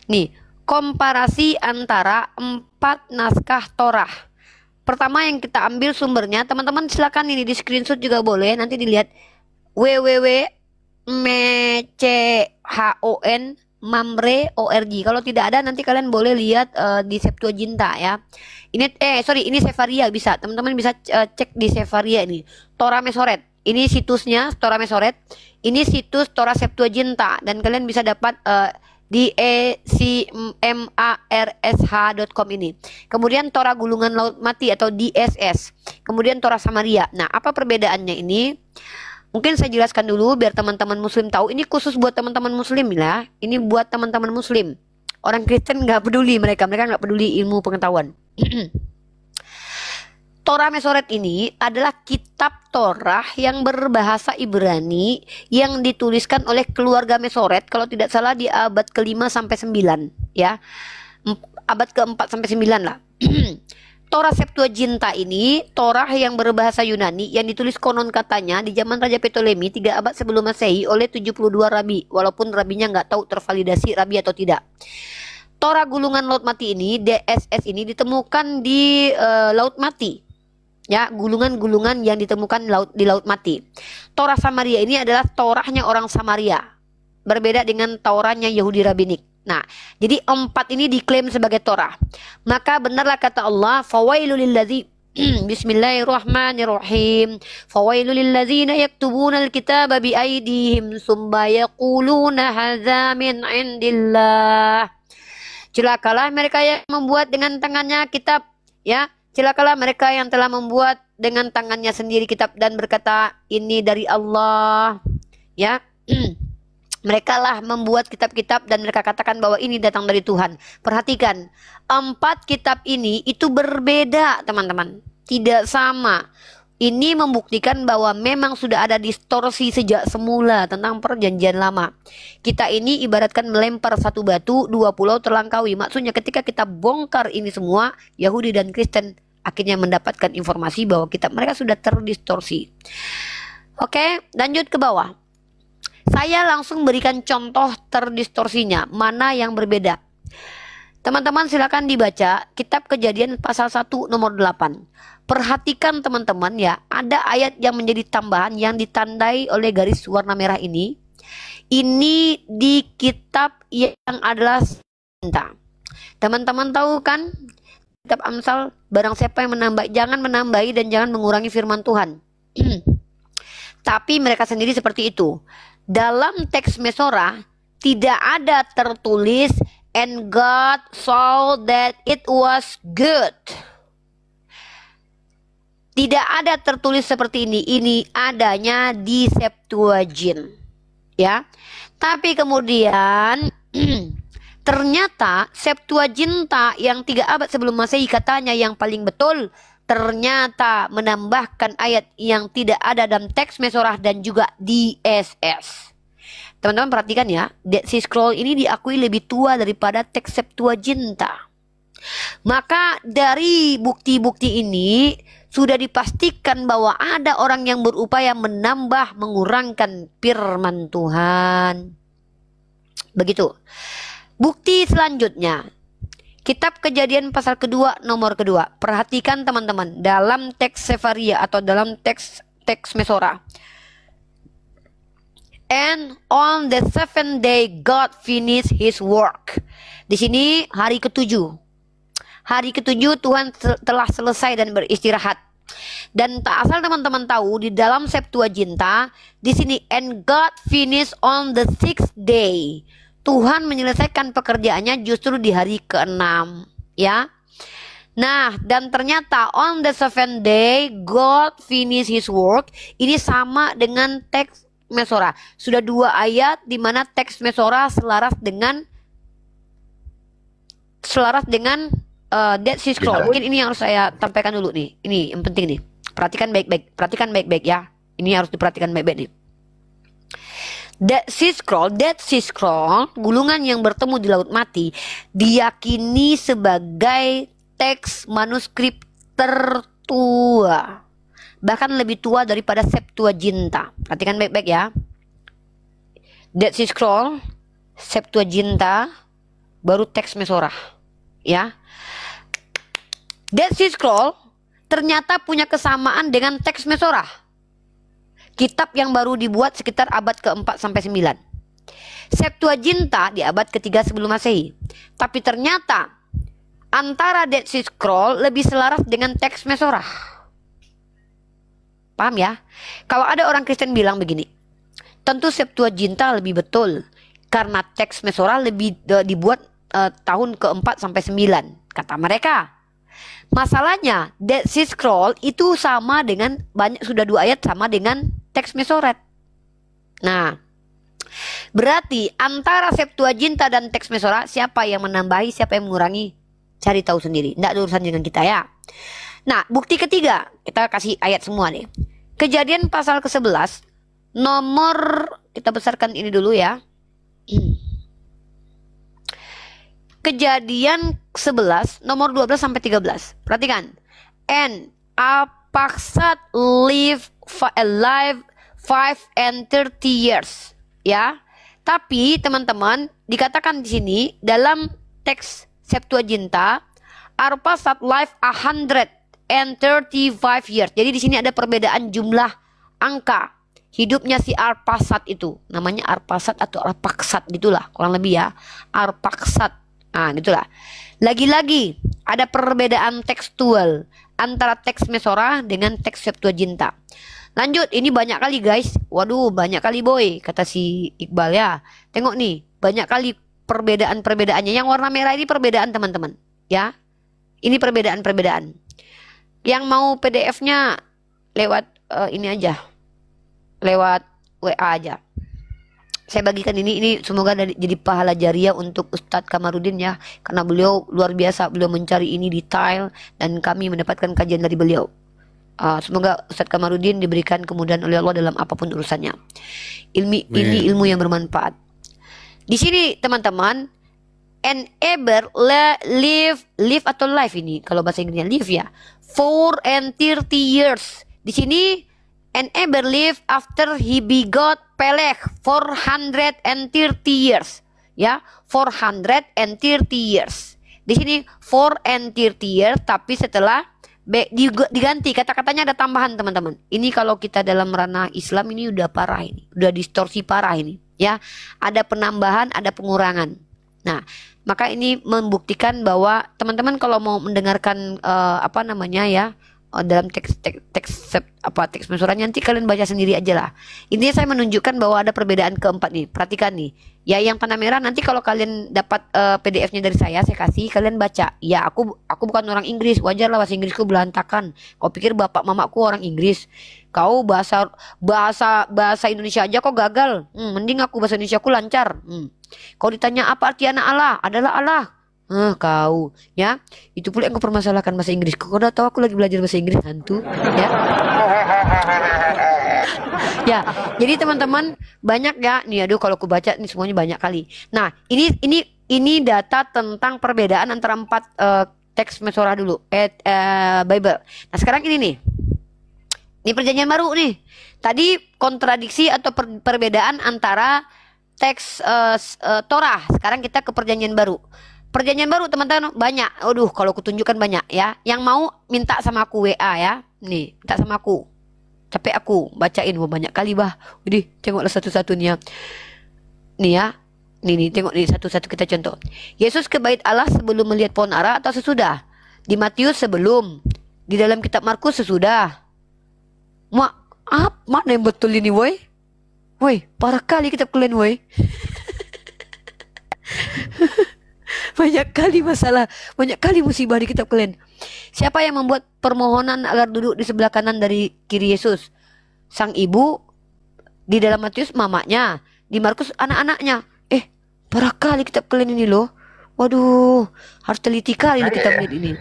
Nih, komparasi antara 4 naskah Torah. Pertama yang kita ambil sumbernya, teman-teman silakan ini di screenshot juga boleh, nanti dilihat www.mechon.mamre.org. Kalau tidak ada nanti kalian boleh lihat di Septuaginta ya. Ini Sefaria bisa. Teman-teman bisa cek di Sefaria ini. Torah Mesoret. Ini situsnya Torah Mesoret. Ini situs Torah Septuaginta dan kalian bisa dapat di ecmarsh.com ini. Kemudian Torah Gulungan Laut Mati atau DSS. Kemudian Torah Samaria. Nah, apa perbedaannya ini? Mungkin saya jelaskan dulu biar teman-teman muslim tahu. Ini khusus buat teman-teman muslim ya. Ini buat teman-teman muslim. Orang Kristen nggak peduli mereka nggak peduli ilmu pengetahuan. Torah Mesoret ini adalah kitab Torah yang berbahasa Ibrani yang dituliskan oleh keluarga Mesoret kalau tidak salah di abad ke-5 sampai 9 ya. Abad ke-4 sampai 9 lah. Torah Septuaginta ini Torah yang berbahasa Yunani yang ditulis konon katanya di zaman Raja Ptolemy 3 abad sebelum Masehi oleh 72 rabi, walaupun rabinya nggak tahu tervalidasi rabi atau tidak. Torah Gulungan Laut Mati ini, DSS ini ditemukan di Laut Mati. Ya, gulungan-gulungan yang ditemukan di Laut Mati. Torah Samaria ini adalah Torahnya orang Samaria. Berbeda dengan Torahnya Yahudi Rabbinik. Nah, jadi 4 ini diklaim sebagai Torah. Maka benarlah kata Allah, fawailul lilladzi Bismillahirrahmanirrahim. Fawailul lilladzina yaktubuna alkitaba biaydihim summa yaquluna hadza min indillah. Celakalah mereka yang membuat dengan tangannya kitab, ya. Celakalah mereka yang telah membuat dengan tangannya sendiri kitab dan berkata ini dari Allah, ya. Mereka lah membuat kitab-kitab dan mereka katakan bahwa ini datang dari Tuhan. Perhatikan, 4 kitab ini itu berbeda, teman-teman. Tidak sama. Ini membuktikan bahwa memang sudah ada distorsi sejak semula tentang perjanjian lama. Kita ini ibaratkan melempar satu batu, 2 pulau terlangkaui. Maksudnya ketika kita bongkar ini semua, Yahudi dan Kristen akhirnya mendapatkan informasi bahwa kitab mereka sudah terdistorsi. Oke, lanjut ke bawah. Saya langsung berikan contoh terdistorsinya, mana yang berbeda. Teman-teman silakan dibaca kitab Kejadian pasal 1 nomor 8. Perhatikan teman-teman ya, ada ayat yang menjadi tambahan yang ditandai oleh garis warna merah ini. Ini di kitab yang adalah cinta. Teman-teman tahu kan? Kitab Amsal, barang siapa yang menambah, jangan menambahi dan jangan mengurangi firman Tuhan. Tapi mereka sendiri seperti itu. Dalam teks Mesorah tidak ada tertulis and God saw that it was good. Tidak ada tertulis seperti ini. Ini adanya di Septuagint, ya. Tapi kemudian ternyata Septuaginta yang 3 abad sebelum Masehi katanya yang paling betul ternyata menambahkan ayat yang tidak ada dalam teks Mesorah dan juga DSS. Teman-teman perhatikan ya, Dead Sea Scroll ini diakui lebih tua daripada teks Septuaginta. Maka dari bukti-bukti ini sudah dipastikan bahwa ada orang yang berupaya menambah, mengurangkan firman Tuhan. Begitu. Bukti selanjutnya, Kitab Kejadian pasal kedua nomor kedua. Perhatikan teman-teman, dalam teks Sefaria atau dalam teks Mesorah. And on the 7th day God finished his work. Di sini hari ketujuh. Hari ketujuh Tuhan telah selesai dan beristirahat. Dan tak asal teman-teman tahu, di dalam Septuaginta di sini and God finished on the 6th day. Tuhan menyelesaikan pekerjaannya justru di hari ke-6, ya. Nah, dan ternyata on the 7th day God finished his work. Ini sama dengan teks Mesorah. Sudah 2 ayat di mana teks Mesorah selaras dengan Dead Sea Scroll. Mungkin ini yang harus saya sampaikan dulu nih. Ini yang penting nih. Perhatikan baik-baik ya. Ini harus diperhatikan baik-baik nih. Dead Sea Scroll, gulungan yang bertemu di Laut Mati, diyakini sebagai teks manuskrip tertua. Bahkan lebih tua daripada Septuaginta. Perhatikan baik-baik ya. Dead Sea Scroll, Septuaginta, baru teks Mesorah. Ya. Dead Sea Scroll ternyata punya kesamaan dengan teks Mesorah. Kitab yang baru dibuat sekitar abad ke-4 sampai 9. Septuaginta di abad ke-3 sebelum Masehi. Tapi ternyata antara Dead Sea Scroll lebih selaras dengan teks Mesorah. Paham ya? Kalau ada orang Kristen bilang begini, tentu Septuaginta lebih betul karena teks Mesorah lebih dibuat tahun ke-4 sampai 9, kata mereka. Masalahnya Dead Sea Scroll itu sama dengan sudah 2 ayat sama dengan teks Mesoret. Nah, berarti antara Septuaginta dan teks Mesorah siapa yang menambahi, siapa yang mengurangi? Cari tahu sendiri, tidak ada urusan dengan kita ya. Nah, bukti ketiga, kita kasih ayat semua nih. Kejadian pasal ke-11, nomor, kita besarkan ini dulu ya. Kejadian 11, nomor 12 sampai 13. Perhatikan. And Arphaxad lived alive 530 years. Ya. Tapi teman-teman, dikatakan di sini dalam teks Septuaginta, Arphaxad lived 135 years. Jadi di sini ada perbedaan jumlah angka hidupnya si Arphaxad itu. Namanya Arphaxad atau Arphaxad gitulah, kurang lebih ya. Arphaxad. Nah, gitulah. Lagi-lagi ada perbedaan tekstual antara teks Mesorah dengan teks Septuaginta. Lanjut, ini banyak kali guys. Waduh, banyak kali boy, kata si Iqbal ya. Tengok nih, banyak kali perbedaan-perbedaannya. Yang warna merah ini perbedaan teman-teman, ya. Ini perbedaan-perbedaan. Yang mau PDF-nya lewat ini aja. Lewat WA aja. Saya bagikan ini semoga jadi pahala jariah untuk Ustadz Kamarudin ya. Karena beliau luar biasa, beliau mencari ini detail dan kami mendapatkan kajian dari beliau. Semoga Ustadz Kamarudin diberikan kemudahan oleh Allah dalam apapun urusannya. Ini ilmu yang bermanfaat. Di sini teman-teman, and Eber live atau live ini kalau bahasa Inggrisnya live ya. 430 years. Di sini and Eber lived after he begot Peleg 430 years. Ya, 430 years. Di sini 430 years, tapi setelah diganti kata-katanya ada tambahan teman-teman. Ini kalau kita dalam ranah Islam ini udah parah ini, udah distorsi parah ini. Ya, ada penambahan, ada pengurangan. Nah, maka ini membuktikan bahwa teman-teman kalau mau mendengarkan dalam teks Mesorah nanti kalian baca sendiri aja lah. Intinya saya menunjukkan bahwa ada perbedaan keempat nih. Perhatikan nih. Ya, yang tanda merah nanti kalau kalian dapat PDF-nya dari saya kasih kalian baca. Ya, aku bukan orang Inggris, wajar lah bahasa Inggrisku berantakan. Kau pikir bapak mamaku orang Inggris? Kau bahasa Indonesia aja kok gagal. Mending aku bahasa Indonesiaku lancar. Kau ditanya apa arti anak Allah? Adalah Allah. Kau ya, itu pula yang aku permasalahkan bahasa Inggris. Kau udah tahu aku lagi belajar bahasa Inggris hantu ya. Ya, jadi teman-teman banyak ya nih, aduh kalau aku baca nih semuanya banyak kali. Nah, ini data tentang perbedaan antara 4 teks Mesorah dulu Bible. Nah, sekarang ini nih. Ini perjanjian baru nih. Tadi kontradiksi atau perbedaan antara teks Torah. Sekarang kita ke perjanjian baru. Perjanjian baru teman-teman banyak. Aduh, kalau aku tunjukkan banyak ya. Yang mau minta sama aku WA ya. Nih, minta sama aku. Capek aku bacain banyak kali bah. Udah, tengoklah satu-satu nih ya. Nih ya. Nih, tengok nih satu-satu kita contoh. Yesus ke bait Allah sebelum melihat pohon ara atau sesudah? Di Matius sebelum. Di dalam kitab Markus sesudah. Mana yang betul ini woi? Woi, parah kali kitab kalian woi. Banyak kali masalah, banyak kali musibah di kitab kalian. Siapa yang membuat permohonan agar duduk di sebelah kanan dari kiri Yesus? Sang ibu. Di dalam Matius mamanya. Di Markus anak-anaknya. Parah kali kitab kalian ini loh. Waduh, harus teliti kali kitab ini.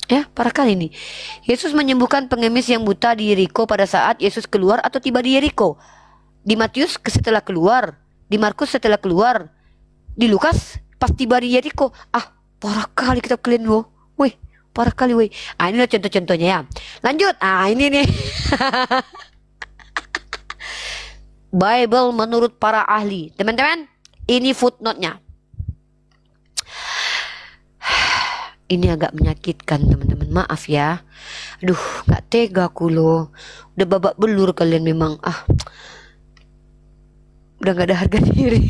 Ya, parah kali ini. Yesus menyembuhkan pengemis yang buta di Yeriko pada saat Yesus keluar atau tiba di Yeriko. Di Matius setelah keluar. Di Markus setelah keluar. Di Lukas pas tiba di Yeriko. Parah kali kitab kalian loh. Wih, parah kali wih. Inilah contoh-contohnya ya. Lanjut. Ini nih. Bible menurut para ahli. Teman-teman, ini footnote-nya. Ini agak menyakitkan teman-teman, maaf ya. Aduh, gak tega aku loh. Udah babak belur kalian memang. Udah gak ada harga diri.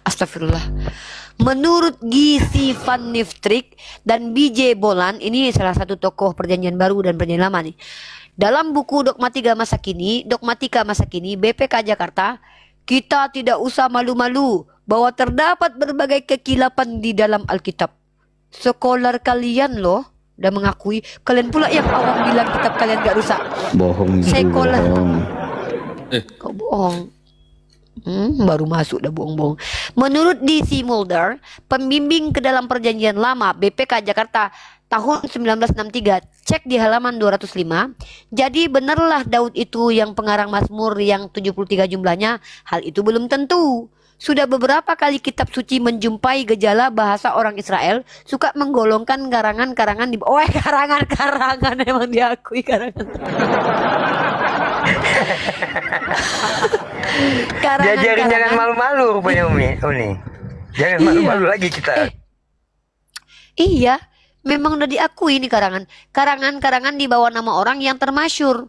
Astagfirullah. Menurut Gysi Van Niftrik dan BJ Bolan, ini salah satu tokoh Perjanjian Baru dan Perjanjian Lama nih. Dalam buku Dogmatika Masa Kini, BPK Jakarta, kita tidak usah malu-malu bahwa terdapat berbagai kekilapan di dalam Alkitab. Sekolah kalian loh udah mengakui, kalian pula yang awam bilang kitab kalian gak rusak. Bohong. Sekolah. Kau bohong. Baru masuk dah bohong-bohong. Menurut D.C. Mulder, pembimbing ke dalam Perjanjian Lama BPK Jakarta tahun 1963, cek di halaman 205. Jadi benarlah Daud itu yang pengarang Mazmur yang 73 jumlahnya. Hal itu belum tentu. Sudah beberapa kali kitab suci menjumpai gejala bahasa orang Israel suka menggolongkan karangan-karangan di karangan-karangan emang diakui karangan. Diajarin jangan malu-malu rupanya Uni. Jangan malu-malu lagi kita. Iya, memang udah diakui nih karangan-karangan di bawah nama orang yang termasyur.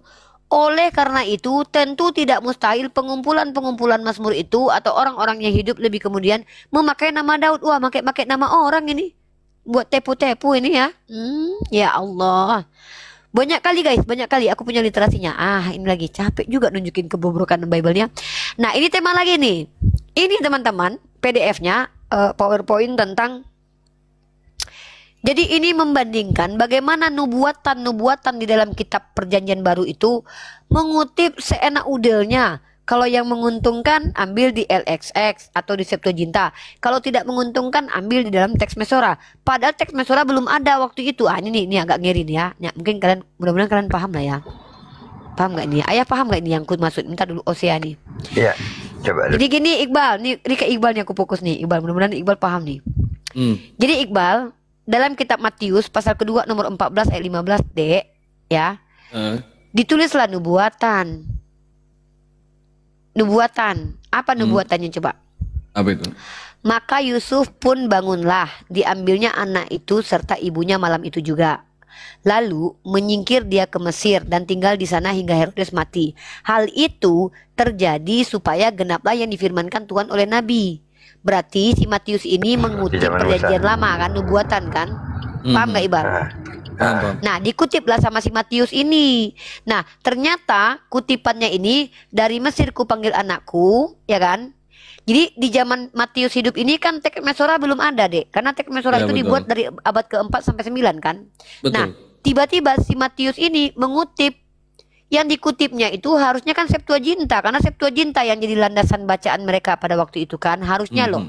Oleh karena itu, tentu tidak mustahil pengumpulan-pengumpulan Mazmur itu atau orang-orang yang hidup lebih kemudian memakai nama Daud. Wah, pakai nama orang ini. Buat tepu-tepu ini ya. Ya Allah. Banyak kali guys, banyak kali aku punya literasinya. Ini lagi capek juga nunjukin kebobrokan Bible-nya. Nah, ini tema lagi nih. Ini teman-teman, PDF-nya PowerPoint tentang. Jadi ini membandingkan bagaimana nubuatan-nubuatan di dalam kitab Perjanjian Baru itu mengutip seenak udelnya. Kalau yang menguntungkan ambil di LXX atau di Septuaginta. Kalau tidak menguntungkan ambil di dalam teks Mesora. Padahal teks Mesora belum ada waktu itu. Ini agak ngeri nih ya. Mungkin kalian, mudah-mudahan kalian paham lah ya. Paham gak ini? Ayah paham gak ini yang aku maksud? Minta dulu Osea nih. Iya, coba. Jadi gini Iqbal, ini ke Iqbal nih aku fokus nih. Iqbal, mudah-mudahan Iqbal paham nih. Jadi Iqbal, dalam kitab Matius pasal kedua nomor 14 ayat 15D ya. Ditulislah nubuatan. Apa nubuatannya coba? Apa itu? Maka Yusuf pun bangunlah, diambilnya anak itu serta ibunya malam itu juga. Lalu menyingkir dia ke Mesir dan tinggal di sana hingga Herodes mati. Hal itu terjadi supaya genaplah yang difirmankan Tuhan oleh Nabi. Berarti si Matius ini mengutip Perjanjian Lama kan, nubuatan kan? Paham gak Iqbal? Nah, dikutiplah sama si Matius ini. Nah, ternyata kutipannya ini dari Mesir ku panggil anakku, ya kan? Jadi di zaman Matius hidup ini kan teks Mesora belum ada, Dek. Karena teks Mesora itu dibuat dari abad ke-4 sampai 9 kan? Betul. Nah, tiba-tiba si Matius ini mengutip, yang dikutipnya itu harusnya kan Septuaginta, karena Septuaginta yang jadi landasan bacaan mereka pada waktu itu kan, harusnya loh.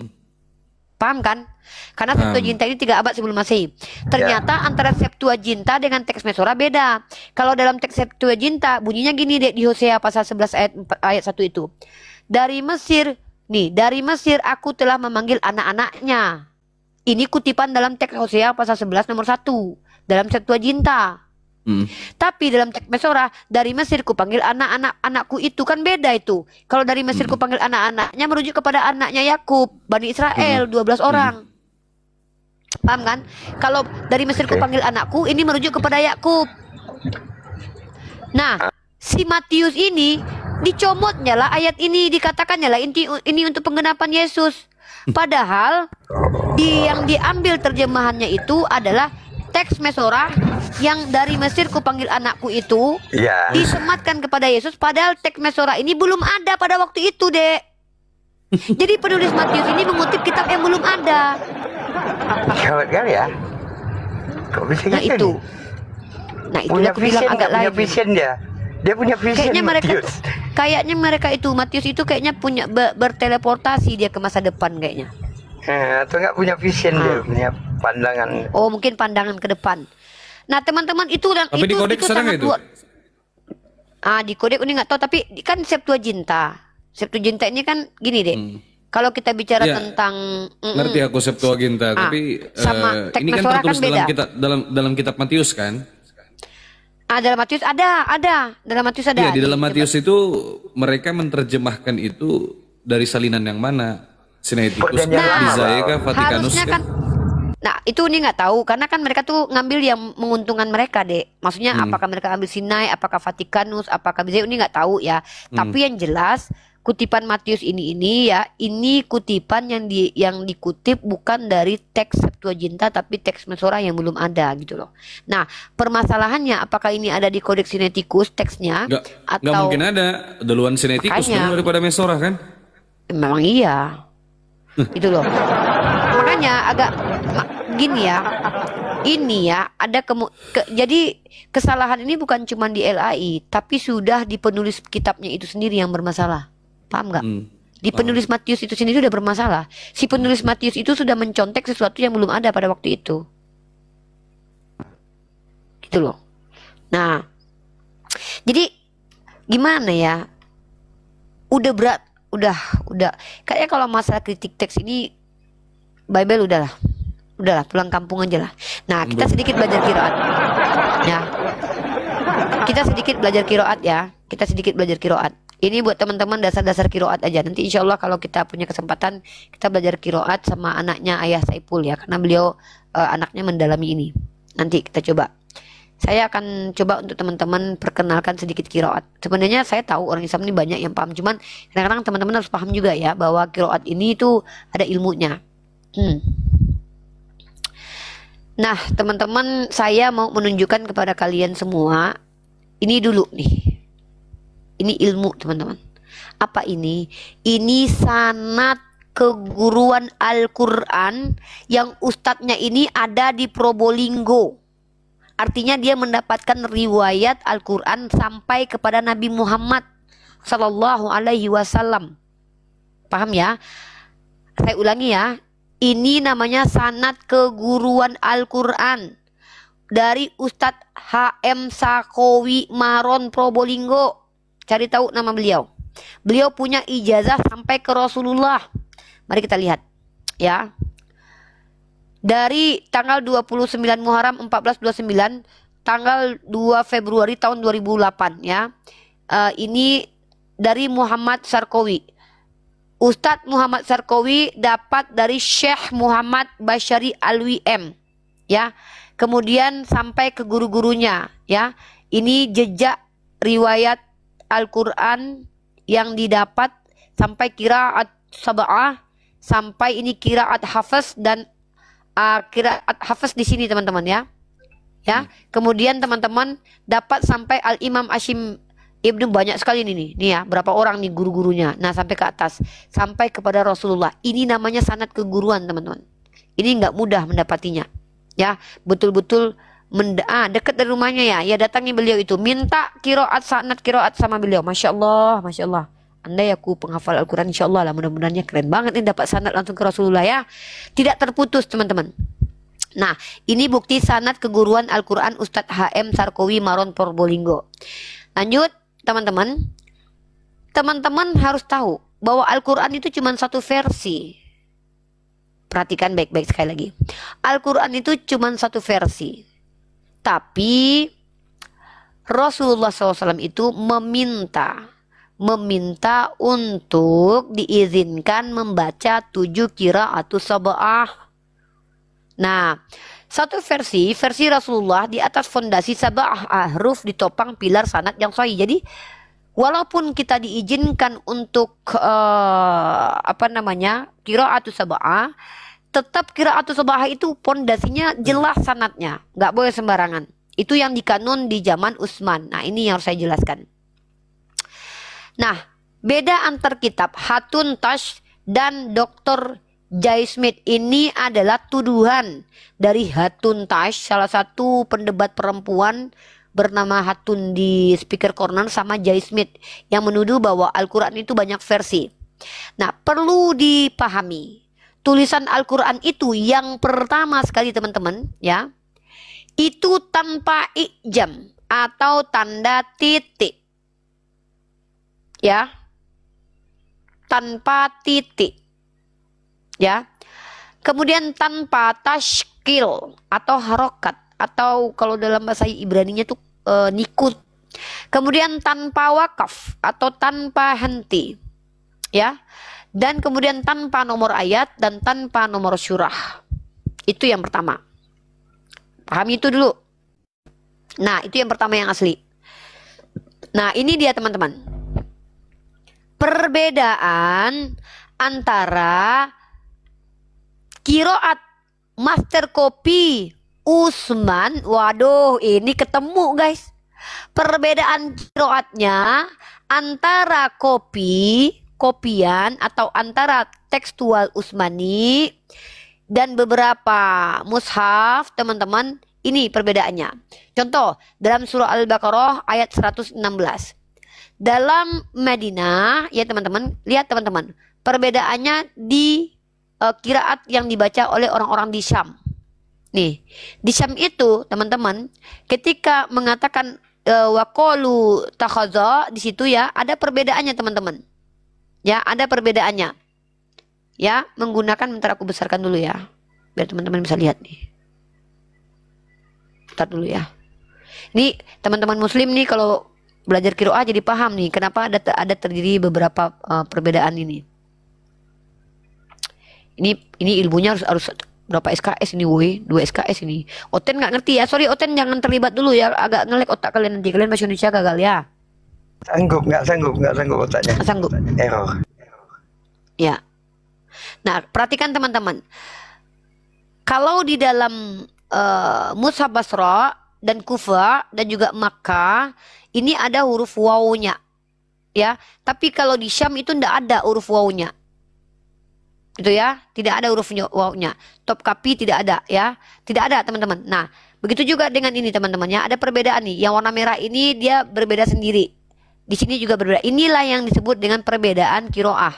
Paham kan? Karena Septuaginta ini 3 abad sebelum Masehi. Ternyata antara Septuaginta dengan teks Mesora beda. Kalau dalam teks Septuaginta bunyinya gini deh, di Hosea pasal 11 ayat 1 itu. Dari Mesir aku telah memanggil anak-anaknya. Ini kutipan dalam teks Hosea pasal 11 nomor 1 dalam Septuaginta. Tapi dalam teks Mesora, dari Mesir ku panggil anak-anakku itu kan beda itu. Kalau dari Mesir ku panggil anak-anaknya merujuk kepada anaknya Yakub, Bani Israel 12 orang. Paham kan? Kalau dari Mesir ku panggil anakku, ini merujuk kepada Yakub. Nah, si Matius ini dicomotnya lah ayat ini, dikatakannya lah ini untuk penggenapan Yesus. Padahal yang diambil terjemahannya itu adalah teks Mesora yang dari Mesir ku panggil anakku itu disematkan kepada Yesus, padahal teks Mesora ini belum ada pada waktu itu, Dek. Jadi penulis Matius ini mengutip kitab yang belum ada. Gawat kali ya. Kok bisa gitu? Nah itu aku bilang agak lain. Punya vision dia punya vision. Kayaknya mereka itu Matius itu kayaknya punya berteleportasi dia ke masa depan kayaknya. Atau nggak punya vision dia, punya pandangan. Oh, mungkin pandangan ke depan. Nah, teman-teman itu dan tapi itu sangat kuat. Di kodek ini nggak tahu, tapi kan Septuaginta. Septuaginta ini kan gini deh. Kalau kita bicara tentang ngerti aku Septuaginta, tapi sama ini kan tertulis dalam kitab Matius kan? Dalam Matius ada. Dalam Matius ada. Iya, di dalam Matius itu mereka menerjemahkan itu dari salinan yang mana? Sinaiticus Nah, Bizaya kah, Vaticanus harusnya kah? kan. Nah, itu ini nggak tahu karena kan mereka tuh ngambil yang menguntungkan mereka, Dek. Maksudnya apakah mereka ambil Sinai, apakah Vatikanus, apakah Bizaya, ini nggak tahu ya. Tapi yang jelas kutipan Matius ini ya, ini kutipan yang dikutip bukan dari teks Septuaginta tapi teks Mesora yang belum ada gitu loh. Nah, permasalahannya apakah ini ada di Codex Sinaiticus teksnya Nggak mungkin ada. Duluan Sinaiticus dulu daripada Mesora kan? Memang iya. Gitu loh. Makanya agak gini ya. Ini ya ada jadi kesalahan ini bukan cuma di LAI tapi sudah di penulis kitabnya itu sendiri yang bermasalah. Paham nggak? Di penulis Matius itu sendiri sudah bermasalah. Si penulis Matius itu sudah mencontek sesuatu yang belum ada pada waktu itu. Gitu loh. Nah, jadi gimana ya? Udah berat, udah. Kayaknya kalau masalah kritik teks ini Bible udahlah pulang kampung aja lah. Nah, kita sedikit belajar qiraat. Ya. Kita sedikit belajar qiraat. Ini buat teman-teman dasar-dasar qiraat aja. Nanti insya Allah kalau kita punya kesempatan kita belajar qiraat sama anaknya Ayah Saipul ya, karena beliau anaknya mendalami ini. Nanti kita coba. Saya akan coba untuk teman-teman perkenalkan sedikit qiraat. Sebenarnya saya tahu orang Islam ini banyak yang paham, cuman kadang-kadang teman-teman harus paham juga ya bahwa qiraat ini tuh ada ilmunya. Nah, teman-teman, saya mau menunjukkan kepada kalian semua ini dulu nih. Ini ilmu, teman-teman. Apa ini? Ini sanad keguruan Al-Quran yang ustadznya ini ada di Probolinggo. Artinya dia mendapatkan riwayat Al-Quran sampai kepada Nabi Muhammad Sallallahu Alaihi Wasallam. Paham ya? Saya ulangi ya. Ini namanya sanad keguruan Al-Quran dari Ustadz H.M. Sakowi Maron Probolinggo. Cari tahu nama beliau. Beliau punya ijazah sampai ke Rasulullah. Mari kita lihat ya. Dari tanggal 29 Muharram 1429 tanggal 2 Februari tahun 2008 ya. Ini dari Muhammad Sarkowi. Ustadz Muhammad Sarkowi dapat dari Syekh Muhammad Bashari Alwi M ya. Kemudian sampai ke guru-gurunya ya. Ini jejak riwayat Al-Quran yang didapat sampai qiraat sab'ah, sampai ini qiraat hafaz dan qiraat hafaz di sini teman-teman ya. Ya. Kemudian teman-teman dapat sampai Al-Imam Hashim Ibnu, banyak sekali nih ya, berapa orang nih guru-gurunya. Nah, sampai ke atas, sampai kepada Rasulullah. Ini namanya sanad keguruan, teman-teman. Ini nggak mudah mendapatinya. Ya, betul-betul dekat dari rumahnya ya. Ya, datangi beliau itu, minta sanad qiraat sama beliau. Masya Allah, Masya Allah. Andai aku penghafal Al-Quran, insya Allah lah, mudah-mudahannya keren banget nih dapat sanad langsung ke Rasulullah ya. Tidak terputus, teman-teman. Nah, ini bukti sanad keguruan Al-Quran Ustadz H.M. Sarkowi Maron Probolinggo. Lanjut, teman-teman. Teman-teman harus tahu bahwa Al-Quran itu cuma satu versi. Perhatikan baik-baik sekali lagi. Al-Quran itu cuma satu versi. Tapi Rasulullah SAW itu meminta untuk diizinkan membaca 7 qiraatus sab'ah. Nah, satu versi Rasulullah di atas fondasi sab'ah ahruf ditopang pilar sanad yang sahih. Jadi walaupun kita diizinkan untuk qiraatus sab'ah, tetap qiraatus sab'ah itu pondasinya jelas sanadnya, nggak boleh sembarangan. Itu yang dikanun di zaman Utsman. Nah, ini yang harus saya jelaskan. Nah, beda antar kitab Hatun Tash dan Dr. Jay Smith ini adalah tuduhan dari Hatun Tash, salah satu pendebat perempuan bernama Hatun di Speaker Corner, sama Jay Smith yang menuduh bahwa Al-Quran itu banyak versi. Nah, perlu dipahami, tulisan Al-Quran itu yang pertama sekali teman-teman ya, itu tanpa ijam atau tanda titik ya, tanpa titik ya. Kemudian tanpa tashkil atau harokat, atau kalau dalam bahasa Ibraninya tuh nikut. Kemudian tanpa wakaf atau tanpa henti ya. Dan kemudian tanpa nomor ayat dan tanpa nomor surah. Itu yang pertama. Pahami itu dulu. Nah, itu yang pertama yang asli. Nah, ini dia teman-teman. Perbedaan antara kiroat master copy Utsman. Waduh, ini ketemu guys. Perbedaan kiroatnya antara kopian atau antara tekstual Utsmani dan beberapa mushaf, teman-teman. Ini perbedaannya. Contoh, dalam surah Al-Baqarah ayat 116. Dalam Madinah, ya teman-teman, lihat teman-teman, perbedaannya di qiraat yang dibaca oleh orang-orang di Syam. Nih, di Syam itu, teman-teman, ketika mengatakan waqalu takhadha, di situ ya ada perbedaannya, teman-teman. Ya, ada perbedaannya. Ya, menggunakan, bentar aku besarkan dulu ya, biar teman-teman bisa lihat nih. Bentar dulu ya. Ini teman-teman muslim nih kalau belajar qiraah jadi paham nih kenapa ada terjadi beberapa perbedaan ini. Ini ilmunya harus berapa SKS ini, woi, 2 SKS ini. Oten nggak ngerti ya, sorry Oten, jangan terlibat dulu ya, agak ngelek otak kalian nanti, kalian bahasa Indonesia gagal ya. Nggak sanggup otaknya. Sanggup. Error. Ya. Nah, perhatikan teman-teman. Kalau di dalam Mushaf Basra dan Kufa dan juga Makkah ini ada huruf wawunya, ya. Tapi kalau di Syam itu tidak ada huruf wawunya, itu ya, tidak ada huruf wawunya. Top copy tidak ada, ya, tidak ada teman-teman. Nah, begitu juga dengan ini teman-teman ya, ada perbedaan nih. Yang warna merah ini dia berbeda sendiri. Di sini juga berbeda. Inilah yang disebut dengan perbedaan qiraah.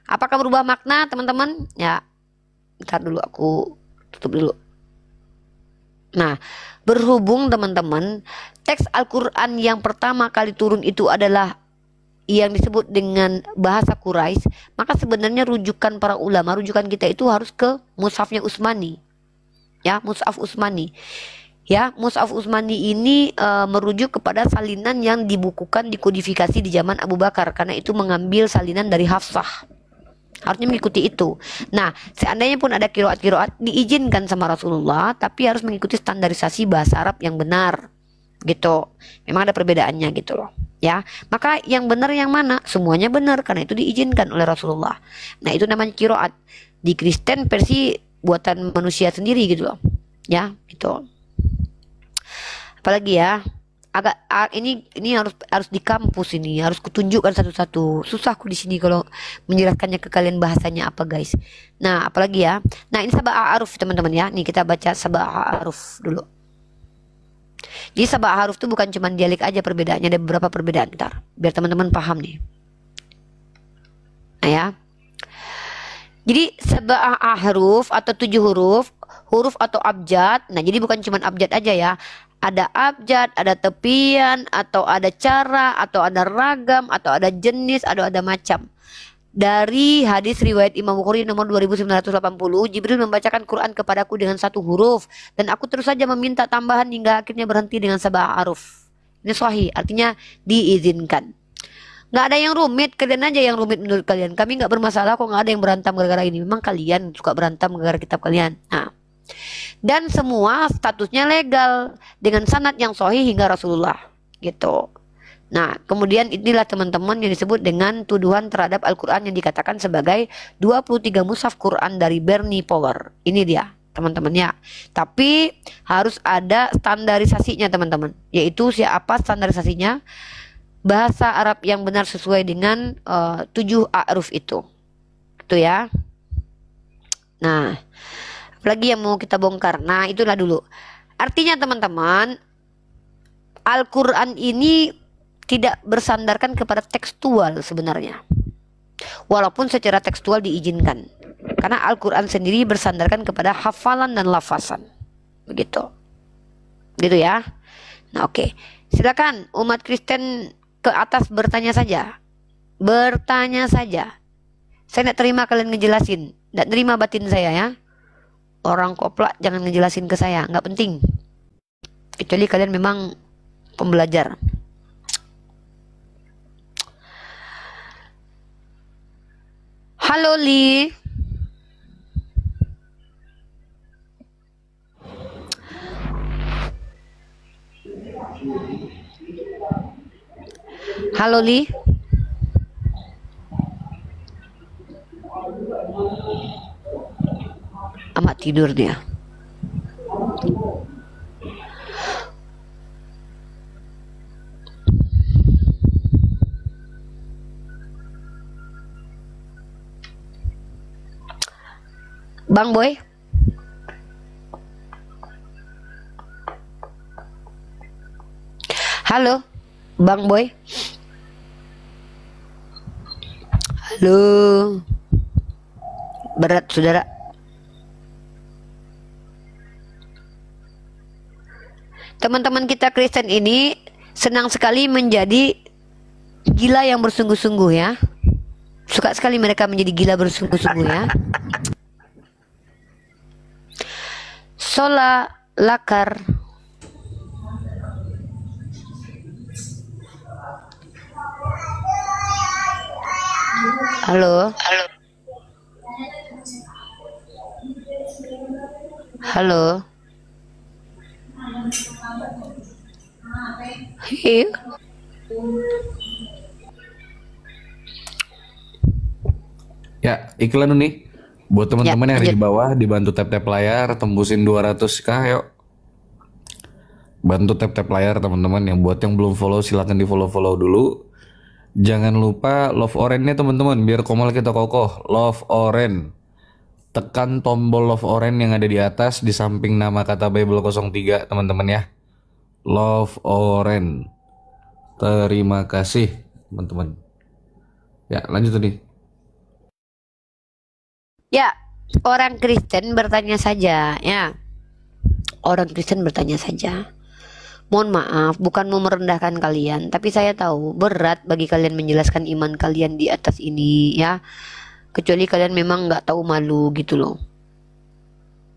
Apakah berubah makna teman-teman? Ya, ntar dulu aku tutup dulu. Nah, berhubung teman-teman teks Al-Quran yang pertama kali turun itu adalah yang disebut dengan bahasa Quraisy, maka sebenarnya rujukan para ulama, rujukan kita itu harus ke Mushafnya Utsmani. Ya, Mushaf Utsmani. Ya, Mushaf Utsmani ini merujuk kepada salinan yang dibukukan, dikodifikasi di zaman Abu Bakar, karena itu mengambil salinan dari Hafsah. Harusnya mengikuti itu. Nah, seandainya pun ada kiroat diizinkan sama Rasulullah, tapi harus mengikuti standarisasi bahasa Arab yang benar, gitu. Memang ada perbedaannya gitu loh, ya. Maka yang benar yang mana? Semuanya benar, karena itu diizinkan oleh Rasulullah. Nah, itu namanya kiroat. Di Kristen versi buatan manusia sendiri gitu loh, ya, gitu. Apalagi ya? Ini harus di kampus, ini harus kutunjukkan satu-satu. Susah aku di sini kalau menjelaskannya ke kalian bahasanya apa guys. Nah, apalagi ya. Nah, ini sabah a'aruf teman-teman ya. Nih kita baca sabah a'aruf dulu. Jadi sabah a'aruf itu bukan cuma dialek aja perbedaannya, ada beberapa perbedaan ntar biar teman-teman paham nih. Nah ya. Jadi sabah a'aruf atau 7 huruf atau abjad. Nah, jadi bukan cuma abjad aja ya. Ada abjad, ada tepian, atau ada cara, atau ada ragam, atau ada jenis, atau ada macam. Dari hadis riwayat Imam Bukhari nomor 2980, Jibril membacakan Quran kepadaku dengan 1 huruf, dan aku terus saja meminta tambahan hingga akhirnya berhenti dengan sabah a'aruf. Ini sahih, artinya diizinkan. Nggak ada yang rumit, kalian aja yang rumit menurut kalian. Kami nggak bermasalah kok, nggak ada yang berantem gara-gara ini. Memang kalian suka berantem gara-gara kitab kalian. Nah, dan semua statusnya legal dengan sanad yang sahih hingga Rasulullah gitu. Nah, kemudian inilah teman-teman yang disebut dengan tuduhan terhadap Al-Quran yang dikatakan sebagai 23 mushaf Quran dari Bernie Power. Ini dia teman-teman ya. Tapi harus ada standarisasinya teman-teman, yaitu siapa standarisasinya? Bahasa Arab yang benar sesuai dengan 7 a'ruf itu ya. Nah, lagi yang mau kita bongkar. Nah, itulah dulu. Artinya teman-teman, Al-Quran ini tidak bersandarkan kepada tekstual sebenarnya. Walaupun secara tekstual diizinkan. Karena Al-Quran sendiri bersandarkan kepada hafalan dan lafazan. Begitu. Gitu ya. Nah, oke. Silakan umat Kristen ke atas bertanya saja. Bertanya saja. Saya tidak terima kalian ngejelasin. Tidak terima batin saya ya. Orang koplak jangan ngejelasin ke saya, nggak penting. Kecuali kalian memang pembelajar. Halo Li. Halo Li. Amat tidur dia. Bang Boy. Halo, Bang Boy. Halo. Berat, saudara. Teman-teman kita Kristen ini senang sekali menjadi gila yang bersungguh-sungguh ya. Suka sekali mereka menjadi gila bersungguh-sungguh ya. Sola lakar. Halo. Halo. Iya. Ya, iklan nih. Buat teman-teman yang ada di bawah, dibantu tap-tap layar, tembusin 200k yuk. Bantu tap-tap layar teman-teman. Yang buat yang belum follow silahkan di follow dulu. Jangan lupa love orange-nya teman-teman, biar komal kita kokoh. Love orange. Tekan tombol love orange yang ada di atas di samping nama kata Bible 03 teman-teman ya. Love orange. Terima kasih teman-teman. Ya, lanjut tadi. Ya, orang Kristen bertanya saja ya. Orang Kristen bertanya saja. Mohon maaf, bukan mau merendahkan kalian, tapi saya tahu berat bagi kalian menjelaskan iman kalian di atas ini ya. Kecuali kalian memang nggak tahu malu gitu loh.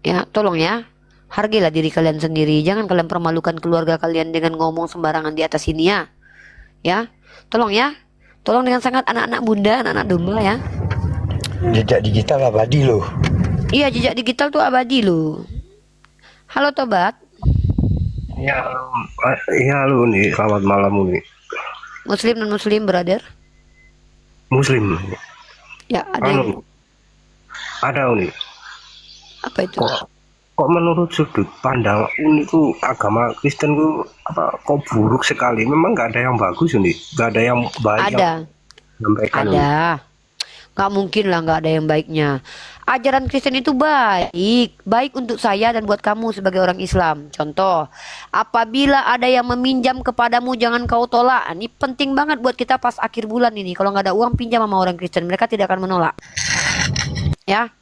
Ya, tolong ya, hargailah diri kalian sendiri. Jangan kalian permalukan keluarga kalian dengan ngomong sembarangan di atas ini ya. Ya, tolong ya. Tolong dengan sangat anak-anak bunda, anak-anak domba ya. Jejak digital abadi loh. Iya, jejak digital tuh abadi loh. Halo Tobat. Ya, halo nih, selamat malam nih. Muslim dan Muslim brother. Muslim. Ya, ada yang... Ada nih. Apa itu? Kok menurut sudut pandang Uni itu agama Kristen itu apa kok buruk sekali? Memang nggak ada yang bagus nih, nggak ada yang baik. Ada. Ada. Nggak mungkin lah nggak ada yang baiknya. Ajaran Kristen itu baik untuk saya dan buat kamu sebagai orang Islam. Contoh, apabila ada yang meminjam kepadamu jangan kau tolak. Ini penting banget buat kita pas akhir bulan ini. Kalau nggak ada uang pinjam sama orang Kristen, mereka tidak akan menolak. Ya,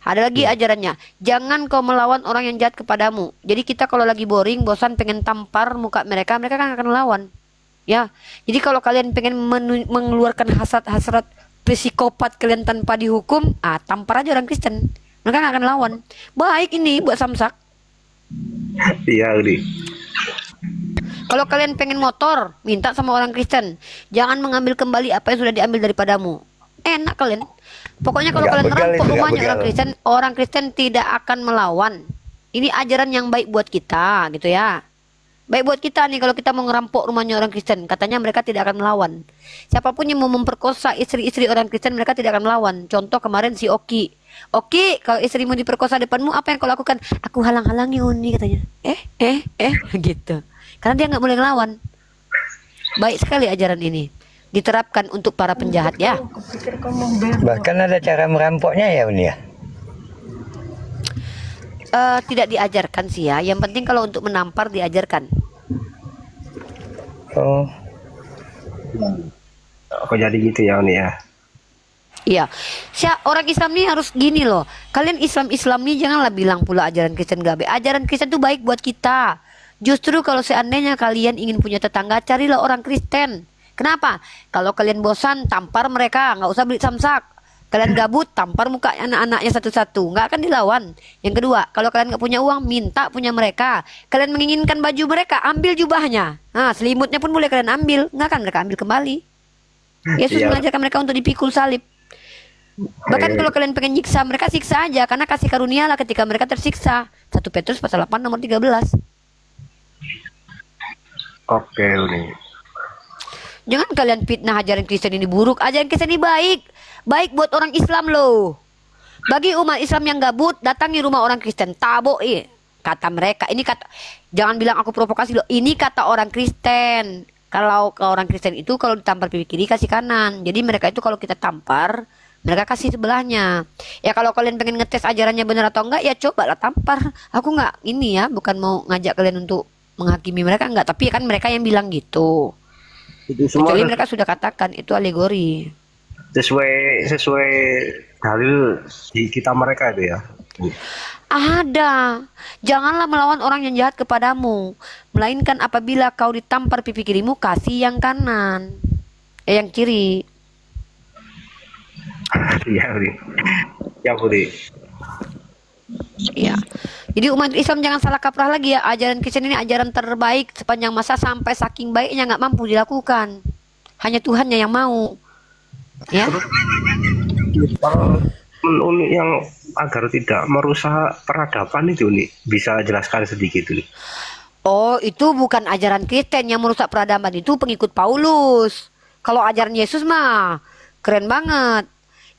ada lagi ajarannya. Jangan kau melawan orang yang jahat kepadamu. Jadi kita kalau lagi boring, bosan, pengen tampar muka mereka, mereka kan akan melawan. Ya, jadi kalau kalian pengen mengeluarkan hasrat-hasrat psikopat kalian tanpa dihukum, tampar aja orang Kristen, mereka gak akan lawan. Baik ini buat samsak. Iya nih. Kalau kalian pengen motor, minta sama orang Kristen, jangan mengambil kembali apa yang sudah diambil daripadamu. Enak kalian. Pokoknya kalau kalian merampok rumahnya orang Kristen tidak akan melawan. Ini ajaran yang baik buat kita gitu ya. Baik buat kita nih kalau kita mau ngerampok rumahnya orang Kristen, katanya mereka tidak akan melawan. Siapapun yang mau memperkosa istri-istri orang Kristen, mereka tidak akan melawan. Contoh kemarin si Oki. Oki, kalau istrimu diperkosa depanmu, apa yang kau lakukan? Aku halang-halangi Uni katanya. Gitu. Karena dia nggak boleh ngelawan. Baik sekali ajaran ini. Diterapkan untuk para penjahat ya. Bahkan ada cara merampoknya ya Uni ya. Tidak diajarkan sih ya. Yang penting kalau untuk menampar diajarkan. Oh. Kok jadi gitu ya Uni ya? Iya. Orang Islam nih harus gini loh. Kalian Islam nih janganlah bilang pula ajaran Kristen gak baik. Ajaran Kristen tuh baik buat kita. Justru kalau seandainya kalian ingin punya tetangga, carilah orang Kristen. Kenapa? Kalau kalian bosan, tampar mereka, nggak usah beli samsak. Kalian gabut, tampar muka anak-anaknya satu-satu, nggak akan dilawan. Yang kedua, kalau kalian nggak punya uang, minta punya mereka. Kalian menginginkan baju mereka, ambil jubahnya. Nah, selimutnya pun boleh kalian ambil, nggak akan mereka ambil kembali. Yesus mengajarkan mereka untuk dipikul salib. Bahkan kalau kalian pengen nyiksa mereka, siksa aja, karena kasih karunia lah ketika mereka tersiksa. 1 Petrus pasal 8 nomor 13. Oke, Uni. Jangan kalian fitnah ajaran Kristen ini buruk. Ajaran Kristen ini baik. Baik buat orang Islam loh. Bagi umat Islam yang gabut, datangi rumah orang Kristen. Tabok kata mereka. Ini kata, jangan bilang aku provokasi loh. Ini kata orang Kristen. Kalau ke orang Kristen itu kalau ditampar pipi kiri kasih kanan. Jadi mereka itu kalau kita tampar, mereka kasih sebelahnya. Ya kalau kalian pengen ngetes ajarannya benar atau enggak, ya cobalah tampar. Aku nggak ini ya, bukan mau ngajak kalian untuk menghakimi mereka, enggak. Tapi kan mereka yang bilang gitu. Itu semua kecuali mereka sudah katakan itu alegori. Sesuai dalil di kita mereka itu ya. Ada. Janganlah melawan orang yang jahat kepadamu, melainkan apabila kau ditampar pipi kirimu, kasih yang kanan. Yang kiri. Iya, Budi. Ya, Budi. Ya. Jadi umat Islam jangan salah kaprah lagi ya. Ajaran Kristen ini ajaran terbaik sepanjang masa, sampai saking baiknya nggak mampu dilakukan. Hanya Tuhannya yang mau. Ya. Uni yang agar tidak merusak peradaban itu, Uni, bisa jelaskan sedikit, Uni? Oh, itu bukan ajaran Kristen yang merusak peradaban, itu pengikut Paulus. Kalau ajaran Yesus mah keren banget.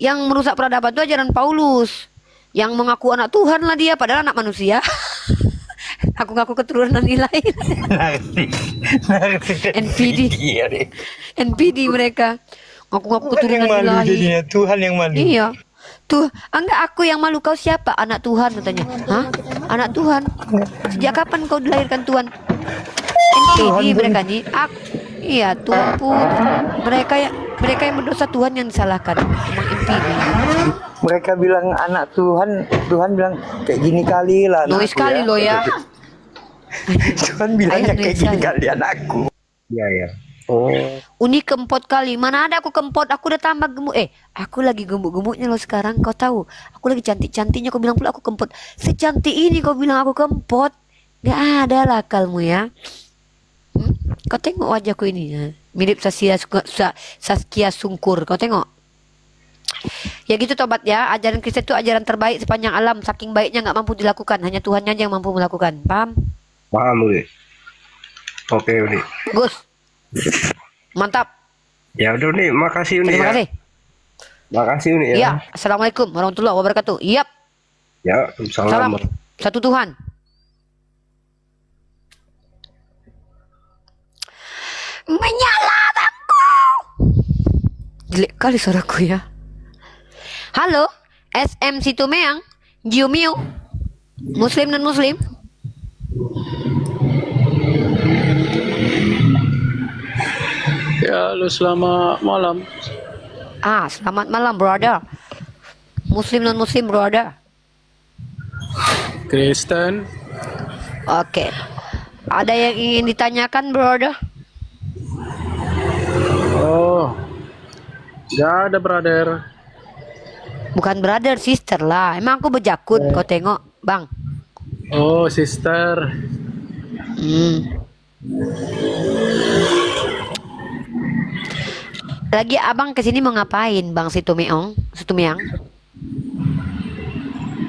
Yang merusak peradaban itu ajaran Paulus. Yang mengaku anak Tuhan lah dia, padahal anak manusia. Aku ngaku keturunan nilai. NPD. NPD mereka. Ngaku-ngaku keturunan ilahi. Tuhan yang malu. Iya. Tuh, enggak, aku yang malu, kau siapa? Anak Tuhan katanya. Hah? Anak Tuhan? Sejak kapan kau dilahirkan Tuhan? NPD mereka nih. Iya, Tuhan pun. Mereka yang berdosa, Tuhan yang disalahkan. Emang NPD. Mereka bilang anak Tuhan, Tuhan bilang kayak gini kali lah. Noise sekali lo ya. Tuhan bilangnya kayak gini kali anakku. Iya, ya. Oh. Uni kempot kali. Mana ada aku kempot? Aku udah tambah gemuk. Aku lagi gemuk-gemuknya lo sekarang. Kau tahu? Aku lagi cantik-cantiknya. Kau bilang pula aku kempot. Secantik ini kau bilang aku kempot. Gak ada lah akalmu ya. Kau tengok wajahku ini. Mirip Saskia Sungkur. Kau tengok. Ya gitu tobat ya. Ajaran Kristen itu ajaran terbaik sepanjang alam. Saking baiknya nggak mampu dilakukan. Hanya Tuhannya aja yang mampu melakukan. Paham? Paham, Uni. Oke, Uni. Gus. Mantap. Ya udah, Uni, makasih, Uni. Terima kasih. Makasih, Uni ya. Iya, assalamualaikum warahmatullahi wabarakatuh. Yap. Ya, salam. Satu Tuhan. Menyala bangku. Jelek kali suaraku ya. Halo, SM Situmeang, Jiumio, Muslim dan Muslim. Ya, halo, selamat malam. Selamat malam, brother. Muslim dan Muslim, brother. Kristen. Oke. Ada yang ingin ditanyakan, brother? Oh, gak ada, brother. Bukan brother, sister lah. Emang aku bejakun, kau tengok, bang. Oh, sister. Lagi abang kesini mau ngapain, Bang Situmeang?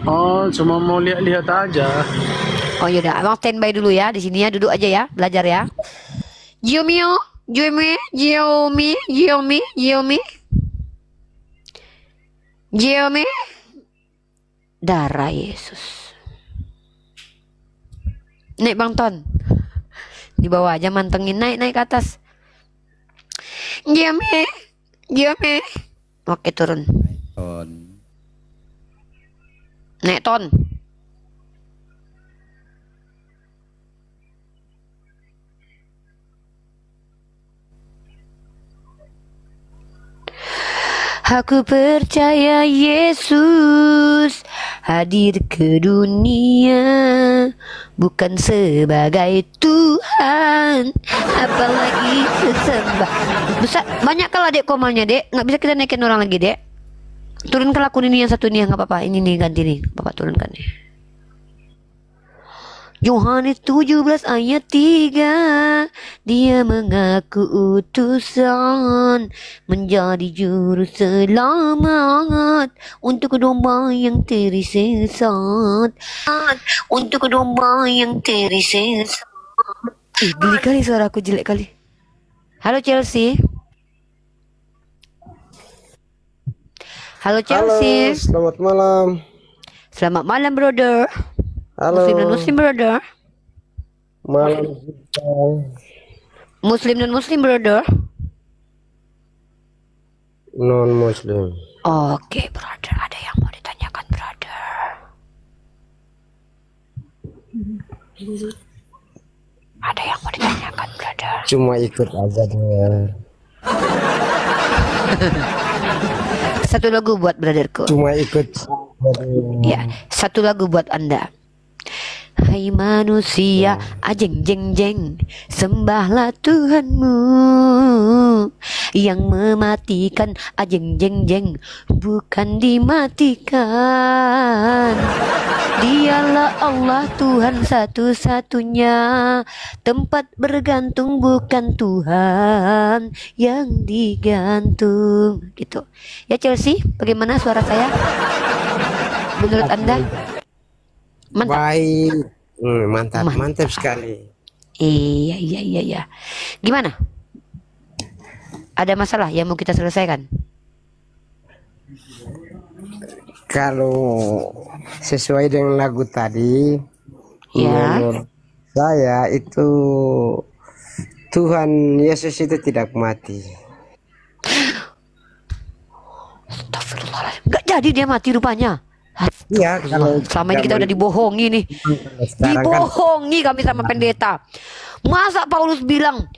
Oh, cuma mau lihat-lihat aja. Oh yaudah, abang standby dulu ya di sini ya, duduk aja ya, belajar ya. Jiomio, Jiomi, darah Yesus. Naik Bang Ton, di bawah aja mantengin, naik ke atas. Jiomi. Oke, turun. Ton. Naik Ton. Aku percaya Yesus hadir ke dunia bukan sebagai Tuhan, apalagi sesembah. Besar, banyak kalau dek komalnya dek, nggak bisa kita naikin orang lagi dek. Turunkan akun ini yang satu nih, nggak apa-apa. Ini nih ganti nih, bapak turunkan nih. Yohanes 17 ayat 3. Dia mengaku utusan menjadi juru selamat untuk domba yang tersesat. Untuk domba yang tersesat. Geli kali suaraku, jelek kali. Halo Chelsea. Halo Chelsea. Halo, selamat malam. Selamat malam brother. Halo. Muslim dan muslim brother. Malam. Muslim dan muslim brother. Non muslim. Oke brother, ada yang mau ditanyakan brother. Ada yang mau ditanyakan brother. Cuma ikut aja dia. Satu lagu buat brotherku. Cuma ikut. Ya, satu lagu buat Anda. Hai manusia, ajeng jeng jeng, sembahlah Tuhanmu yang mematikan, ajeng jeng jeng, bukan dimatikan. Dialah Allah Tuhan satu-satunya, tempat bergantung bukan Tuhan yang digantung. Gitu. Ya Chelsea, bagaimana suara saya? Menurut Anda? Mantap. Baik. Mantap sekali. Iya. Gimana? Ada masalah yang mau kita selesaikan? Kalau sesuai dengan lagu tadi, Ya. menurut saya itu Tuhan Yesus itu tidak mati. Astagfirullahaladzim. Nggak jadi dia mati rupanya. Iya, kalau Selama ini kita udah dibohongi nih. Dibohongi kami sama pendeta. Masa Paulus bilang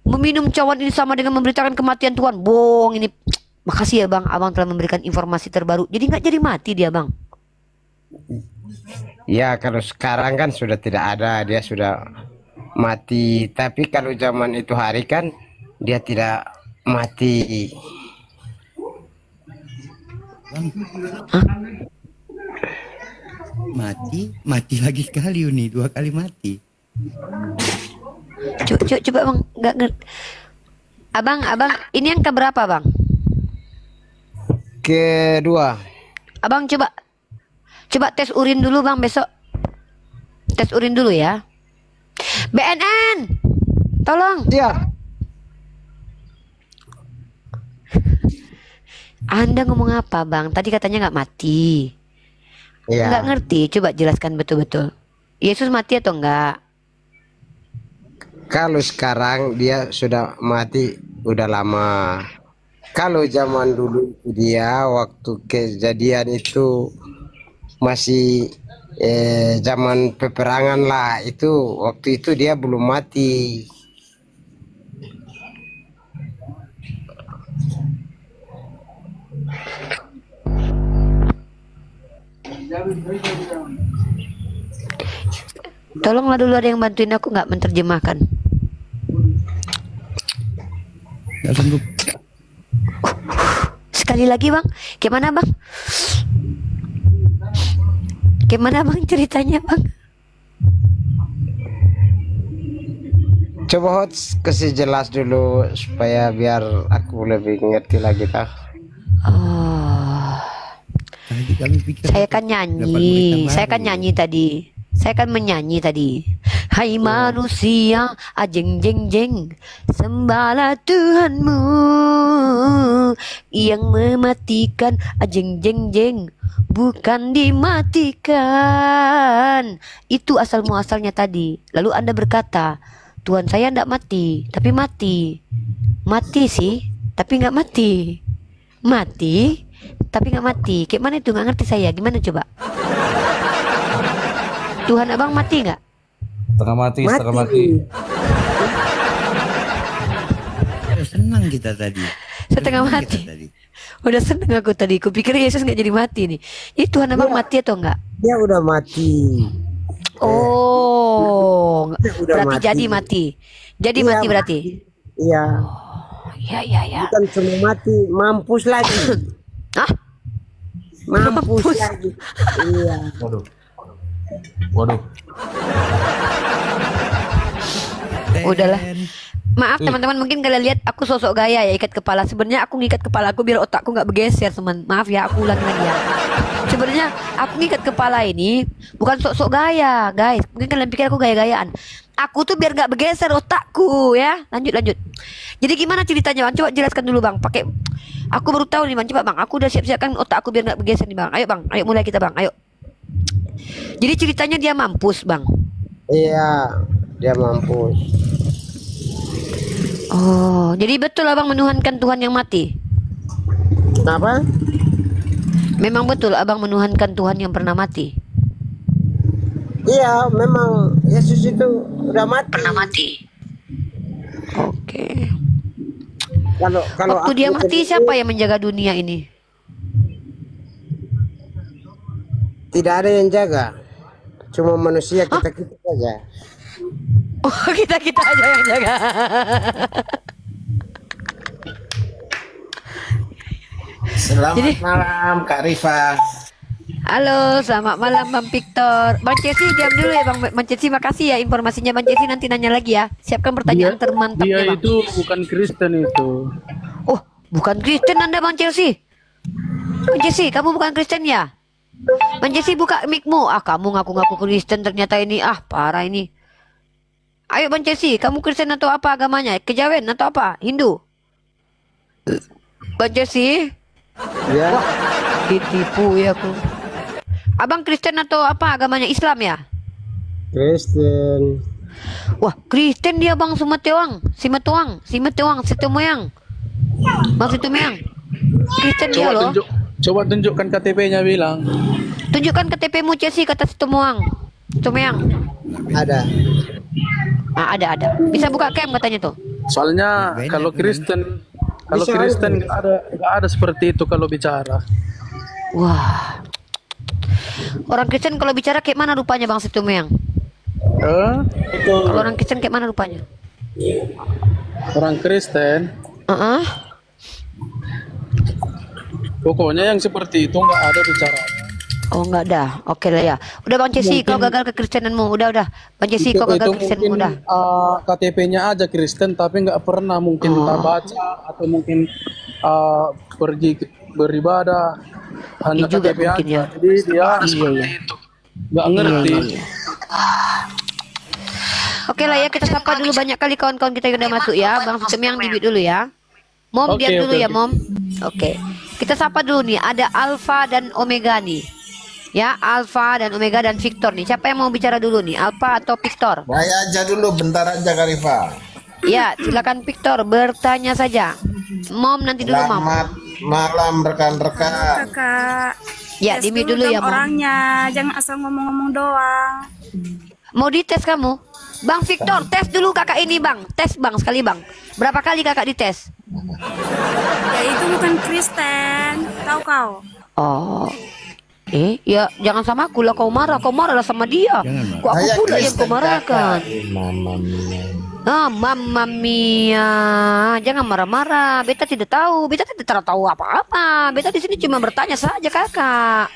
meminum cawan ini sama dengan memberitakan kematian Tuhan? Bohong ini. Makasih ya bang, abang telah memberikan informasi terbaru. Jadi nggak jadi mati dia bang. Ya kalau sekarang kan sudah tidak ada, dia sudah mati. Tapi kalau zaman itu hari kan dia tidak mati. Hah? Mati lagi sekali Uni, 2 kali mati. Coba bang, nggak ngerti. Abang, ini yang keberapa bang? Kedua. Abang coba tes urin dulu bang besok. Tes urin dulu ya. BNN, tolong. Siap. Anda ngomong apa bang? Tadi katanya nggak mati. Ya. Nggak ngerti, coba jelaskan betul-betul. Yesus mati atau enggak? Kalau sekarang dia sudah mati udah lama. Kalau zaman dulu dia waktu kejadian itu masih zaman peperangan lah, itu waktu itu dia belum mati. Tolonglah dulu ada yang bantuin aku nggak menerjemahkan. Nggak sanggup. Sekali lagi bang, gimana bang? Gimana bang ceritanya bang? Coba host kasih jelas dulu supaya biar aku lebih ngerti lagi tah. Oh, Tadi kami pikir saya kan nyanyi, saya kan menyanyi tadi. Hai manusia, ajeng jeng jeng, sembahlah Tuhanmu yang mematikan, ajeng jeng jeng, bukan dimatikan. Itu asal muasalnya tadi. Lalu Anda berkata, Tuhan saya tidak mati, tapi mati. Mati sih, tapi nggak mati. Mati, tapi nggak mati. Kayak mana itu? Nggak ngerti saya. Gimana coba? Tuhan abang mati nggak? Setengah mati, setengah mati. senang kita tadi. Setengah Senang mati. kita tadi. Udah seneng aku tadi. Kupikir Yesus nggak jadi mati nih. Ini Tuhan abang mati atau enggak? Dia udah mati. Oh, Udah berarti mati. jadi mati. Jadi Iya, mati berarti. Iya. Ya. Bukan cuma mati, mampus lagi. Hah? Mampus Mampus. lagi. Iya. Waduh. Udahlah. Maaf teman-teman, mungkin kalian lihat aku sosok gaya ya ikat kepala. Sebenarnya aku ngikat kepala aku biar otakku nggak bergeser, teman. Maaf ya, aku ulangi lagi ya. Sebenarnya aku ngikat kepala ini bukan sok-sok gaya, guys. Mungkin kalian pikir aku gaya-gayaan. Aku tuh biar nggak bergeser otakku ya. Lanjut. Jadi gimana ceritanya bang? Coba jelaskan dulu bang. Pakai. Aku baru tahu nih bang. Coba bang. Aku udah siap-siapkan otakku biar nggak bergeser nih bang. Ayo bang. Ayo mulai kita bang. Ayo. Jadi ceritanya dia mampus bang. Iya, dia mampus. Oh, jadi betul abang menuhankan Tuhan yang mati? Kenapa? Memang betul abang menuhankan Tuhan yang pernah mati? Iya, memang Yesus itu udah mati. Pernah mati. Oke. Kalau waktu dia mati siapa yang menjaga dunia ini? Tidak ada yang jaga. Cuma manusia kita saja. Oh, kita aja yang jaga. Selamat malam Kak Rifa. Halo, selamat malam Bang Victor. Bang Cesi diam dulu ya Bang Cesi, makasih ya informasinya. Bang Cesi nanti nanya lagi ya. Siapkan pertanyaan termantapnya Dia Bang. itu bukan Kristen itu. Oh, bukan Kristen Anda Bang Cesi. Bang Cesi, kamu bukan Kristen ya? Bang Cesi buka mic-mu. Ah, kamu ngaku-ngaku Kristen ternyata ini. Ah, parah ini. Ayo Bang Cesi, kamu Kristen atau apa agamanya? Kejawen atau apa? Hindu? Bang Cesi? Ya. Wah, ditipu ya aku. Abang Kristen atau apa agamanya? Islam ya? Kristen. Wah, Kristen dia Bang Sumatewang. Situmayang. Bang Situmayang. Kristen dia loh. Coba tunjukkan KTP-nya bilang. Tunjukkan KTP-mu Cesi kata Situmayang. Ada. Ah, ada. Bisa buka cam katanya tuh. Soalnya kalau Kristen nggak ada seperti itu kalau bicara. Wah. Orang Kristen kalau bicara kayak mana rupanya Bang Situmayang? Kalau orang Kristen kayak mana rupanya? Orang Kristen pokoknya yang seperti itu nggak ada bicaranya. Oh nggak ada, oke lah ya. Udah Bang Cesi, kau gagal kekristenanmu, udah. Bang Cesi, kau gagal kekristenanmu, udah. KTP-nya aja Kristen, tapi nggak pernah mungkin baca atau mungkin pergi beribadah. Hanya juga KTP mungkin aja. ya. Jadi dia seperti itu, nggak ngerti. Oke lah ya, kita sapa dulu banyak kali kawan-kawan kita yang udah masuk ya. Bang Situmayang bibit dulu ya. Mom, diam dulu ya Mom. Oke, kita sapa dulu nih. Ada Alpha dan Omega nih. Ya, Alpha dan Omega dan Victor nih. Siapa yang mau bicara dulu nih? Alpha atau Victor? Saya aja dulu, bentar aja Kak Rifa. Ya, silakan Victor bertanya saja. Mom nanti dulu Mom. Selamat malam rekan-rekan. Kakak. Ya, di-mute dulu ya Mom. Orangnya jangan asal ngomong-ngomong doang. Mau dites kamu? Bang Victor, tes dulu kakak ini Bang. Tes Bang sekali Bang. Berapa kali kakak dites? Ya itu bukan Kristen, tahu kau? Oh. Ya jangan sama aku lah, kau marahlah sama dia. Kok aku pula yang kau marahkan? Mamma mia, jangan marah-marah. Beta tidak tahu apa-apa. Beta di sini cuma bertanya saja kakak.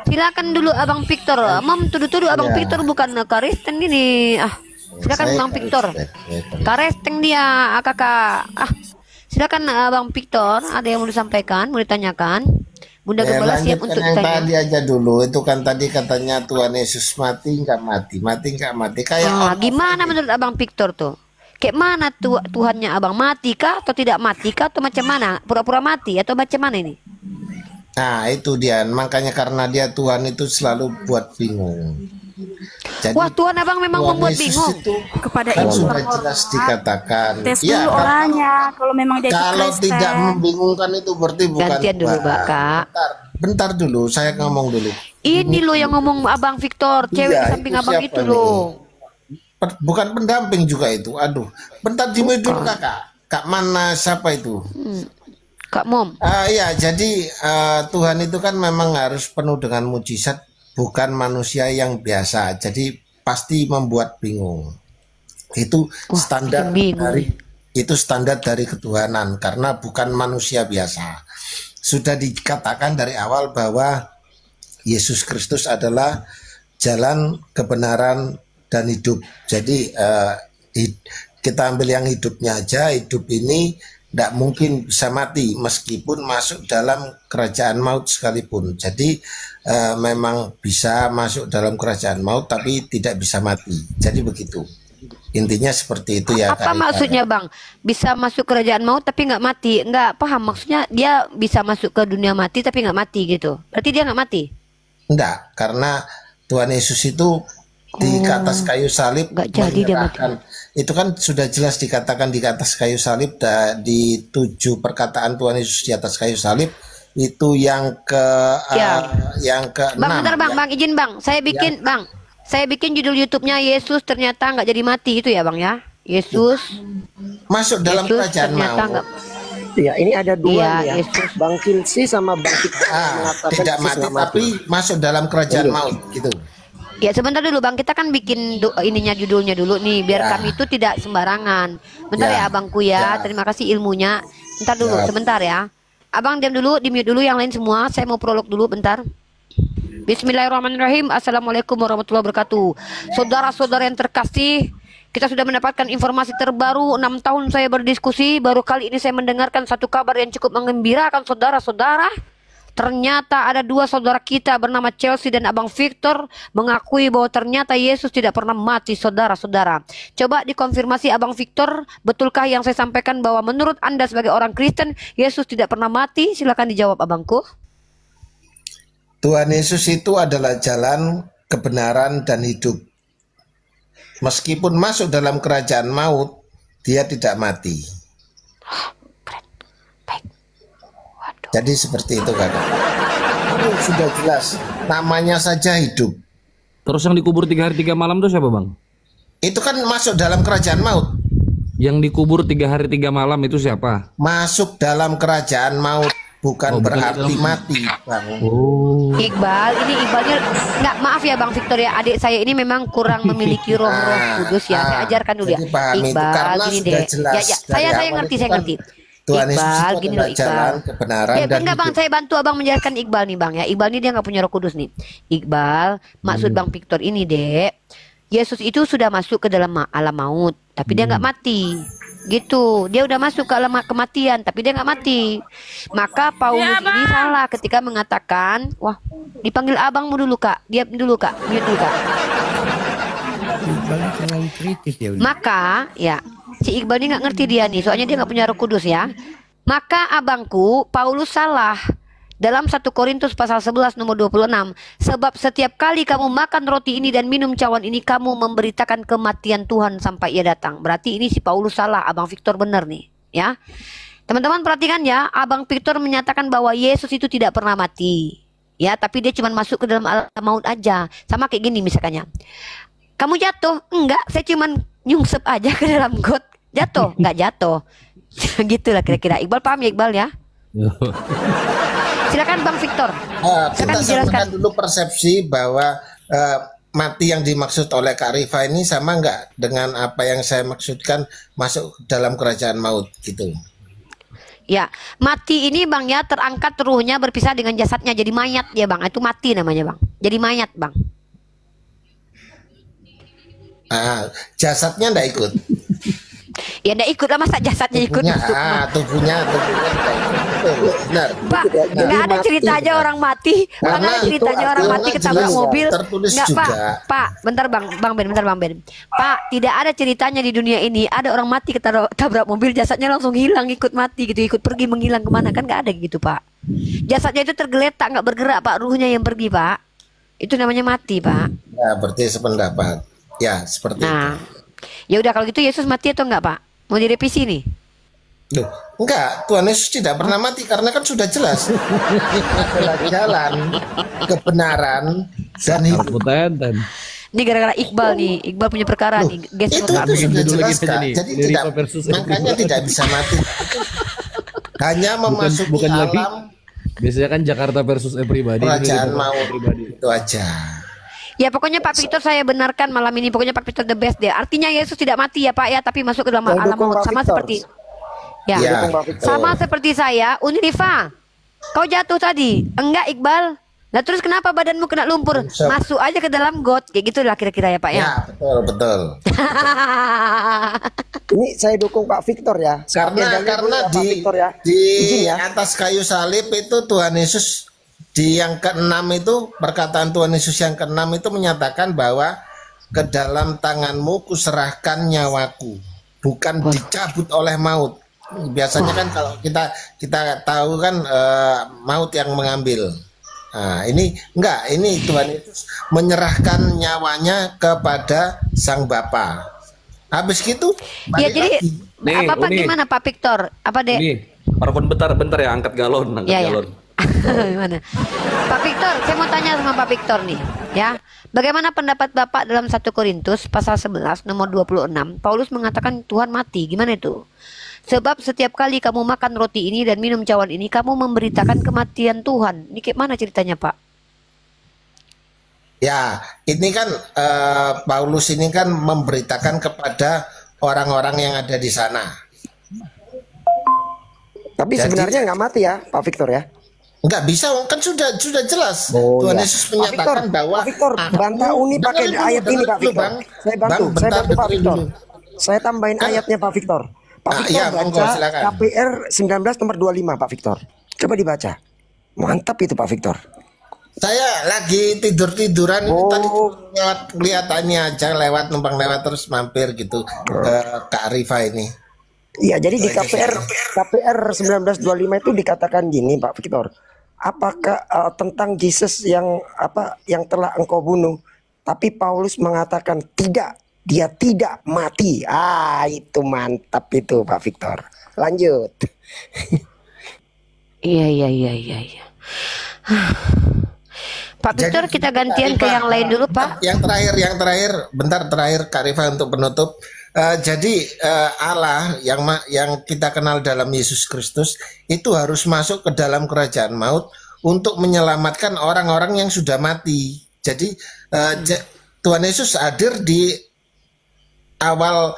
Silakan dulu Abang Victor. Mom tuduh-tuduh Abang Victor bukan Kristen ini. Silakan Bang Victor. Kristen dia kakak. Silakan Abang Victor. Ada yang mau disampaikan, mau ditanyakan? Bunda Gembala siap untuk yang ditanya. tadi aja dulu, itu kan tadi katanya Tuhan Yesus mati nggak mati kayak gimana menurut Abang Victor tuh? Kayak mana Tuhannya Abang, mati kah atau tidak mati kah atau macam mana? Pura-pura mati atau macam mana ini? Nah itu dia, makanya karena dia Tuhan itu selalu buat bingung. Jadi, wah Tuhan Abang memang Tuhan membuat Yesus bingung. Itu kepada kan ibu sudah jelas dikatakan. Tes dulu orangnya, kalau memang dia kalau Kristen. tidak membingungkan itu berarti bukan. Gantian dulu Kak. Bentar dulu, saya ngomong dulu. Ini loh yang ngomong Abang Victor, cewek di samping Abang itu loh. Bukan pendamping juga itu. Aduh, bentar dimulai dulu kakak. Kak mana siapa itu? Kak Mom. Ya, jadi Tuhan itu kan memang harus penuh dengan mujizat, bukan manusia yang biasa. Jadi pasti membuat bingung. Itu standar dari ketuhanan karena bukan manusia biasa. Sudah dikatakan dari awal bahwa Yesus Kristus adalah jalan kebenaran dan hidup. Jadi Kita ambil yang hidupnya aja, hidup ini tidak mungkin bisa mati meskipun masuk dalam kerajaan maut sekalipun. Jadi memang bisa masuk dalam kerajaan maut tapi tidak bisa mati. Jadi begitu. Intinya seperti itu ya. Apa maksudnya Bang? Bisa masuk kerajaan maut tapi nggak mati? Nggak paham maksudnya. Dia bisa masuk ke dunia mati tapi nggak mati gitu. Berarti dia nggak mati? Enggak, karena Tuhan Yesus itu di atas kayu salib nggak jadi dia mati. Itu kan sudah jelas dikatakan di atas kayu salib, di 7 perkataan Tuhan Yesus di atas kayu salib itu yang ke-6. Bang, bentar Bang, Bang izin Bang, saya bikin Bang, saya bikin judul YouTube-nya Yesus ternyata nggak jadi mati itu ya Bang ya. Yesus masuk dalam kerajaan maut. Ya, ini ada dua ya. Yesus. Bang Kilsi sama Bang Fikar tidak mati tapi masuk dalam kerajaan maut gitu. Ya sebentar dulu Bang, kita kan bikin ininya judulnya dulu nih biar kami itu tidak sembarangan. Bentar ya Abangku ya. Terima kasih ilmunya. Bentar dulu sebentar ya. Abang diam dulu, di mute dulu yang lain semua. Saya mau prolog dulu bentar. Bismillahirrahmanirrahim. Assalamualaikum warahmatullahi wabarakatuh. Saudara-saudara yang terkasih, kita sudah mendapatkan informasi terbaru. 6 tahun saya berdiskusi, baru kali ini saya mendengarkan satu kabar yang cukup menggembirakan saudara-saudara. Ternyata ada 2 saudara kita bernama Chelsea dan Abang Victor mengakui bahwa ternyata Yesus tidak pernah mati, saudara-saudara. Coba dikonfirmasi Abang Victor, betulkah yang saya sampaikan bahwa menurut Anda sebagai orang Kristen, Yesus tidak pernah mati? Silakan dijawab Abangku. Tuhan Yesus itu adalah jalan, kebenaran, dan hidup. Meskipun masuk dalam kerajaan maut, dia tidak mati. Jadi seperti itu kan. Sudah jelas. Namanya saja hidup. Terus yang dikubur 3 hari 3 malam itu siapa Bang? Itu kan masuk dalam kerajaan maut. Yang dikubur 3 hari 3 malam itu siapa? Masuk dalam kerajaan maut. Bukan berarti mati Bang. Iqbal, ini Iqbalnya nggak, maaf ya Bang Victor ya, adik saya ini memang kurang memiliki roh-roh kudus ya. Saya ajarkan dulu ya. Iqbal, gini deh. Ya, saya ngerti. Tuhan Iqbal, gini loh Iqbal. Jalan, kebenaran, ya dan enggak Bang, saya bantu Abang menjelaskan Iqbal nih Bang ya. Iqbal ini dia nggak punya roh kudus nih. Iqbal, maksud Bang Victor ini dek, Yesus itu sudah masuk ke dalam alam maut, tapi dia nggak mati. Gitu, dia udah masuk ke alam kematian tapi dia nggak mati. Maka Paulus ini salah ketika mengatakan, wah, dipanggil abangmu dulu Kak, diam dulu Kak, mute dulu Kak. Maka ya si Iqbal ini nggak ngerti dia nih, soalnya dia nggak punya roh kudus ya. Maka abangku Paulus salah dalam 1 Korintus pasal 11 nomor 26. Sebab setiap kali kamu makan roti ini dan minum cawan ini, kamu memberitakan kematian Tuhan sampai ia datang. Berarti ini si Paulus salah, Abang Victor benar nih ya. Teman-teman perhatikan ya, Abang Victor menyatakan bahwa Yesus itu tidak pernah mati ya, tapi dia cuma masuk ke dalam alam maut aja. Sama kayak gini misalkannya, kamu jatuh, enggak, saya cuma nyungsep aja ke dalam got. Jatuh, enggak jatuh. Gitulah kira-kira. Iqbal paham ya Iqbal ya? Silakan Bang Victor. Kita sampaikan dulu persepsi bahwa mati yang dimaksud oleh Kak Rifa ini sama enggak dengan apa yang saya maksudkan masuk dalam kerajaan maut gitu. Ya, mati ini Bang ya, terangkat ruhnya berpisah dengan jasadnya jadi mayat ya Bang. Itu mati namanya Bang. Jadi mayat Bang. Jasadnya enggak ikut. Ya enggak ikut lah, masa jasadnya ikut. Tubuhnya benar. Pak, enggak ada ceritanya orang mati. Enggak ada ceritanya orang mati ketabrak mobil. Enggak Pak, bentar Bang Ben. Pak, tidak ada ceritanya di dunia ini ada orang mati ketabrak mobil jasadnya langsung hilang, ikut mati gitu, ikut pergi menghilang kemana, kan enggak ada gitu Pak. Jasadnya itu tergeletak enggak bergerak Pak, ruhnya yang pergi Pak. Itu namanya mati Pak. Ya, berarti sependapat. Ya, seperti itu. Ya udah kalau gitu Yesus mati atau enggak Pak? Mau direvisi nih? Loh, enggak, Tuhan Yesus tidak pernah mati karena kan sudah jelas adalah jalan, kebenaran, dan hidup. Ini gara-gara Iqbal nih, Iqbal punya perkara nih. Itu sudah jelas Kak. Jadi makanya tidak bisa mati. Hanya memasuki alam. Biasanya kan Jakarta versus Everybody. Kerajaan maut itu aja. Ya pokoknya Pak Victor saya benarkan malam ini, pokoknya Pak Victor the best deh. Artinya Yesus tidak mati ya Pak ya, tapi masuk ke dalam alam maut sama seperti sama seperti saya. Unirifa, kau jatuh tadi? Enggak Iqbal. Nah terus kenapa badanmu kena lumpur? Masuk aja ke dalam got, kayak gitulah kira-kira ya Pak ya. Ya betul. Ini saya dukung Pak Victor ya. Karena Victor ya. Di atas kayu salib itu Tuhan Yesus di yang ke-6 itu, perkataan Tuhan Yesus yang ke-6 itu menyatakan bahwa ke dalam tanganmu kuserahkan nyawaku, bukan dicabut oleh maut. Biasanya kan kalau kita tahu kan maut yang mengambil. Nah, ini enggak, ini Tuhan Yesus menyerahkan nyawanya kepada Sang Bapa. Habis gitu ya jadi apa gimana Pak Victor? Apa deh? Nih, Parkon bentar ya, angkat galon. Galon. Gimana? Pak Victor, saya mau tanya sama Pak Victor nih, ya. Bagaimana pendapat Bapak dalam 1 Korintus pasal 11 nomor 26? Paulus mengatakan Tuhan mati. Gimana itu? Sebab setiap kali kamu makan roti ini dan minum cawan ini, kamu memberitakan kematian Tuhan. Ini kayak mana ceritanya, Pak? Ya, ini kan Paulus ini kan memberitakan kepada orang-orang yang ada di sana. Tapi sebenarnya nggak mati ya, Pak Victor ya? Nggak bisa, kan sudah jelas. Tuhan Yesus menyatakan bahwa Pak Victor, bantah Uni pakai ayat ini Pak Victor. Saya bantu Pak Victor. Saya tambahin ayatnya Pak Victor. Pak Victor baca KPR 19 nomor 25 Pak Victor. Coba dibaca. Mantap itu Pak Victor. Saya lagi tiduran tadi lewat kelihatannya aja numpang lewat terus mampir gitu ke Kak Rifa ini. Iya, jadi di KPR 1925 itu dikatakan gini Pak Victor. Apakah tentang Yesus yang telah engkau bunuh, tapi Paulus mengatakan tidak, dia tidak mati. Itu mantap itu Pak Victor. Lanjut. Iya. Pak Victor, kita gantian ke yang lain dulu Pak. Yang terakhir Kak Rifa untuk penutup. Jadi Allah yang kita kenal dalam Yesus Kristus itu harus masuk ke dalam kerajaan maut untuk menyelamatkan orang-orang yang sudah mati. Jadi Tuhan Yesus hadir di awal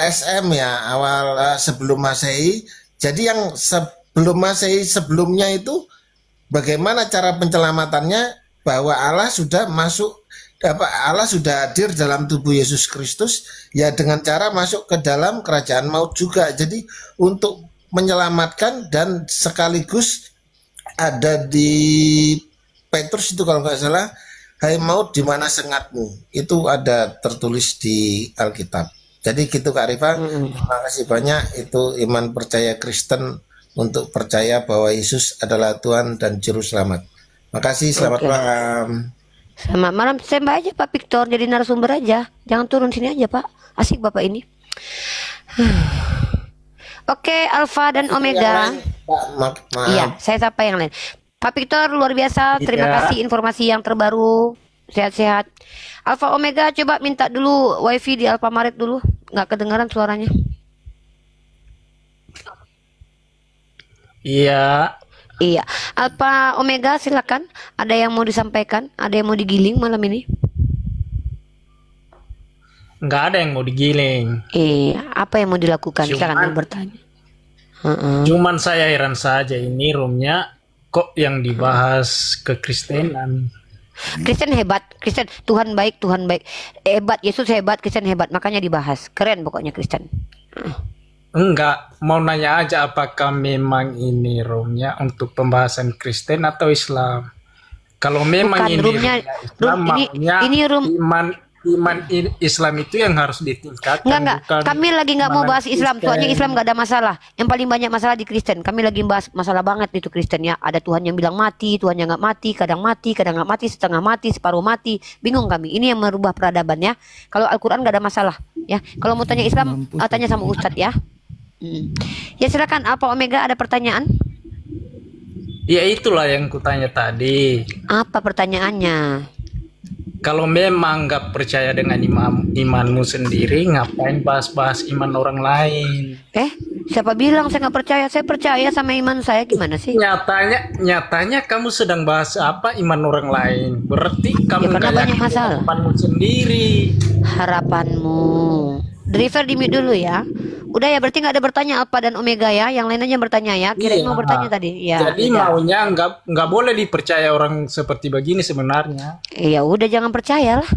SM ya, awal sebelum Masehi. Jadi yang sebelum Masehi sebelumnya itu bagaimana cara penyelamatannya, bahwa Allah sudah hadir dalam tubuh Yesus Kristus ya dengan cara masuk ke dalam kerajaan maut juga. Jadi untuk menyelamatkan, dan sekaligus ada di Petrus itu kalau nggak salah, hai maut di mana sengatmu, itu ada tertulis di Alkitab. Jadi gitu Kak Rifa. Terima kasih banyak. Itu iman percaya Kristen untuk percaya bahwa Yesus adalah Tuhan dan Juru Selamat. Makasih, selamat malam. Selamat malam, saya aja Pak Victor jadi narasumber aja. Jangan turun sini aja Pak. Asik Bapak ini. Oke, Alpha dan Omega. Iya, saya sapa yang lain. Pak Victor luar biasa. Terima kasih informasi yang terbaru. Sehat-sehat. Alpha Omega coba minta dulu wifi di Alfamaret dulu. Nggak kedengaran suaranya. Iya, Alpha Omega silakan. Ada yang mau disampaikan? Ada yang mau digiling malam ini? Nggak ada yang mau digiling. Apa yang mau dilakukan? Silakan bertanya. Cuman saya heran saja, ini roomnya kok yang dibahas kekristenan. Kristen hebat, Kristen Tuhan baik, hebat, Yesus hebat, Kristen hebat, makanya dibahas. Keren pokoknya Kristen. Enggak, mau nanya aja apakah memang ini roomnya untuk pembahasan Kristen atau Islam. Kalau memang bukan, ini room iman Islam itu yang harus ditingkatkan. Enggak. Kami lagi nggak mau bahas Islam. Soalnya Islam nggak ada masalah. Yang paling banyak masalah di Kristen. Kami lagi bahas masalah banget itu Kristen ya. Ada Tuhan yang bilang mati, Tuhan yang nggak mati, kadang nggak mati, setengah mati, separuh mati. Bingung kami. Ini yang merubah peradaban ya. Kalau Al-Quran nggak ada masalah ya. Kalau mau tanya Islam, tanya sama Ustadz ya. Ya silakan, Alpha Omega ada pertanyaan? Ya itulah yang kutanya tadi. Apa pertanyaannya? Kalau memang nggak percaya dengan imanmu sendiri, ngapain bahas-bahas iman orang lain? Siapa bilang saya nggak percaya? Saya percaya sama iman saya. Gimana sih? Nyatanya kamu sedang bahas apa iman orang lain? Berarti kamu nggak yakin harapanmu sendiri. Harapanmu. Driver di mute dulu ya. Udah ya, berarti nggak ada bertanya Alpha dan Omega ya. Yang lain aja bertanya ya. Kirain mau bertanya tadi. Ya. Jadi maunya nggak boleh dipercaya orang seperti begini sebenarnya. Ya udah, jangan percaya lah.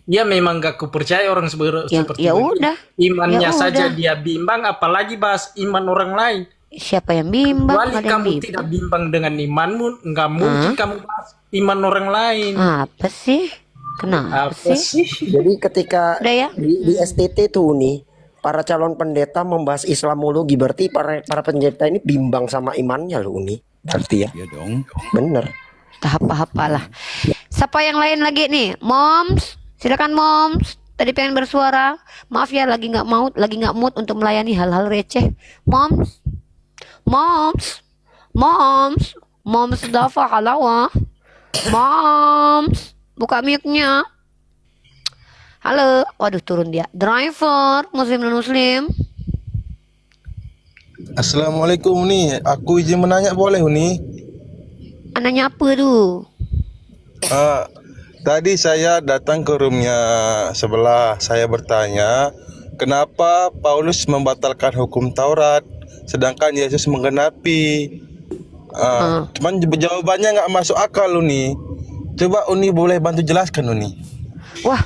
Ya memang gak kupercaya orang seperti ya begini. Udah. Imannya Ya saja udah. dia bimbang, apalagi bahas iman orang lain. Siapa yang bimbang? Kecuali kamu tidak bimbang dengan imanmu, nggak mungkin kamu bahas iman orang lain. Apa sih? Kenapa sih? Jadi ketika Udah ya? di STT tuh nih, para calon pendeta membahas Islamologi, berarti para pendeta ini bimbang sama imannya loh Uni. Berarti ya? Iya dong. Bener. Apa-apalah. Siapa yang lain lagi nih? Moms, silakan Moms. Tadi pengen bersuara. Maaf ya, lagi nggak mood untuk melayani hal-hal receh. Moms, Moms Dafa halawa. Moms, buka mic-nya. Halo, waduh turun dia. Driver, Muslim dan Muslim. Assalamualaikum Uni, aku izin menanya boleh Uni? Anaknya apa tuh? Tadi saya datang ke roomnya sebelah, saya bertanya kenapa Paulus membatalkan hukum Taurat sedangkan Yesus menggenapi. Cuman jawabannya nggak masuk akal Uni. Coba Uni boleh bantu jelaskan Uni. Wah,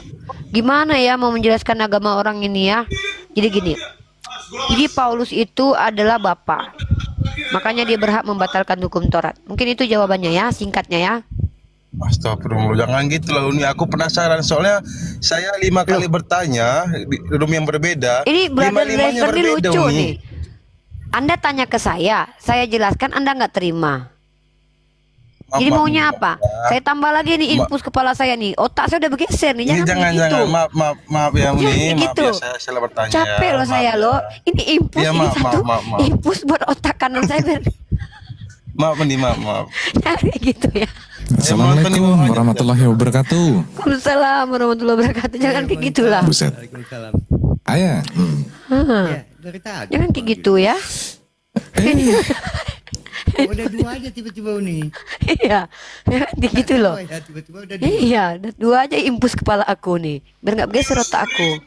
gimana ya mau menjelaskan agama orang ini ya? Jadi gini. Jadi Paulus itu adalah bapak. Makanya dia berhak membatalkan hukum Taurat. Mungkin itu jawabannya ya, singkatnya ya. Astagfirullah, jangan gitu lah Uni. Aku penasaran soalnya saya 5 kali bertanya di room yang berbeda. Ini brother lima-limanya driver ini berbeda, lucu Uni. nih. Anda tanya ke saya jelaskan, Anda nggak terima. Jadi maunya apa? Saya tambah lagi nih infus kepala saya nih. Otak saya udah bergeser nih. Ini Jangan jangan gitu. maaf ya Uni. Jangan Maaf gitu. ya saya salah bertanya. Capek loh saya loh. Ini infus Ya, ini maaf, satu. maaf. Infus buat otak kanan saya. Maaf Uni, maaf. Jangan gitu ya. Assalamualaikum warahmatullahi wabarakatuh. Waalaikumsalam warahmatullahi wabarakatuh. Jangan kayak gitulah. Buset. Ayah. Jangan kayak gitu ya. Udah dua aja tiba-tiba Uni. Iya, kayak gitu loh. Tiba-tiba udah Iya, dua aja impus kepala aku nih, biar nggak geser otak aku.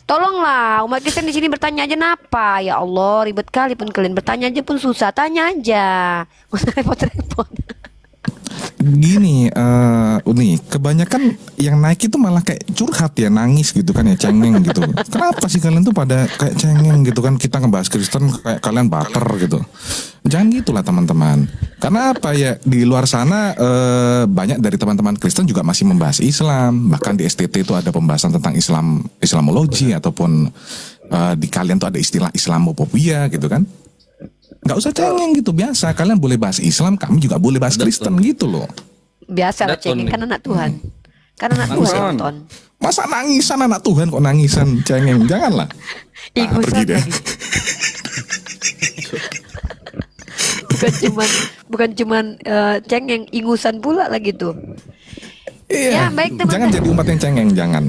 Tolonglah, umat Kristen di sini bertanya aja napa? Ya Allah, ribet kali pun kalian bertanya aja pun susah, tanya aja, nggak usah repot-repot. Gini, Uni, kebanyakan yang naik itu malah kayak curhat ya, nangis gitu kan ya, cengeng gitu. Kenapa sih kalian tuh pada kayak cengeng gitu kan? Kita ngebahas Kristen kayak kalian baper gitu. Jangan gitulah teman-teman. Karena apa ya, di luar sana banyak dari teman-teman Kristen juga masih membahas Islam. Bahkan di STT itu ada pembahasan tentang Islamologi ataupun di kalian tuh ada istilah Islamophobia gitu kan. Nggak usah cengeng gitu, biasa. Kalian boleh bahas Islam, kami juga boleh bahas Kristen gitu loh. Biasa lah cengeng, kan anak Tuhan. Kan anak Tuhan, Ton. Masa nangisan anak Tuhan kok nangisan cengeng? Janganlah. Pergi deh. bukan cuman cengeng, ingusan pula lagi tuh. Iya. Ya, baik teman-teman. Jangan jadi umat yang cengeng, jangan.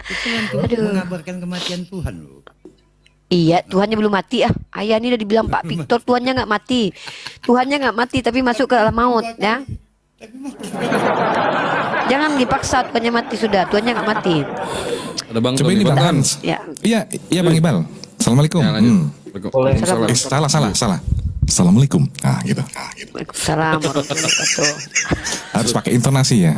Itu yang Tuhan mengabarkan kematian Tuhan loh. Iya, Tuhannya belum mati. Ayah ini udah dibilang Pak Victor, Tuhannya nggak mati. Tuhannya nggak mati, tapi masuk ke alam maut, ya. Jangan dipaksa Tuhannya mati sudah. Tuhannya nggak mati. Ada Bang Coba ini Bang Hans. Ya. Iya Bang Iqbal. Assalamualaikum. Salah. Assalamualaikum. Gitu. Waalaikumsalam warahmatullahi wabarakatuh. Harus pakai intonasi ya.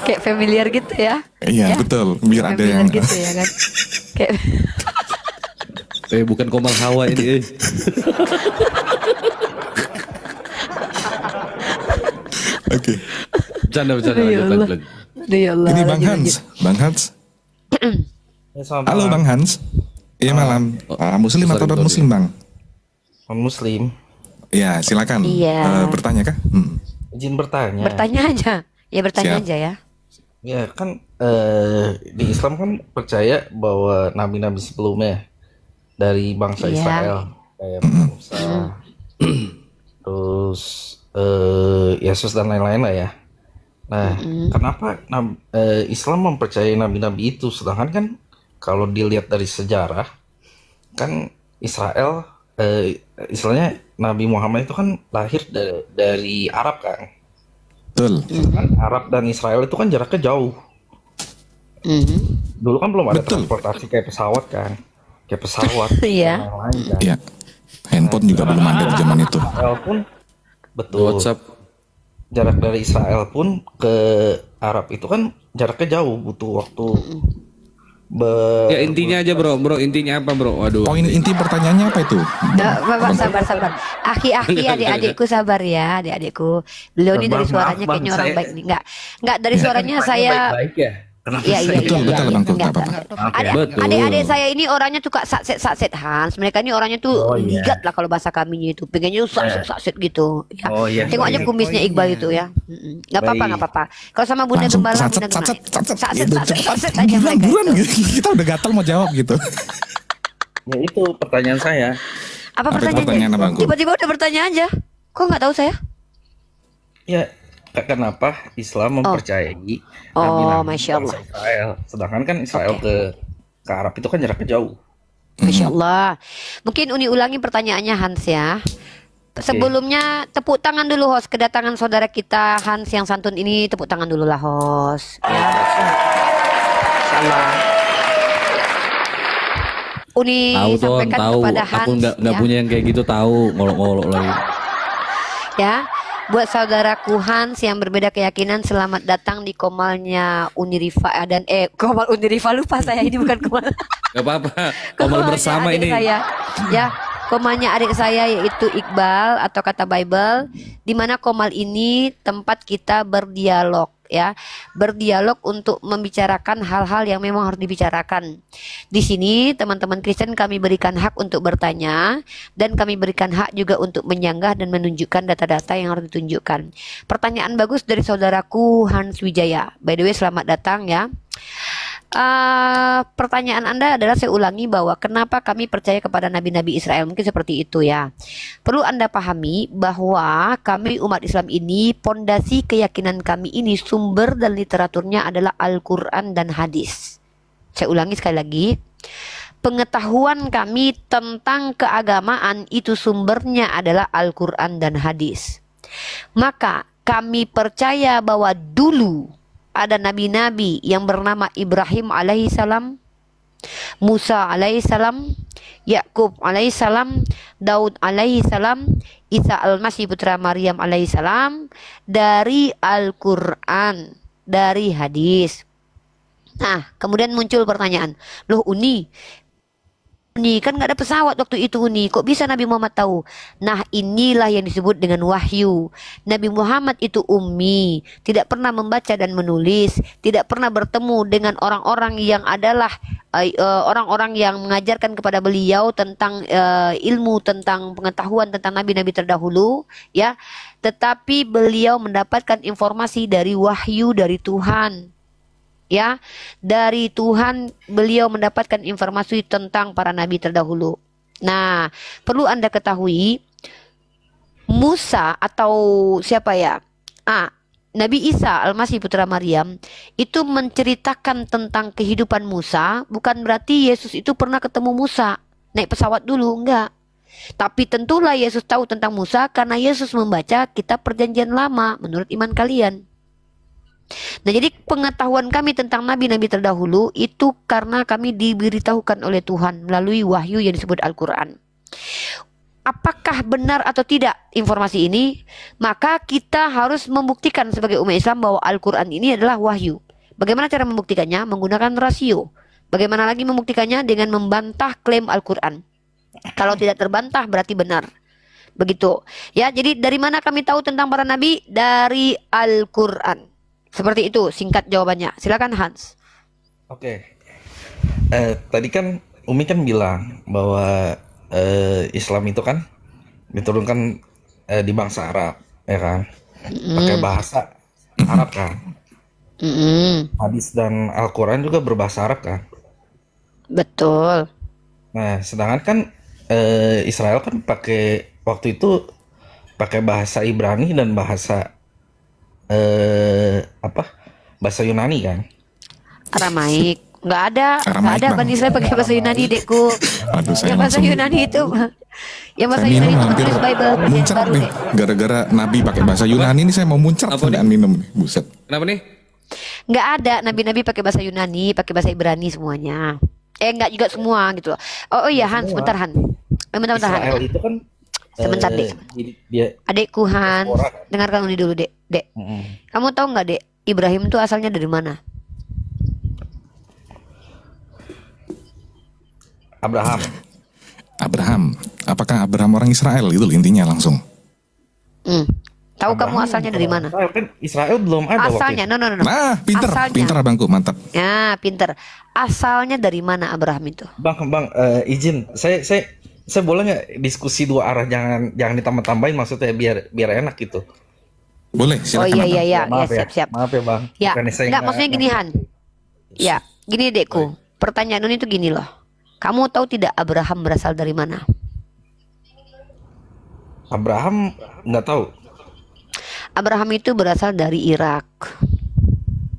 Kayak familiar gitu ya. Iya, betul. Biar ada yang gitu ya kan. Kayak bukan Komal Hawa ini. Oke. Bercanda lanjut. Ini Bang Hans. Halo Bang Hans. Iya malam. Muslim atau non Muslim Bang? Non Muslim. Iya, silakan. Iya. Bertanya kah? Izin bertanya. Bertanya aja. Ya bertanya Siap. aja ya. Ya kan di Islam kan percaya bahwa nabi-nabi sebelumnya dari bangsa Israel kayak Musa, terus Yesus dan lain-lain lah ya. Nah, kenapa Islam mempercayai nabi-nabi itu, sedangkan kan kalau dilihat dari sejarah kan Israel istilahnya Nabi Muhammad itu kan lahir dari Arab kan. Betul. Arab dan Israel itu kan jaraknya jauh. Dulu kan belum ada transportasi kayak pesawat kan. Kayak pesawat. Iya. Iya. Handphone juga belum ada di zaman itu. Israel pun betul. WhatsApp. Jarak dari Israel pun ke Arab itu kan jaraknya jauh, butuh waktu. Ya intinya aja bro, intinya apa bro? Waduh. Poin inti pertanyaannya apa itu? Bapak sabar. Aki-aki adik-adikku sabar ya, adik-adikku. Beliau ini dari suaranya kayaknya orang baik nih. Enggak dari suaranya saya. Baik ya. Iya. Betul Bang Kul. Adik-adik saya ini orangnya suka sakset Hans. Mereka ini orangnya tuh gigat lah kalau bahasa kaminya itu. Pengennya sakset gitu. Ya. Tengok aja kumisnya Iqbal itu ya. Nggak apa-apa. Kalau sama Bunda Gembala, sakset aja mereka itu. Kita udah gatal mau jawab gitu. Ya itu pertanyaan saya. Apa pertanyaannya? Tiba-tiba udah bertanya aja. Kok nggak tahu saya? Ya. Kenapa Islam mempercayai Masya Allah. Israel, sedangkan kan Israel ke Arab itu kan jaraknya jauh. Masya Allah. Mungkin Uni ulangi pertanyaannya Hans ya. Sebelumnya tepuk tangan dulu host kedatangan saudara kita Hans yang santun ini, tepuk tangan dulu lah host. Masya Allah. Uni sampaikan kepada Hans. Aku nggak punya yang kayak gitu, tahu ngolok-ngolok lagi. Ya. Buat saudaraku Hans yang berbeda keyakinan, selamat datang di Komalnya Unirifa dan Komal Unirifa, lupa saya ini bukan Komal. Gak apa-apa. Komal bersama ini. Saya, ya, Komalnya adik saya yaitu Iqbal atau kata Bible, di mana Komal ini tempat kita berdialog ya, berdialog untuk membicarakan hal-hal yang memang harus dibicarakan. Di sini teman-teman Kristen kami berikan hak untuk bertanya dan kami berikan hak juga untuk menyanggah dan menunjukkan data-data yang harus ditunjukkan. Pertanyaan bagus dari saudaraku Hans Wijaya. By the way, selamat datang ya. Pertanyaan Anda adalah, saya ulangi, bahwa kenapa kami percaya kepada nabi-nabi Israel. Mungkin seperti itu ya. Perlu Anda pahami bahwa kami umat Islam ini, pondasi keyakinan kami ini, sumber dan literaturnya adalah Al-Quran dan hadis. Saya ulangi sekali lagi. Pengetahuan kami tentang keagamaan itu sumbernya adalah Al-Quran dan hadis. Maka kami percaya bahwa dulu ada nabi-nabi yang bernama Ibrahim alaihissalam, Musa alaihissalam, Yakub alaihissalam, Daud alaihissalam, Isa al-Masih putra Maryam alaihissalam, dari Al-Quran, dari hadis. Nah, kemudian muncul pertanyaan, loh Uni kan nggak ada pesawat waktu itu Uni, kok bisa Nabi Muhammad tahu? Nah, inilah yang disebut dengan wahyu. Nabi Muhammad itu ummi, tidak pernah membaca dan menulis, tidak pernah bertemu dengan orang-orang yang adalah orang-orang yang mengajarkan kepada beliau tentang ilmu, tentang pengetahuan tentang nabi-nabi terdahulu ya, tetapi beliau mendapatkan informasi dari wahyu dari Tuhan. Ya, dari Tuhan beliau mendapatkan informasi tentang para nabi terdahulu. Nah, perlu Anda ketahui, Musa atau siapa ya? Nabi Isa al-Masih putra Maryam itu menceritakan tentang kehidupan Musa, bukan berarti Yesus itu pernah ketemu Musa naik pesawat dulu, enggak. Tapi tentulah Yesus tahu tentang Musa karena Yesus membaca kitab Perjanjian Lama menurut iman kalian. Nah, jadi pengetahuan kami tentang nabi-nabi terdahulu itu karena kami diberitahukan oleh Tuhan melalui wahyu yang disebut Al-Quran. Apakah benar atau tidak informasi ini? Maka kita harus membuktikan sebagai umat Islam bahwa Al-Quran ini adalah wahyu. Bagaimana cara membuktikannya? Menggunakan rasio. Bagaimana lagi membuktikannya? Dengan membantah klaim Al-Quran. Kalau tidak terbantah berarti benar. Begitu. Ya, jadi dari mana kami tahu tentang para nabi? Dari Al-Quran. Seperti itu singkat jawabannya. Silakan Hans. Oke. Tadi kan Umi kan bilang bahwa Islam itu kan diturunkan di bangsa Arab, ya kan? Pakai bahasa Arab kan? Hadis dan Al-Quran juga berbahasa Arab kan? Betul. Nah, sedangkan kan Israel kan pakai waktu itu pakai bahasa Ibrani dan bahasa bahasa Yunani kan? Aramaik. Nggak ada Bani Israel pakai bahasa Yunani, dekku. Yang bahasa Yunani itu Yang bahasa Saya minum Yunani itu hampir menulis Bible muncrat baru nih. deh. Gara-gara Nabi pakai bahasa Yunani ini saya mau muncrat sampai minum nih. Buset. Kenapa nih? Nggak ada nabi-nabi pakai bahasa Yunani, pakai bahasa Ibrani semuanya. Nggak juga semua gitu loh. Oh iya Hans, bentar Han. Bentar Israel Han. itu kan Sebentar Dek. dia Adekku Hans, dengarkan ini dulu Dek. Kamu tahu nggak Dek, Ibrahim itu asalnya dari mana? Abraham. Apakah Abraham orang Israel gitu loh intinya langsung? Tahu kamu asalnya dari mana? Israel belum ada Asalnya, no. Nah, pinter abangku, mantap. Ya, pinter. Asalnya dari mana Abraham itu? Bang, izin, saya boleh nggak diskusi dua arah, jangan ditambah-tambahin, maksudnya biar enak gitu. Boleh, silakan. Oh iya, Maaf ya, siap. Maaf ya Bang. Ya, Bukannya saya nggak maksudnya gini Han. Ya, gini Dekku. Pertanyaan ini tuh gini loh. Kamu tahu tidak Abraham berasal dari mana? Abraham nggak tahu. Abraham itu berasal dari Irak.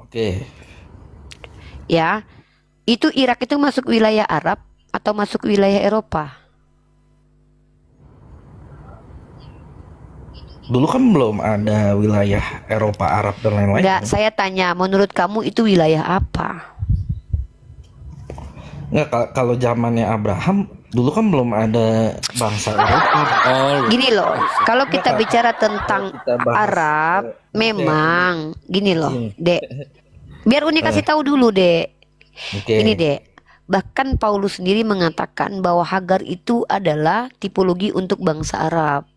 Oke. Ya, itu Irak itu masuk wilayah Arab atau masuk wilayah Eropa? Dulu kan belum ada wilayah Eropa, Arab dan lain-lain. Enggak, saya tanya, menurut kamu itu wilayah apa? Enggak, kalau zamannya Abraham dulu kan belum ada bangsa Eropa. Gini loh, kalau kita bicara tentang Arab, memang gini loh, Dek. Biar Uni kasih tahu dulu, Dek. Ini, Dek. Bahkan Paulus sendiri mengatakan bahwa Hagar itu adalah tipologi untuk bangsa Arab.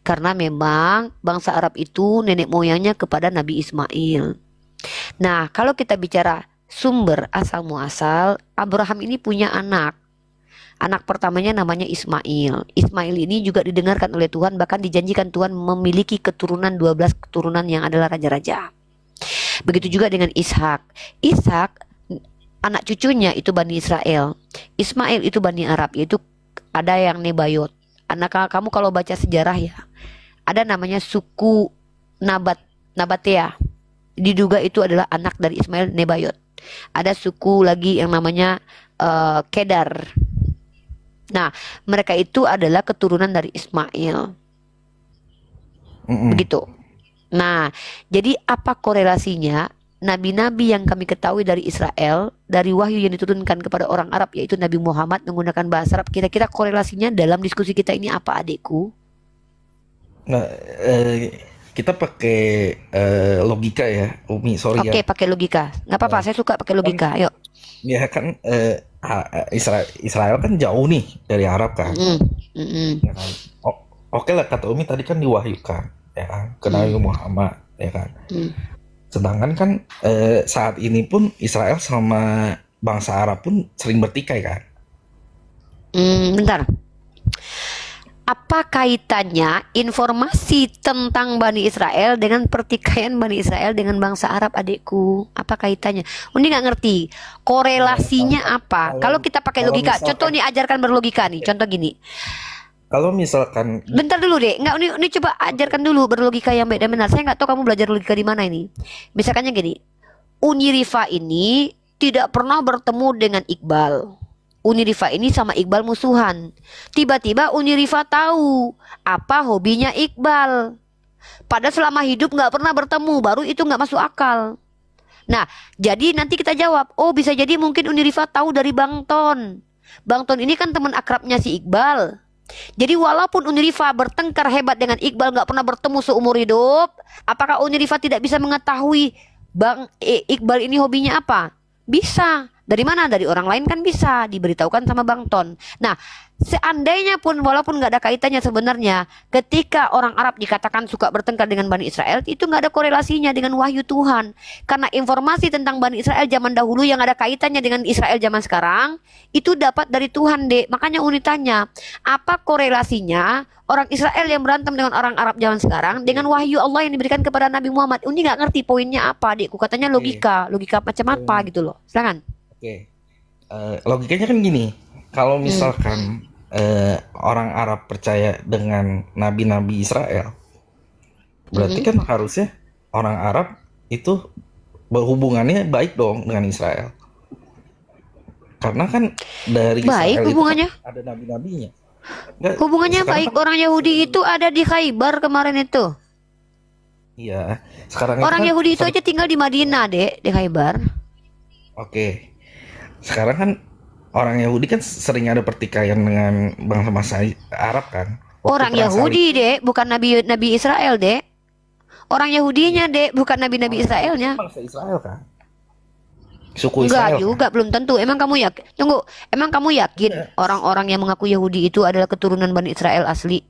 Karena memang bangsa Arab itu nenek moyangnya kepada Nabi Ismail. Nah, kalau kita bicara sumber asal muasal, Abraham ini punya anak. Anak pertamanya namanya Ismail. Ismail ini juga didengarkan oleh Tuhan, bahkan dijanjikan Tuhan memiliki keturunan 12 keturunan yang adalah raja-raja. Begitu juga dengan Ishak. Ishak anak cucunya itu Bani Israel. Ismail itu Bani Arab, yaitu ada yang Nebayot. Kamu kalau baca sejarah ya, ada namanya suku Nabatea. Diduga itu adalah anak dari Ismail Nebayot. Ada suku lagi yang namanya Kedar. Nah, mereka itu adalah keturunan dari Ismail. Begitu. Nah, jadi apa korelasinya? Nabi-nabi yang kami ketahui dari Israel, dari wahyu yang diturunkan kepada orang Arab, yaitu Nabi Muhammad menggunakan bahasa Arab, kira-kira korelasinya dalam diskusi kita ini apa, adikku? Nah, kita pakai logika ya, Umi, sorry ya. Oke, pakai logika. Nggak apa-apa, saya suka pakai logika. Ayo. Ya kan, Israel kan jauh nih dari Arab kan. Ya kan? Oke lah, kata Umi tadi kan diwahyukan, ya kan, ke Nabi Muhammad, ya kan. Sedangkan kan saat ini pun Israel sama bangsa Arab pun sering bertikai kan. Bentar. Apa kaitannya informasi tentang Bani Israel dengan pertikaian Bani Israel dengan bangsa Arab, adikku? Apa kaitannya? Uni nggak ngerti korelasinya apa. Kalau kita pakai logika, contoh nih, ajarkan berlogika nih. Contoh gini. Kalau misalkan, bentar dulu deh, nggak, ini coba ajarkan dulu berlogika yang baik dan benar. Saya nggak tahu kamu belajar logika di mana ini. Misalkannya gini, Uni Rifa ini tidak pernah bertemu dengan Iqbal. Uni Rifa ini sama Iqbal musuhan. Tiba-tiba Uni Rifa tahu apa hobinya Iqbal. Padahal selama hidup nggak pernah bertemu, baru itu nggak masuk akal. Nah, jadi nanti kita jawab, oh bisa jadi mungkin Uni Rifa tahu dari Bang Ton. Bang Ton ini kan teman akrabnya si Iqbal. Jadi walaupun Uni Rifa bertengkar hebat dengan Iqbal, nggak pernah bertemu seumur hidup, apakah Uni Rifa tidak bisa mengetahui Bang Iqbal ini hobinya apa? Bisa. Dari mana? Dari orang lain kan bisa diberitahukan sama Bang Ton. Nah, seandainya pun walaupun nggak ada kaitannya sebenarnya, ketika orang Arab dikatakan suka bertengkar dengan Bani Israel, itu nggak ada korelasinya dengan wahyu Tuhan. Karena informasi tentang Bani Israel zaman dahulu yang ada kaitannya dengan Israel zaman sekarang, itu dapat dari Tuhan, Dek. Makanya Uni tanya, apa korelasinya orang Israel yang berantem dengan orang Arab zaman sekarang dengan wahyu Allah yang diberikan kepada Nabi Muhammad? Uni nggak ngerti poinnya apa, Dekku. Katanya logika macam apa gitu loh. Silakan. Oke. Logikanya kan gini, kalau misalkan orang Arab percaya dengan nabi-nabi Israel, berarti kan harusnya orang Arab itu berhubungannya baik dong dengan Israel. Karena kan dari baik Israel hubungannya itu kan ada nabi-nabinya. Hubungannya baik, orang Yahudi itu ada di Khaybar kemarin itu. Iya, sekarang orang Yahudi itu aja tinggal di Madinah, Dek, di Khaybar. Oke. Sekarang kan orang Yahudi kan sering ada pertikaian dengan bangsa-bangsa Arab kan. Orang Yahudi, Dek, bukan Nabi Israel, Dek. Orang Yahudinya, Dek, bukan Nabi Israelnya. Bangsa Israel kan? Suku Israel. Enggak juga, belum tentu. Emang kamu yakin? Tunggu, emang kamu yakin orang-orang yang mengaku Yahudi itu adalah keturunan Bani Israel asli?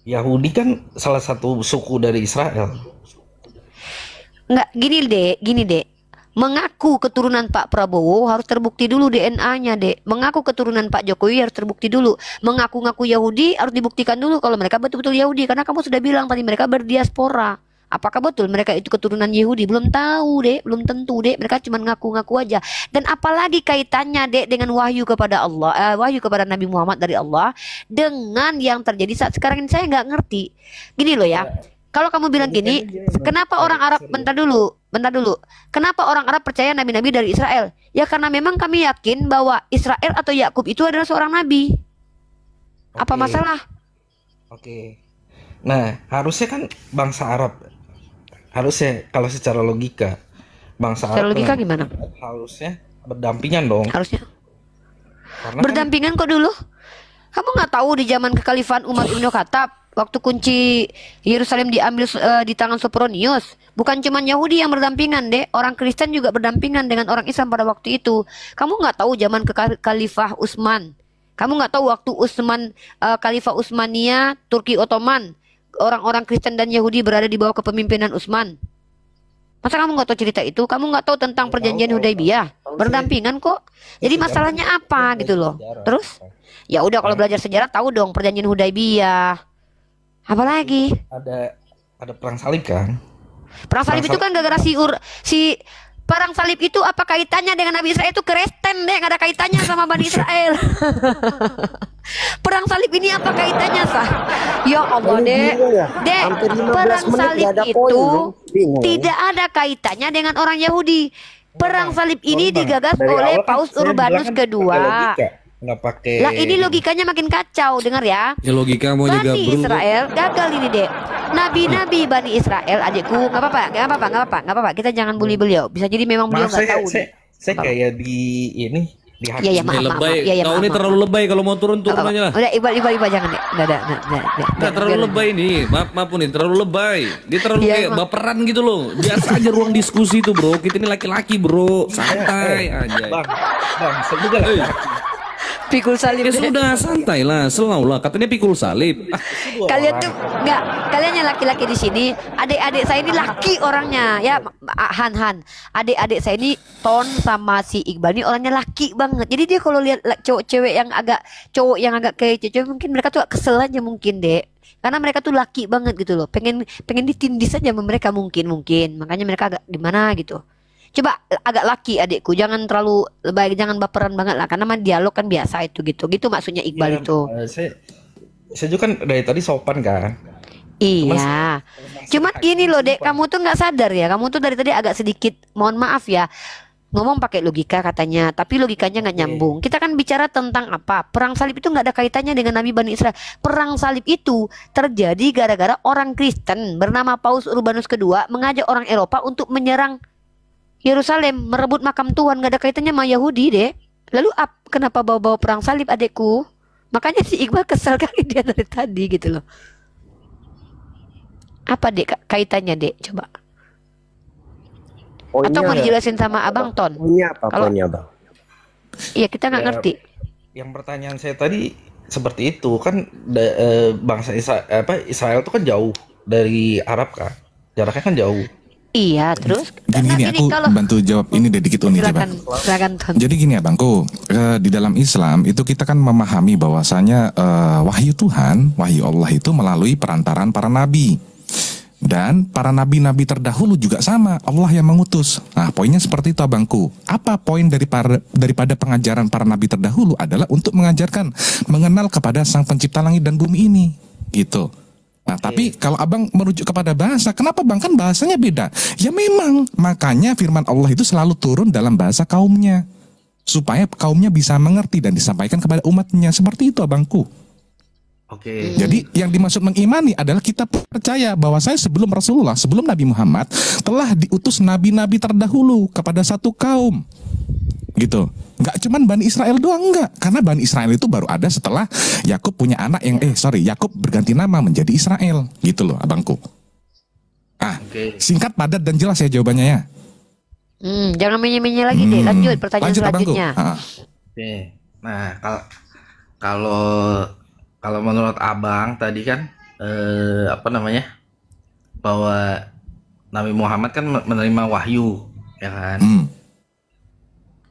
Yahudi kan salah satu suku dari Israel. Enggak, gini dek. Mengaku keturunan Pak Prabowo harus terbukti dulu DNA-nya, Dek. Mengaku keturunan Pak Jokowi harus terbukti dulu. Mengaku-ngaku Yahudi harus dibuktikan dulu kalau mereka betul-betul Yahudi. Karena kamu sudah bilang tadi mereka berdiaspora. Apakah betul mereka itu keturunan Yahudi? Belum tahu, Dek. Belum tentu, Dek. Mereka cuma ngaku-ngaku aja. Dan apalagi kaitannya, Dek, dengan wahyu kepada Allah, wahyu kepada Nabi Muhammad dari Allah dengan yang terjadi saat sekarang ini, saya nggak ngerti. Gini loh ya. Kalau kamu bilang gini, kenapa orang Arab, bentar dulu. Kenapa orang Arab percaya nabi-nabi dari Israel? Ya karena memang kami yakin bahwa Israel atau Yakub itu adalah seorang nabi. Apa masalah? Oke. Nah, harusnya kan bangsa Arab, harusnya kalau secara logika, bangsa secara Arab logika gimana? Harusnya berdampingan dong. Harusnya. Karena berdampingan kok dulu? Kamu nggak tahu di zaman kekhalifahan Umar Ibn Khattab, waktu kunci Yerusalem diambil di tangan Sopronius, bukan cuma Yahudi yang berdampingan, Dek. Orang Kristen juga berdampingan dengan orang Islam pada waktu itu. Kamu nggak tahu zaman Khalifah Utsman. Kamu nggak tahu waktu Khalifah Utsmaniyah, Turki Ottoman, orang-orang Kristen dan Yahudi berada di bawah kepemimpinan Utsman. Masa kamu nggak tahu cerita itu? Kamu nggak tahu tentang perjanjian Hudaybiyah? Berdampingan kok. Jadi masalahnya apa gitu loh? Terus? Ya udah, kalau belajar sejarah tahu dong perjanjian Hudaybiyah. Apalagi? Ada perang salib kan? Perang salib itu kan gara-gara si perang salib itu apa kaitannya dengan Nabi Israel? Itu Kristen, deh, nggak ada kaitannya sama Bani Israel. Perang salib ini apa kaitannya, sah? Ya Allah, Dek. Perang salib itu tidak ada kaitannya dengan orang Yahudi. Perang salib ini digagas oleh Paus Urbanus kedua. Nggak pakai. Lah ini logikanya makin kacau, dengar ya. Ya logika mau juga Bani Israel gagal ini, Dek. Nabi-nabi Bani Israel, adikku, nggak apa-apa. Kita jangan bully beliau. Bisa jadi memang beliau nggak tahu. Saya kayak di ini. Iya, maaf. Kau ini terlalu lebay, kalau mau turun aja. Udah, Iqbal jangan, Dek. Nggak terlalu lebay nih. Maaf nih, terlalu lebay. Dia terlalu kayak baperan gitu loh. Biasa aja ruang diskusi tuh, bro. Kita ini laki-laki, bro. Santai aja. Bang, saya juga laki-laki. Pikul salib. Ya sudah, santai lah, selalu lah. Katanya pikul salib. Kalian tuh nggak, kalian yang laki-laki di sini, adik-adik saya ini laki orangnya, ya Han. Adik-adik saya ini Ton sama si Iqbal ini orangnya laki banget. Jadi dia kalau lihat cowok yang agak kayak cewek, mungkin mereka tuh kesel aja mungkin, Dek. Karena mereka tuh laki banget gitu loh. Pengen ditindis aja sama mereka mungkin. Makanya mereka agak gimana gitu. Coba agak laki adikku, jangan terlalu lebay, jangan baperan banget lah, karena mah dialog kan biasa itu gitu Maksudnya Iqbal itu. Saya juga kan dari tadi sopan kan. Iya. Cuma gini loh, Dek, kamu tuh nggak sadar ya, kamu tuh dari tadi agak sedikit, mohon maaf ya, ngomong pakai logika katanya, tapi logikanya nggak nyambung. Kita kan bicara tentang apa? Perang salib itu nggak ada kaitannya dengan Nabi Bani Israel. Perang salib itu terjadi gara-gara orang Kristen bernama Paus Urbanus kedua mengajak orang Eropa untuk menyerang Yerusalem, merebut makam Tuhan. Gak ada kaitannya sama Yahudi, Dek. Lalu kenapa bawa-bawa perang salib, adekku? Makanya si Iqbal kesel kali dia dari tadi gitu loh. Apa, Dek, kaitannya, Dek? Coba. Atau mau dijelasin sama Abang Ton? Poinnya Bang? Iya, kita nggak ngerti. Yang pertanyaan saya tadi seperti itu kan, bangsa Israel itu kan jauh dari Arab kan, jaraknya kan jauh. Iya, terus gini aku bantu jawab ini dikit unik ya, Bang. Jadi gini ya, Bangku, di dalam Islam itu kita kan memahami bahwasanya wahyu Tuhan, wahyu Allah itu melalui perantaraan para nabi. Dan para nabi-nabi terdahulu juga sama, Allah yang mengutus. Nah, poinnya seperti itu, Abangku. Apa poin daripada pengajaran para nabi terdahulu adalah untuk mengajarkan, mengenal kepada Sang Pencipta langit dan bumi ini, gitu. Nah, tapi kalau Abang merujuk kepada bahasa, kenapa Bang? Kan bahasanya beda. Ya memang, makanya firman Allah itu selalu turun dalam bahasa kaumnya. supaya kaumnya bisa mengerti dan disampaikan kepada umatnya. Seperti itu abangku. Oke. Jadi yang dimaksud mengimani adalah kita percaya bahwa saya sebelum Rasulullah, sebelum Nabi Muhammad telah diutus nabi-nabi terdahulu kepada satu kaum. Gitu. Nggak cuman Bani Israel doang, enggak. Karena Bani Israel itu baru ada setelah Yakub punya anak yang Yakub berganti nama menjadi Israel. Gitu loh abangku. Singkat, padat dan jelas ya jawabannya ya. Jangan menye-menye lagi deh. Lanjut pertanyaan selanjutnya. Oke. Nah, kalau menurut abang tadi kan bahwa Nabi Muhammad kan menerima wahyu, ya kan?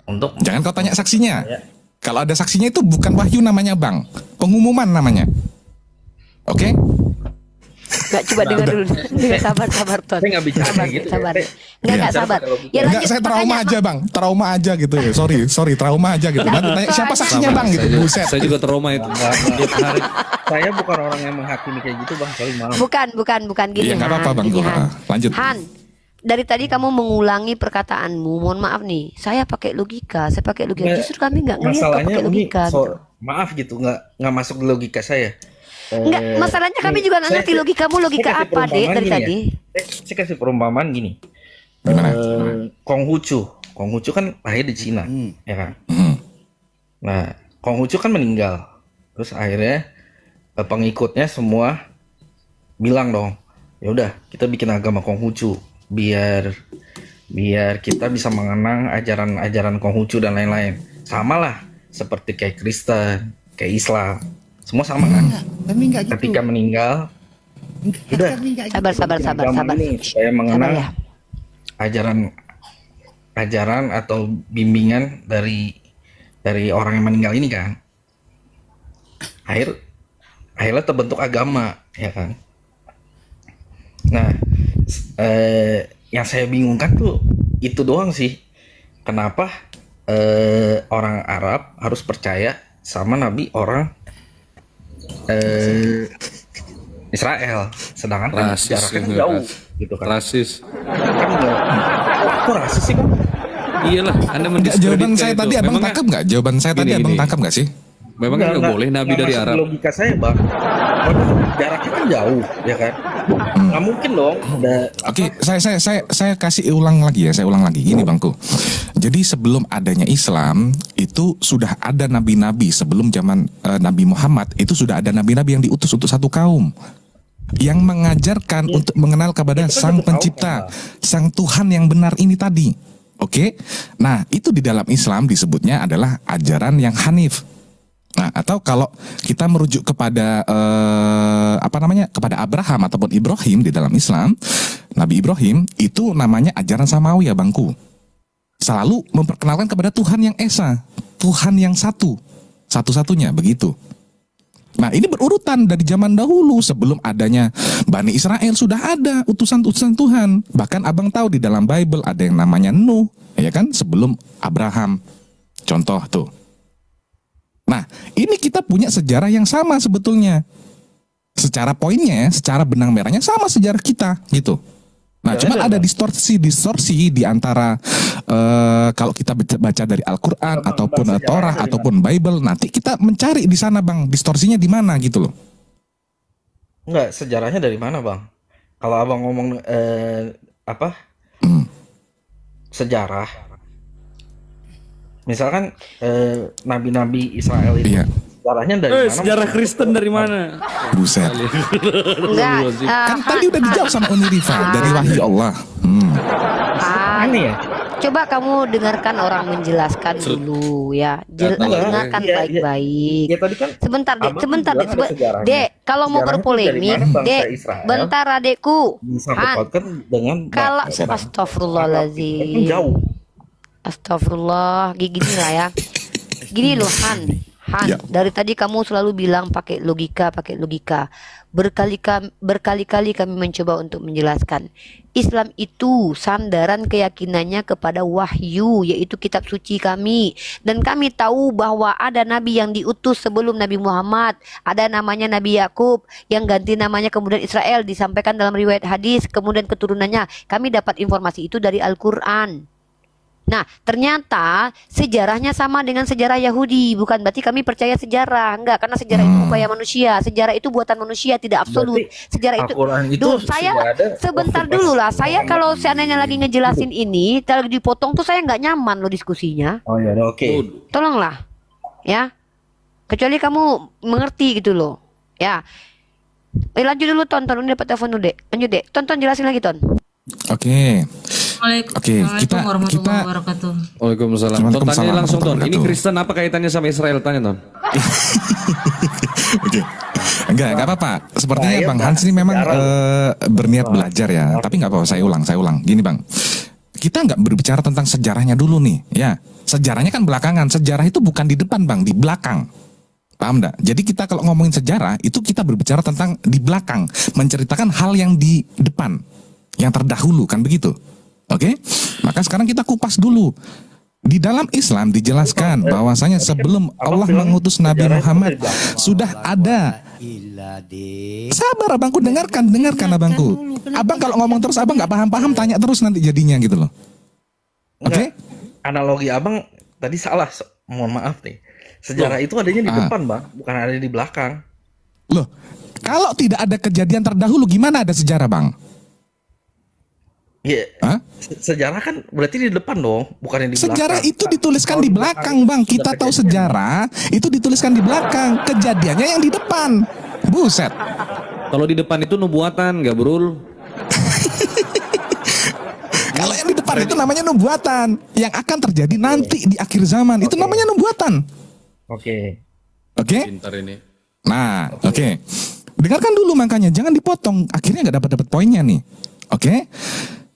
Untuk jangan kau tanya saksinya. Kalau ada saksinya itu bukan wahyu namanya bang, pengumuman namanya. Oke? Nggak, coba dengar dulu. Sabar Ton. Saya nggak bicara gitu. Sabar. Nggak sabar. Ya, enggak, saya trauma aja bang, trauma aja gitu ya. Sorry, trauma aja gitu. Nanti tanya siapa saksinya bang gitu. Buset. Saya juga trauma itu. Saya bukan orang yang menghakimi kayak gitu bang. Sorry maaf. Bukan gini. Iya nggak apa-apa bang. Lanjut. Han, dari tadi kamu mengulangi perkataanmu. Mohon maaf nih, saya pakai logika. Justru kami nggak ngeliat kau pakai logika. Maaf gitu, nggak masuk di logika saya. Enggak, masalahnya kami juga nggak ngerti logikamu logika apa deh dari tadi. Saya kasih perumpamaan gini. Konghucu kan lahir di Cina, ya kan? Nah, Konghucu kan meninggal. Terus akhirnya pengikutnya semua bilang dong, ya udah kita bikin agama Konghucu biar kita bisa mengenang ajaran Konghucu dan lain-lain. Sama lah seperti kayak Kristen, kayak Islam. Semua sama kan? Gitu. Ketika meninggal, udah. Sabar. Saya mengenal ajaran atau bimbingan dari orang yang meninggal ini kan. Akhirnya terbentuk agama, ya kan. Nah, yang saya bingungkan tuh itu doang sih. Kenapa orang Arab harus percaya sama nabi orang Israel, sedangkan kan jaraknya jauh gitu kan. Rasis. Kok rasis sih bang? Iyalah, Anda mendiskreditkan jawaban saya itu. tadi abang tangkap nggak? Jawaban saya tadi abang tangkap nggak sih? Memang nggak boleh nabi dari Arab. Logika saya bang, jaraknya kan jauh, ya kan? Nggak mungkin dong. Oke, saya kasih ulang lagi ya. Saya ulang lagi. Gini bangku. Jadi sebelum adanya Islam itu sudah ada nabi-nabi. Sebelum zaman Nabi Muhammad itu sudah ada nabi-nabi yang diutus untuk satu kaum yang mengajarkan untuk mengenal kepada Sang Pencipta, Sang Tuhan yang benar ini tadi. Oke. Nah, itu di dalam Islam disebutnya adalah ajaran yang Hanif. Nah, atau kalau kita merujuk kepada kepada Abraham ataupun Ibrahim di dalam Islam, Nabi Ibrahim itu namanya ajaran Samawi ya bangku. Selalu memperkenalkan kepada Tuhan yang Esa, Tuhan yang satu-satunya begitu. Nah, ini berurutan dari zaman dahulu sebelum adanya Bani Israel sudah ada utusan-utusan Tuhan. Bahkan abang tahu di dalam Bible ada yang namanya Nuh, ya kan, sebelum Abraham. Contoh tuh. Nah, ini kita punya sejarah yang sama sebetulnya. Secara poinnya, secara benang merahnya sama sejarah kita, gitu. Nah, cuma ada distorsi di antara kalau kita baca dari Al-Qur'an ataupun Torah ataupun Bible, nanti kita mencari di sana, Bang, distorsinya di mana gitu loh. Enggak, sejarahnya dari mana, Bang? Kalau Abang ngomong sejarah, misalkan nabi-nabi Israel itu sejarahnya dari mana? Sejarah Kristen dari mana? Buset. Enggak, kan tadi udah dijawab sama Uni Rifa dari wahyu Allah. Ini ya. Coba kamu dengarkan orang menjelaskan dulu ya. Dengarkan baik-baik. Ya, tadi kan sebentar Dek, kalau mau berpolemik, Dek, bentar adekku. Kalau astagfirullahaladzim. Jauh. Astagfirullah, gini lah ya. Gini loh Han, dari tadi kamu selalu bilang pakai logika. Berkali-kali kami mencoba untuk menjelaskan. Islam itu sandaran keyakinannya kepada wahyu, yaitu kitab suci kami. Dan kami tahu bahwa ada nabi yang diutus sebelum Nabi Muhammad. Ada namanya Nabi Yakub yang ganti namanya kemudian Israel, disampaikan dalam riwayat hadis, kemudian keturunannya. Kami dapat informasi itu dari Al-Quran. Nah, ternyata sejarahnya sama dengan sejarah Yahudi. Bukan berarti kami percaya sejarah. Enggak, karena sejarah itu upaya manusia. Sejarah itu buatan manusia, tidak absolut. Sejarah itu, saya sebentar dulu lah. Saya kalau seandainya lagi ngejelasin ini, lagi dipotong tuh saya nggak nyaman loh diskusinya. Oh ya, oke. Tolonglah, ya. Kecuali kamu mengerti gitu loh, ya. Lanjut dulu, tonton. Udah dapat telepon dulu, Dek. Lanjut, Dek. Tonton, jelasin lagi, Ton. Oke. Kita Waalaikumsalam. Ton, tanya langsung, Ton. Ini Kristen apa kaitannya sama Israel? Tanya, Ton. Oke. Enggak apa-apa. Sepertinya Bang Hans ini memang berniat belajar ya. Tapi nggak apa-apa, saya ulang. Gini Bang, kita nggak berbicara tentang sejarahnya dulu nih. Ya, sejarahnya kan belakangan. Sejarah itu bukan di depan Bang, di belakang. Paham enggak? Jadi kita kalau ngomongin sejarah, itu kita berbicara tentang di belakang. Menceritakan hal yang di depan. Yang terdahulu, kan begitu? Oke, maka sekarang kita kupas dulu. Di dalam Islam dijelaskan bahwasanya sebelum Allah mengutus Nabi Muhammad sudah ada. Sabar abangku, dengarkan abangku. Abang kalau ngomong terus abang nggak paham-paham, tanya terus nanti jadinya gitu loh. Oke? Analogi abang tadi salah, mohon maaf nih. Sejarah itu adanya di depan Bang, bukan ada di belakang. Loh, kalau tidak ada kejadian terdahulu gimana ada sejarah Bang? Ya, sejarah kan berarti di depan dong, bukan yang di belakang. Sejarah itu dituliskan di belakang Bang. Kita tahu sejarah itu dituliskan di belakang. Kejadiannya yang di depan. Buset. Kalau di depan itu nubuatan, nggak Brul? Kalau yang di depan itu namanya nubuatan. Yang akan terjadi nanti di akhir zaman. Itu namanya nubuatan. Oke. Pintar ini. Nah, oke. Dengarkan dulu makanya, jangan dipotong. Akhirnya nggak dapat poinnya nih. Oke.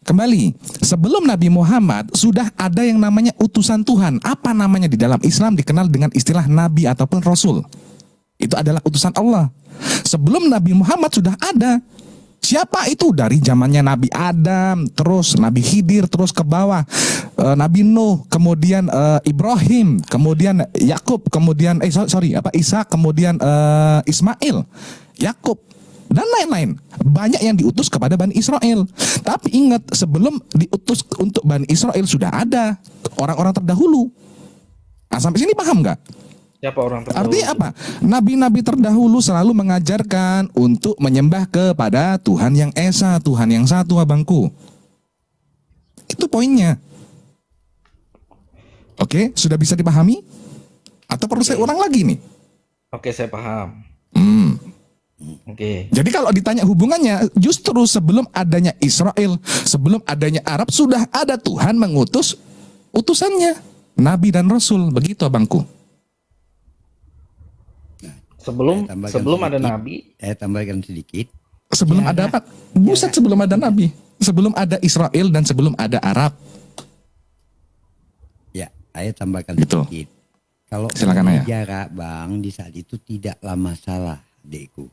Kembali, sebelum Nabi Muhammad sudah ada yang namanya utusan Tuhan. Apa namanya di dalam Islam dikenal dengan istilah Nabi ataupun Rasul. Itu adalah utusan Allah. Sebelum Nabi Muhammad sudah ada. Siapa itu? Dari zamannya Nabi Adam, terus Nabi Khidir, terus ke bawah Nabi Nuh, kemudian Ibrahim, kemudian Yakub, kemudian Isa, kemudian Ismail, Yakub, dan lain-lain. Banyak yang diutus kepada Bani Israel. Tapi ingat, sebelum diutus untuk Bani Israel sudah ada orang-orang terdahulu. Nah, sampai sini paham nggak? Siapa orang terdahulu? Artinya apa? Nabi-nabi terdahulu selalu mengajarkan untuk menyembah kepada Tuhan yang Esa, Tuhan yang satu abangku. Itu poinnya. Oke, sudah bisa dipahami? Atau perlu saya ulang lagi nih? Oke, saya paham. Oke. Jadi kalau ditanya hubungannya, justru sebelum adanya Israel, sebelum adanya Arab, sudah ada Tuhan mengutus utusannya, Nabi dan Rasul. Begitu abangku. Sebelum ada Nabi. Saya tambahkan sedikit. Sebelum ada apa? Buset, sebelum ada Nabi. Sebelum ada Israel dan sebelum ada Arab. Ya, saya tambahkan sedikit. Kalau silakan jarak Bang, di saat itu tidaklah masalah, adekku.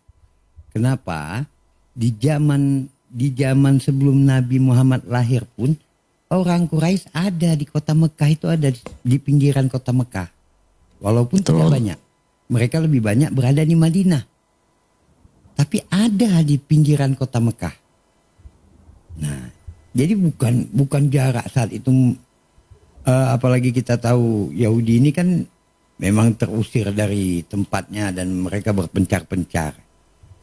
Kenapa? Di zaman sebelum Nabi Muhammad lahir pun orang Quraisy ada di kota Mekah, itu ada di pinggiran kota Mekah. Walaupun tidak banyak. Mereka lebih banyak berada di Madinah. Tapi ada di pinggiran kota Mekah. Nah, jadi bukan jarak saat itu, apalagi kita tahu Yahudi ini kan memang terusir dari tempatnya dan mereka berpencar-pencar.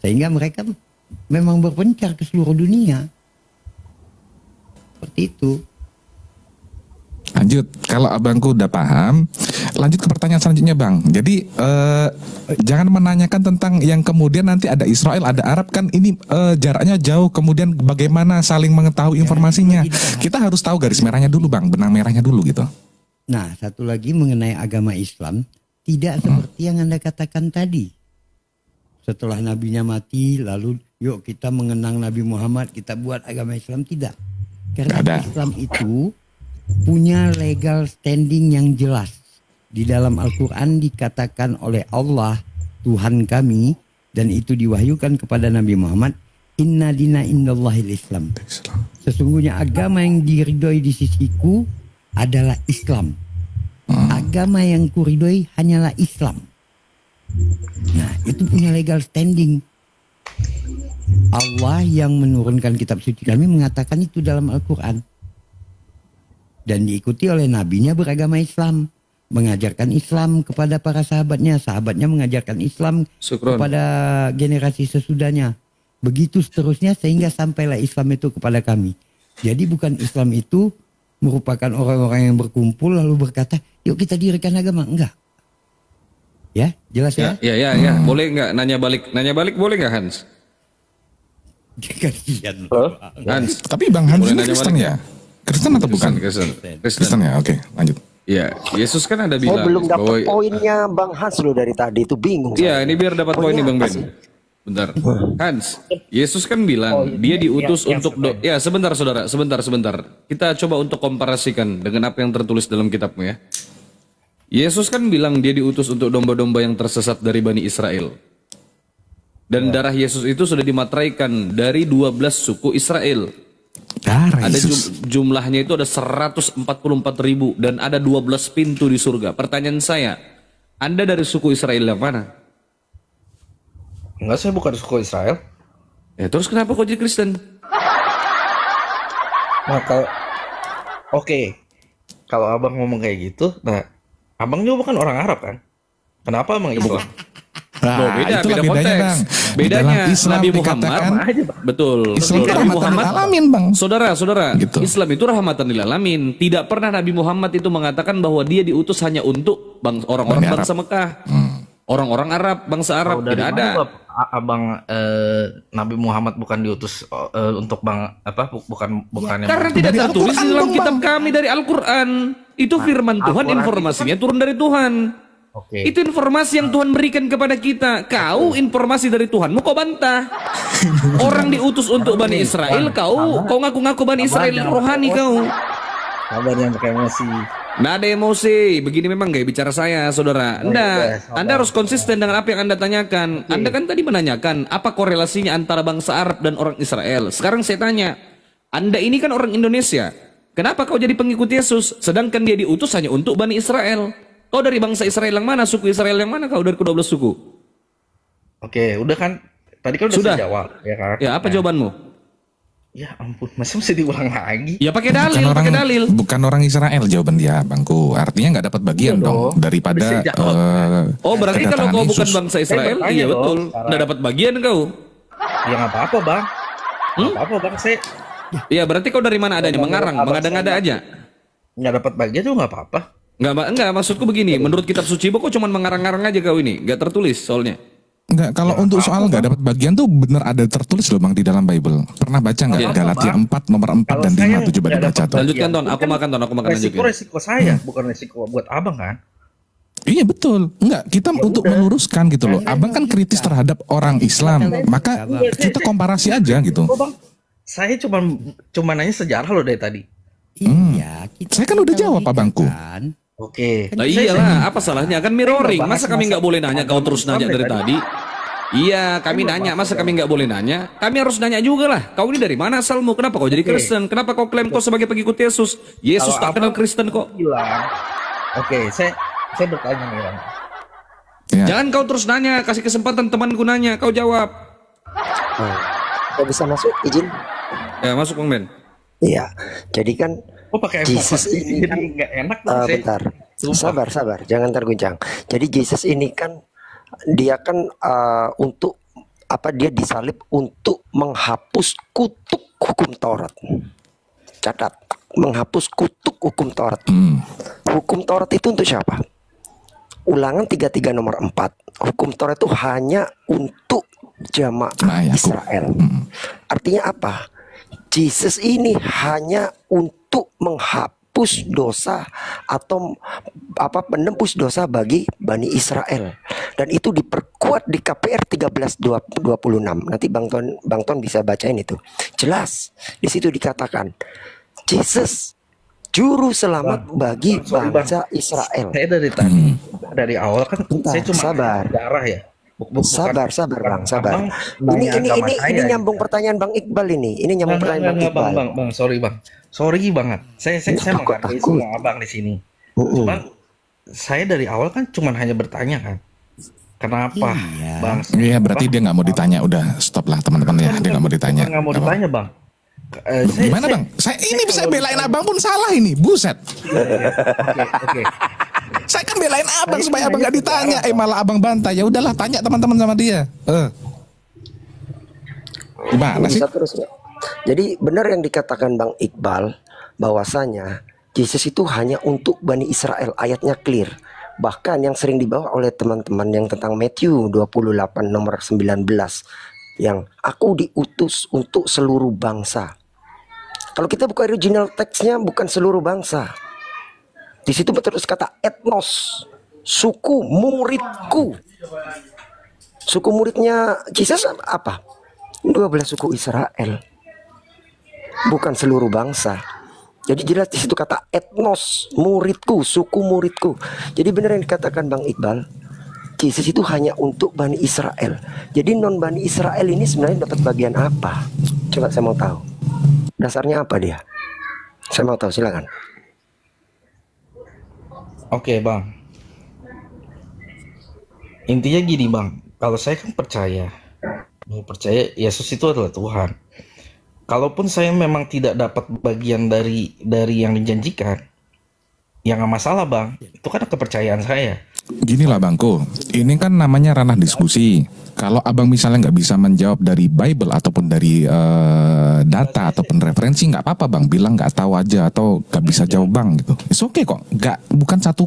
Sehingga mereka memang berpencar ke seluruh dunia. Seperti itu. Lanjut, kalau abangku udah paham, lanjut ke pertanyaan selanjutnya Bang. Jadi jangan menanyakan tentang yang kemudian nanti ada Israel, ada Arab, kan ini jaraknya jauh, kemudian bagaimana saling mengetahui informasinya. Kita harus tahu garis merahnya dulu Bang, benang merahnya dulu gitu. Nah, satu lagi mengenai agama Islam, tidak seperti yang Anda katakan tadi. Setelah nabinya mati, lalu yuk kita mengenang Nabi Muhammad, kita buat agama Islam. Tidak. Karena Islam itu punya legal standing yang jelas. Di dalam Al-Quran dikatakan oleh Allah, Tuhan kami, dan itu diwahyukan kepada Nabi Muhammad, Inna dina indallahil Islam. Sesungguhnya agama yang diridhoi di sisiku adalah Islam. Agama yang kuridhoi hanyalah Islam. Nah, itu punya legal standing. Allah yang menurunkan kitab suci kami mengatakan itu dalam Al-Quran. dan diikuti oleh nabinya beragama Islam, mengajarkan Islam kepada para sahabatnya, sahabatnya mengajarkan Islam kepada generasi sesudahnya. Begitu seterusnya sehingga sampailah Islam itu kepada kami. Jadi bukan Islam itu merupakan orang-orang yang berkumpul lalu berkata, yuk kita dirikan agama. Enggak. Ya, jelas ya? Ya. Boleh nggak nanya balik boleh nggak Hans? Kasihan. Hans. Tapi Bang Hans ini Kristen ya? Kristen atau bukan? Kristen ya, oke, lanjut. Ya, Yesus kan ada Saya bilang belum bahwa dapat poinnya Bang Hans loh dari tadi itu bingung. Iya, ini biar dapat poin nih Bang Ben. Bentar. Hans, Yesus kan bilang dia diutus untuk ya sebentar saudara, sebentar. Kita coba untuk komparasikan dengan apa yang tertulis dalam kitabmu ya. Yesus kan bilang dia diutus untuk domba-domba yang tersesat dari Bani Israel. Dan darah Yesus itu sudah dimateraikan dari 12 suku Israel. Ada jumlahnya itu ada 144.000 dan ada 12 pintu di surga. Pertanyaan saya, Anda dari suku Israel yang mana? Enggak, saya bukan suku Israel. Ya terus kenapa kau jadi Kristen? Nah, kalau abang ngomong kayak gitu, nah abang juga bukan orang Arab kan? Kenapa abang Islam? Nah, beda konteks. Bang. Bedanya Islam Nabi Muhammad, Islam Nabi rahmatan lil alamin, Bang. Saudara, Islam itu rahmatan lil alamin. Tidak pernah Nabi Muhammad itu mengatakan bahwa dia diutus hanya untuk orang-orang bangsa Mekah, orang-orang Arab, bangsa Arab. Tidak ada. Abang Nabi Muhammad bukan diutus untuk bukan karena tidak tertulis di dalam kitab kami dari Al-Quran. Itu firman Tuhan, informasinya turun dari Tuhan. Itu informasi yang Tuhan berikan kepada kita. Kau informasi dari Tuhanmu kau bantah. Orang diutus untuk Bani Israel, kau ngaku-ngaku Bani Israel rohani kau. Kabar yang pakai emosi. Nah, ada emosi. Begini memang gaya bicara saya, saudara. Anda harus konsisten dengan apa yang Anda tanyakan. Anda kan tadi menanyakan apa korelasinya antara bangsa Arab dan orang Israel. Sekarang saya tanya, Anda ini kan orang Indonesia. Kenapa kau jadi pengikut Yesus? Sedangkan dia diutus hanya untuk Bani Israel. Kau dari bangsa Israel yang mana? Suku Israel yang mana? Kau dari ke-12 suku? Oke, udah kan. Tadi kan udah saya jawab, ya kan? Ya, apa jawabanmu? Ya ampun, masih mesti diulang lagi. Ya pakai dalil, Bukan orang Israel jawaban dia, Bangku. Artinya nggak dapat bagian dong daripada oh, berarti kalau kau bukan bangsa Israel, iya betul. Nggak dapat bagian kau. Ya nggak apa-apa, Bang. Nggak apa-apa, Bang. Iya, berarti kau dari mana adanya? Mengarang, mengada-ngada aja. Nggak dapat bagian tuh nggak apa-apa. Enggak, maksudku begini, menurut kitab suci kok cuma mengarang-ngarang aja kau ini, nggak tertulis soalnya. Enggak, kalau untuk soal nggak dapat bagian tuh bener ada tertulis loh Bang di dalam Bible. Pernah baca nggak Galatia 4 nomor 4 dan 5 tuh coba dibaca tuh. Lanjutkan Ton, aku makan lanjutin. Resiko saya, bukan resiko buat abang kan? Iya betul, enggak kita untuk meluruskan gitu loh. Abang kan kritis terhadap orang Islam, maka kita komparasi aja gitu. Oh, Bang, saya cuma nanya sejarah loh dari tadi. Iya, saya kan udah jawab abangku. Oke. Nah iyalah, apa salahnya? Kan mirroring. Masa kami nggak boleh nanya? Kau terus nanya dari tadi. Iya, kami nanya. Masa kami nggak boleh nanya? Kami harus nanya juga lah. Kau ini dari mana asalmu? Kenapa kau jadi Kristen? Kenapa kau klaim kau sebagai pengikut Yesus? Yesus tak kenal Kristen kok. Oke, saya bertanya nih, Bang. Jangan kau terus nanya. Kasih kesempatan temanku nanya. Kau jawab. Kau bisa masuk? Izin? Ya, masuk Bang Ben. Iya, jadi kan pakai Jesus ini kan nggak enak. Bentar, sabar, jangan terguncang. Jadi Jesus ini kan dia kan untuk apa, dia disalib untuk menghapus kutuk hukum Taurat. Catat, menghapus kutuk hukum Taurat. Hukum Taurat itu untuk siapa? Ulangan 33 nomor 4. Hukum Taurat itu hanya untuk jamaah Israel. Artinya apa? Jesus ini hanya untuk menghapus dosa atau menembus dosa bagi Bani Israel, dan itu diperkuat di KPR 13:26. Nanti Bang Ton bisa bacain itu. Jelas di situ dikatakan Jesus juru selamat bagi bangsa Israel. Saya dari tadi dari awal kan saya cuma darah ya. Sabar Bang, sabar. Ini nyambung pertanyaan Bang Iqbal ini. Ini nyambung pertanyaan Bang Iqbal. Bang, sorry banget. Saya menghargai semua abang di sini. Cuman saya dari awal kan cuma hanya bertanya kan. Kenapa, Bang? Iya, berarti dia nggak mau ditanya. Udah stop lah teman-teman ya. Dia nggak mau ditanya. Nggak mau ditanya, Bang. Gimana bang? Saya belain abang pun salah ini, buset. Oke. Saya kan belain abang supaya abang nggak ditanya, malah abang bantah. Ya udahlah, tanya teman-teman sama dia. Gimana sih? Terus, ya. Jadi benar yang dikatakan Bang Iqbal bahwasanya Yesus itu hanya untuk Bani Israel, ayatnya clear. Bahkan yang sering dibawa oleh teman-teman yang tentang Matthew 28 nomor 19 yang aku diutus untuk seluruh bangsa. Kalau kita buka original teksnya bukan seluruh bangsa. Di situ terus kata etnos, suku muridku. Suku muridnya Yesus apa? 12 suku Israel. Bukan seluruh bangsa. Jadi jelas di situ kata etnos, muridku, suku muridku. Jadi benar yang dikatakan Bang Iqbal, Yesus itu hanya untuk Bani Israel. Jadi non Bani Israel ini sebenarnya dapat bagian apa? Coba saya mau tahu. Dasarnya apa dia? Saya mau tahu, silakan. Oke bang. Intinya gini bang, kalau saya kan percaya Yesus itu adalah Tuhan. Kalaupun saya memang tidak dapat bagian dari yang dijanjikan, ya nggak masalah bang. Itu kan kepercayaan saya. Gini lah Bangko, ini kan namanya ranah diskusi. Kalau abang misalnya nggak bisa menjawab dari Bible ataupun dari data ataupun referensi, nggak apa-apa bang, bilang nggak tahu aja atau nggak bisa jawab bang gitu. It's okay kok, bukan satu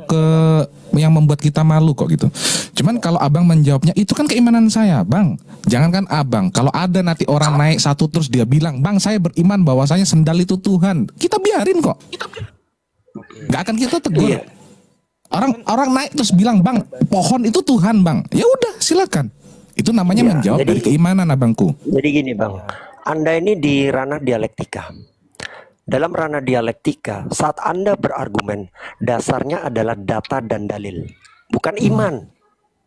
yang membuat kita malu kok gitu. Cuman kalau abang menjawabnya itu kan keimanan saya bang. Jangankan abang, kalau ada nanti orang naik satu terus dia bilang, bang saya beriman bahwasanya sendal itu Tuhan, kita biarin kok. Nggak akan kita tegur. Orang naik terus bilang, bang pohon itu Tuhan bang, ya udah silakan. Itu namanya menjawab dari keimanan abangku. Jadi gini bang, Anda ini di ranah dialektika. Dalam ranah dialektika, saat Anda berargumen, dasarnya adalah data dan dalil, bukan iman.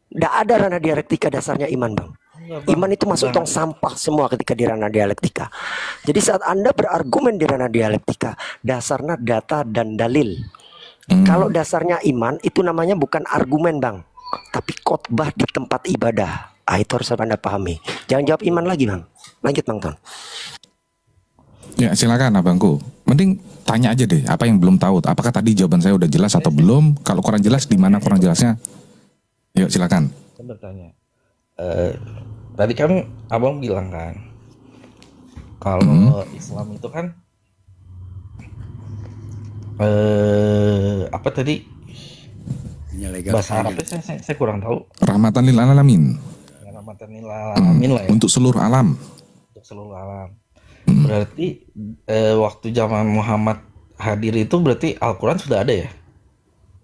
Tidak ada ranah dialektika dasarnya iman bang. Iman itu masuk tong sampah semua ketika di ranah dialektika. Jadi saat Anda berargumen di ranah dialektika, dasarnya data dan dalil. Kalau dasarnya iman, itu namanya bukan argumen bang, tapi khotbah di tempat ibadah. Itu harus Anda pahami. Jangan jawab iman lagi bang. Lanjut bang Ton. Ya silakan abangku. Mending tanya aja deh apa yang belum tahu. Apakah tadi jawaban saya udah jelas atau belum? Kalau kurang jelas di mana kurang jelasnya? Yuk silakan. Saya bertanya. Tadi kan abang bilang kan, kalau Islam itu kan apa tadi? Bahasa Arabnya saya kurang tahu. Rahmatan lil alamin. Rahmatan lil alamin lah ya. Untuk seluruh alam. Untuk seluruh alam. Berarti waktu zaman Muhammad hadir itu berarti Al-Quran sudah ada ya?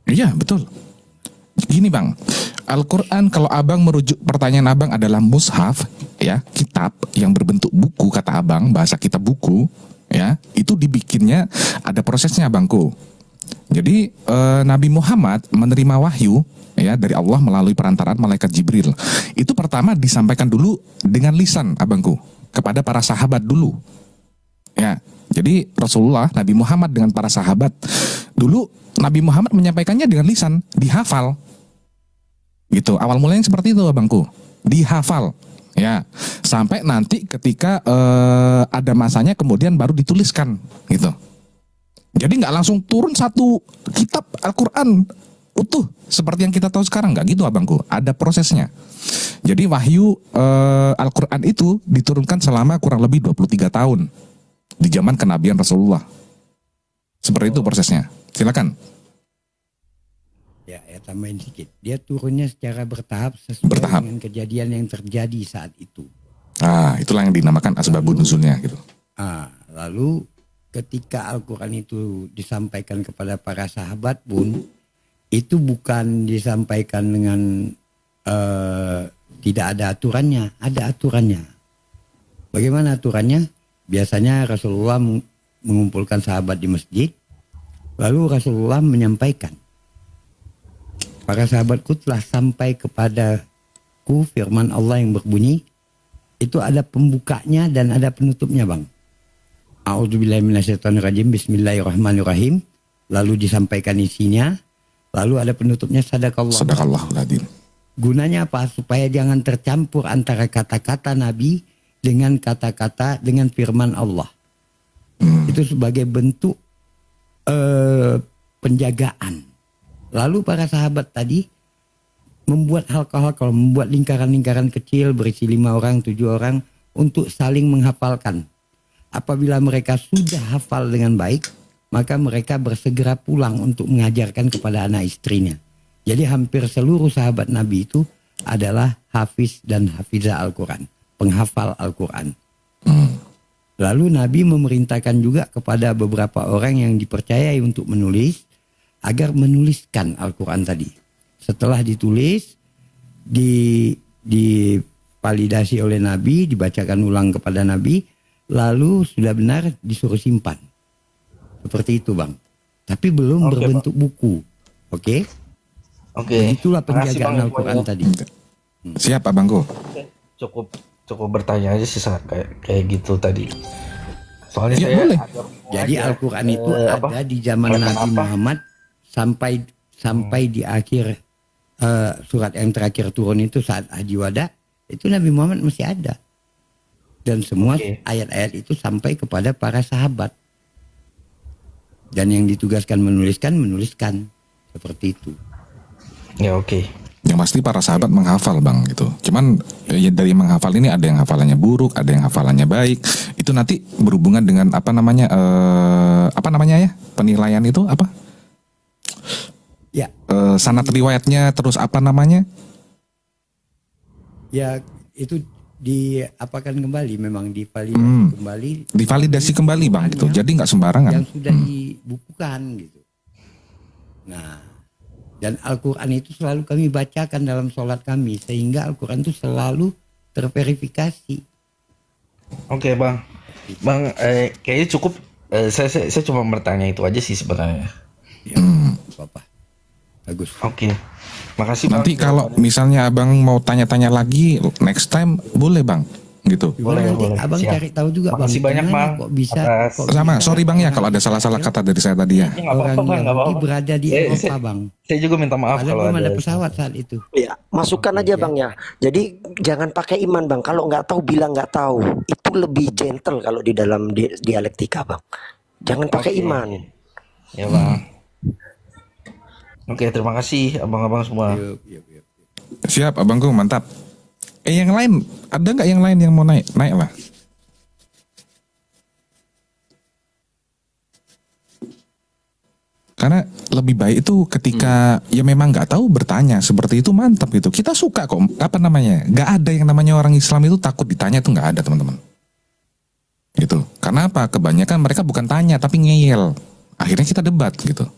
Iya betul. Gini bang, Al-Quran kalau abang merujuk pertanyaan abang adalah mushaf, ya kitab yang berbentuk buku kata abang, bahasa kitab buku, ya itu dibikinnya ada prosesnya abangku. Jadi Nabi Muhammad menerima wahyu ya dari Allah melalui perantaraan malaikat Jibril. Itu pertama disampaikan dulu dengan lisan abangku kepada para sahabat dulu. Ya, jadi Rasulullah Nabi Muhammad dengan para sahabat dulu Nabi Muhammad menyampaikannya dengan lisan, dihafal. Gitu. Awal mulanya seperti itu abangku, dihafal. Ya, sampai nanti ketika ada masanya kemudian baru dituliskan gitu. Jadi nggak langsung turun satu kitab Al-Quran utuh seperti yang kita tahu sekarang, nggak gitu abangku. Ada prosesnya. Jadi wahyu Al-Quran itu diturunkan selama kurang lebih 23 tahun di zaman kenabian Rasulullah. Seperti itu prosesnya. Silakan. Ya, tambahin sedikit. Dia turunnya secara bertahap sesuai dengan kejadian yang terjadi saat itu. Itulah yang dinamakan asbabun nuzulnya gitu. Lalu ketika Al-Quran itu disampaikan kepada para sahabat pun, itu bukan disampaikan dengan tidak ada aturannya, ada aturannya. Bagaimana aturannya? Biasanya Rasulullah mengumpulkan sahabat di masjid, lalu Rasulullah menyampaikan, para sahabatku telah sampai kepadaku firman Allah yang berbunyi, itu ada pembukanya dan ada penutupnya bang. A'udzubillahiminasyaitonirrajim, bismillahirrahmanirrahim. Lalu disampaikan isinya, lalu ada penutupnya, sadaqallahul-adzim. Gunanya apa? Supaya jangan tercampur antara kata-kata Nabi dengan kata-kata dengan firman Allah. Itu sebagai bentuk penjagaan. Lalu para sahabat tadi membuat hal-hal, membuat lingkaran-lingkaran kecil berisi 5 orang, 7 orang untuk saling menghafalkan. Apabila mereka sudah hafal dengan baik, maka mereka bersegera pulang untuk mengajarkan kepada anak istrinya. Jadi hampir seluruh sahabat Nabi itu adalah hafiz dan hafizah Al-Quran, penghafal Al-Quran. Lalu Nabi memerintahkan juga kepada beberapa orang yang dipercayai untuk menulis, agar menuliskan Al-Quran tadi. Setelah ditulis, divalidasi oleh Nabi, dibacakan ulang kepada Nabi, lalu sudah benar disuruh simpan. Seperti itu Bang. Tapi belum berbentuk buku. Oke? Itulah penjagaan Al-Quran tadi. Siap Abangku. Cukup bertanya aja sih kayak gitu tadi. Soalnya Ya, saya boleh. agak Jadi Al-Quran itu ada di zaman Nabi Muhammad sampai di akhir surat yang terakhir turun itu saat Haji Wada, itu Nabi Muhammad masih ada. Dan semua ayat-ayat itu sampai kepada para sahabat. Dan yang ditugaskan menuliskan seperti itu. Ya oke. Yang pasti para sahabat menghafal Bang gitu. Cuman ya dari menghafal ini ada yang hafalannya buruk, ada yang hafalannya baik. Itu nanti berhubungan dengan apa namanya ya? Penilaian itu apa? Ya. Sanad riwayatnya terus apa namanya? Ya itu diapakan kembali, memang divalidasi kembali. Divalidasi kembali Bang gitu. Jadi nggak sembarangan. Yang sudah dibukukan gitu. Nah, dan Al-Quran itu selalu kami bacakan dalam sholat kami, sehingga Al-Quran itu selalu terverifikasi. Oke Bang. Bang, kayaknya cukup. Saya cuma bertanya itu aja sih sebenarnya. Ya, apa-apa. Bagus. Oke. Makasih Bang. Nanti kalau misalnya Abang mau tanya-tanya lagi next time boleh Bang gitu. Boleh. Abang Siap. cari tahu juga Makasih Bang. banyak Bang. Kok bisa? Sama, sorry Bang ya kalau ada salah-salah kata dari saya tadi ya. Orang Yahudi berada di Eropa Bang. Saya juga minta maaf Padahal kalau belum ada ada pesawat saat itu. Ya, masukkan aja Bang ya. Jadi jangan pakai iman Bang. Kalau nggak tahu bilang nggak tahu. Itu lebih gentle kalau di dalam dialektika Bang. Jangan pakai iman. Ya Bang. Oke, terima kasih abang-abang semua. Siap Abangku, mantap. Yang lain, ada nggak yang lain yang mau naik? Naik lah. Karena lebih baik itu ketika ya memang nggak tahu bertanya seperti itu, mantap gitu. Kita suka kok, apa namanya? Nggak ada yang namanya orang Islam itu takut ditanya, itu nggak ada teman-teman. Gitu. Karena apa? Kebanyakan mereka bukan tanya tapi ngeyel. Akhirnya kita debat gitu.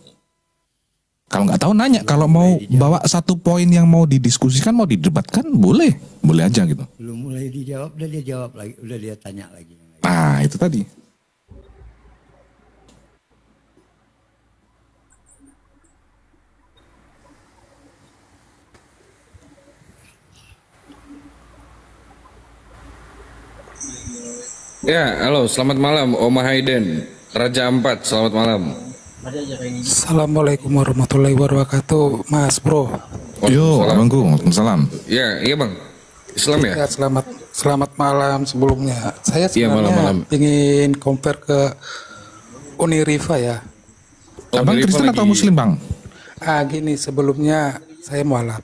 Kalau nggak tahu nanya, kalau mau bawa satu poin yang mau didiskusikan, mau didebatkan, boleh aja gitu. Belum mulai dijawab, udah dia jawab lagi, udah dia tanya lagi. Nah itu tadi. Ya, halo, selamat malam Om Haiden, Raja Ampat, selamat malam. Assalamualaikum warahmatullahi wabarakatuh, Mas Bro. Yo, Abangku, Waalaikumsalam. Ya, iya Bang. Islam ya? Ya, selamat malam sebelumnya. Saya Iya, sebenarnya malam-malam. ingin compare ke Uniriva ya. Abang Kristen atau Muslim Bang? Gini, sebelumnya saya mualaf.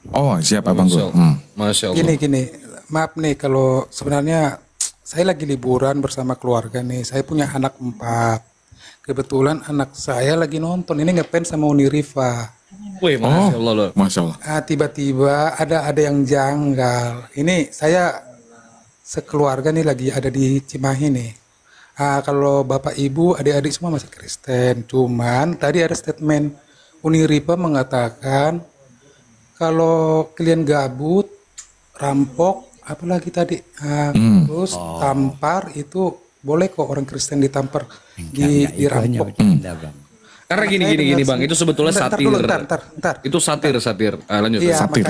Oh siap Abangku. Masya Allah. Gini, maaf nih kalau sebenarnya saya lagi liburan bersama keluarga nih. Saya punya anak 4. Kebetulan anak saya lagi nonton, ini ngefans sama Uniriva. Wih, Masya Allah loh. Masya Allah. Tiba-tiba ada yang janggal. Ini saya sekeluarga nih lagi ada di Cimahi nih. Kalau bapak ibu adik-adik semua masih Kristen. Cuman tadi ada statement Uniriva mengatakan kalau kalian gabut, rampok, apalagi tadi, terus tampar itu boleh kok orang Kristen ditampar, dirampok. Karena gini Bang, itu sebetulnya satir. Ntar. Itu satir. Lanjut. Iya, Satir.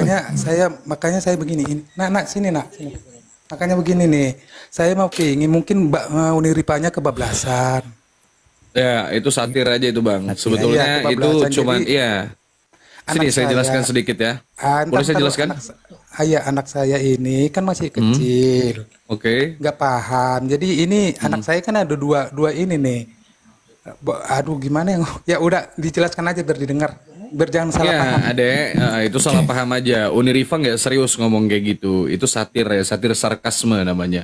makanya saya begini. Sini. Makanya begini nih. Saya mau pingin mungkin Mbak Uniripanya kebablasan. Ya, itu satir aja itu Bang. Sebetulnya Iya, itu kebablasan. cuman Jadi, Sini saya jelaskan sedikit ya. Boleh saya jelaskan? Anak saya ini kan masih kecil. Oke. Nggak paham. Jadi ini anak saya kan ada dua ini nih. Aduh gimana ya udah dijelaskan aja biar didengar. Biar jangan salah paham. Itu salah paham aja. Uniriva nggak serius ngomong kayak gitu. Itu satir ya, satir sarkasme namanya.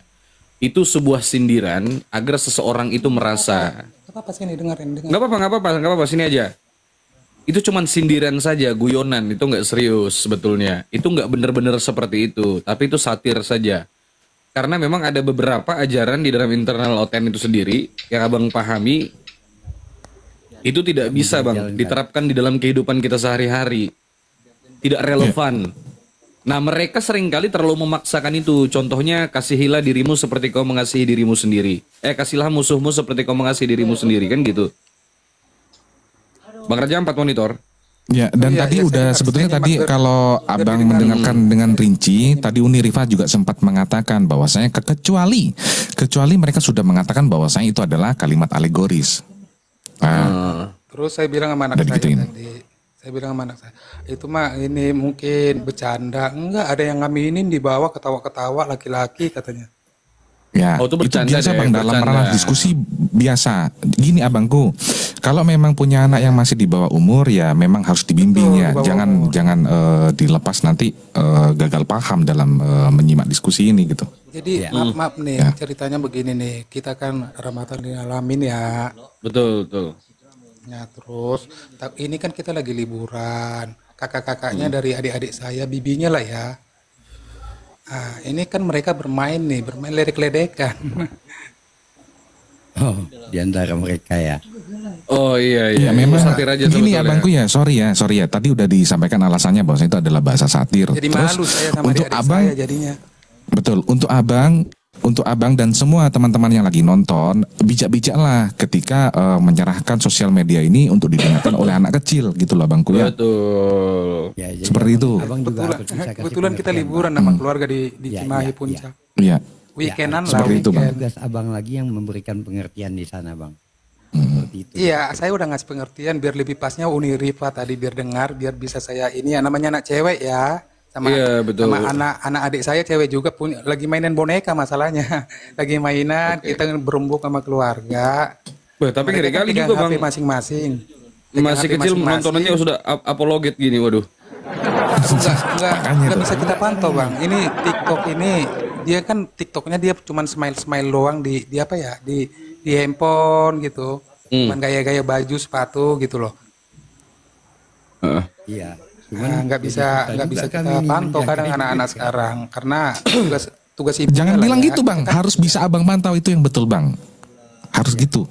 Itu sebuah sindiran agar seseorang itu merasa. Apa sih ini dengerin? Nggak apa-apa, sini aja. Itu cuman sindiran saja, guyonan, itu nggak serius sebetulnya. Itu nggak bener-bener seperti itu, tapi itu satir saja. Karena memang ada beberapa ajaran di dalam internal OTN itu sendiri yang abang pahami itu tidak bisa bang diterapkan di dalam kehidupan kita sehari-hari, tidak relevan. Nah mereka seringkali terlalu memaksakan itu. Contohnya kasihilah dirimu seperti kau mengasihi dirimu sendiri. Kasihlah musuhmu seperti kau mengasihi dirimu sendiri, kan gitu. Bang Raja 4 monitor. Ya, dan tadi udah sebetulnya tadi kalau abang mendengarkan dengan rinci, tadi Uniriva juga sempat mengatakan bahwasanya kecuali mereka sudah mengatakan bahwasanya itu adalah kalimat alegoris. Terus saya bilang sama anak saya tadi, saya bilang sama anak saya, itu mah ini mungkin bercanda, enggak ada yang ngaminin di bawah ketawa-ketawa laki-laki katanya. Ya, itu biasa bang dalam ranah diskusi biasa. Gini abangku, kalau memang punya anak yang masih di bawah umur ya memang harus dibimbing ya. Jangan dilepas nanti gagal paham dalam menyimak diskusi ini gitu. Jadi maaf nih ceritanya begini nih, kita kan Ramadan dialamin ya. Betul. Ya terus, ini kan kita lagi liburan, kakak-kakaknya dari adik-adik saya, bibinya lah ya. Ini kan mereka bermain ledek-ledekan. Oh, di antara mereka ya. Oh iya. Memang satir aja gini ya bangku ya, sorry ya. Tadi udah disampaikan alasannya bahwa itu adalah bahasa satir. Jadi terus malu saya sama untuk adik abang, saya jadinya. Betul, untuk abang dan semua teman-teman yang lagi nonton, bijak-bijaklah ketika menyerahkan sosial media ini untuk didengarkan oleh anak kecil gitu loh bangku ya. Betul. Ya, seperti itu. Kebetulan kita liburan sama keluarga di Cimahi Puncak. Iya. Weekendan lah. Seperti itu bang. Tugas abang lagi yang memberikan pengertian di sana bang. Iya, saya udah ngasih pengertian biar lebih pasnya Uniriva tadi biar dengar, biar bisa saya ini ya namanya anak cewek ya. Sama anak adik saya cewek juga punya lagi mainin boneka masalahnya. Lagi mainan kita berumbuk sama keluarga. Tapi ngeri kali juga bang. Masing-masing. Masih kecil nontonannya sudah apologet gini, waduh. Enggak bisa kita pantau bang. Ini TikTok ini dia kan TikToknya dia cuman smile doang di apa ya di handphone gitu. Cuman gaya-gaya baju sepatu gitu loh. Iya. Nggak bisa kita pantau kadang anak-anak sekarang karena tugas ibu. Jangan bilang gitu bang, harus bisa abang pantau, itu yang betul bang. Harus gitu.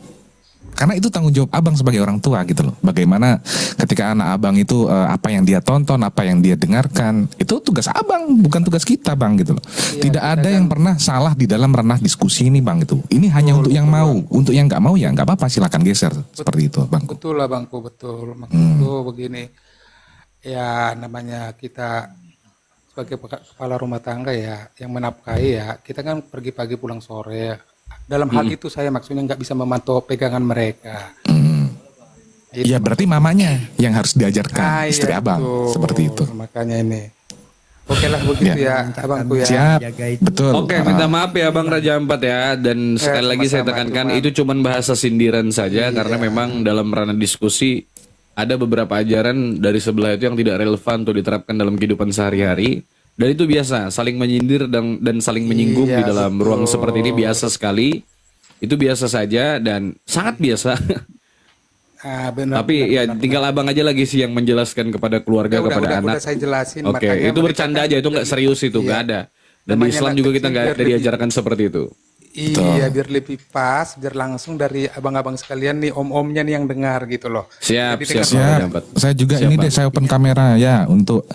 Karena itu tanggung jawab abang sebagai orang tua gitu loh. Bagaimana ketika anak abang itu apa yang dia tonton, apa yang dia dengarkan, itu tugas abang, bukan tugas kita bang gitu loh. Tidak ada yang pernah salah di dalam ranah diskusi ini bang itu. Ini hanya untuk yang mau, untuk yang nggak mau ya nggak apa-apa, silakan geser seperti itu bang. Betul lah bangku, betul. Maksudku begini, ya namanya kita sebagai kepala rumah tangga ya, yang menafkahi ya, kita kan pergi pagi pulang sore. Dalam hal itu saya maksudnya nggak bisa memantau pegangan mereka. Iya berarti mamanya yang harus diajarkan istri abang seperti itu. Makanya ini. Oke lah begitu ya abangku ya. Siap, betul. Oke, minta maaf ya Bang Raja 4 ya. Dan sekali lagi saya tekankan itu cuman bahasa sindiran saja karena memang dalam ranah diskusi ada beberapa ajaran dari sebelah itu yang tidak relevan untuk diterapkan dalam kehidupan sehari-hari. Dan itu biasa, saling menyindir dan saling menyinggung di dalam ruang seperti ini biasa sekali. Itu biasa saja dan sangat biasa. Tapi ya tinggal abang aja lagi sih yang menjelaskan kepada keluarga, kepada anak. Udah saya jelasin. Oke, itu bercanda aja, itu nggak serius itu, nggak ada. Dan di Islam juga kita nggak ada diajarkan seperti itu. Iya, biar lebih pas, biar langsung dari abang-abang sekalian nih, om-omnya nih yang dengar gitu loh. Siap. Saya juga ini deh, saya open kamera ya untuk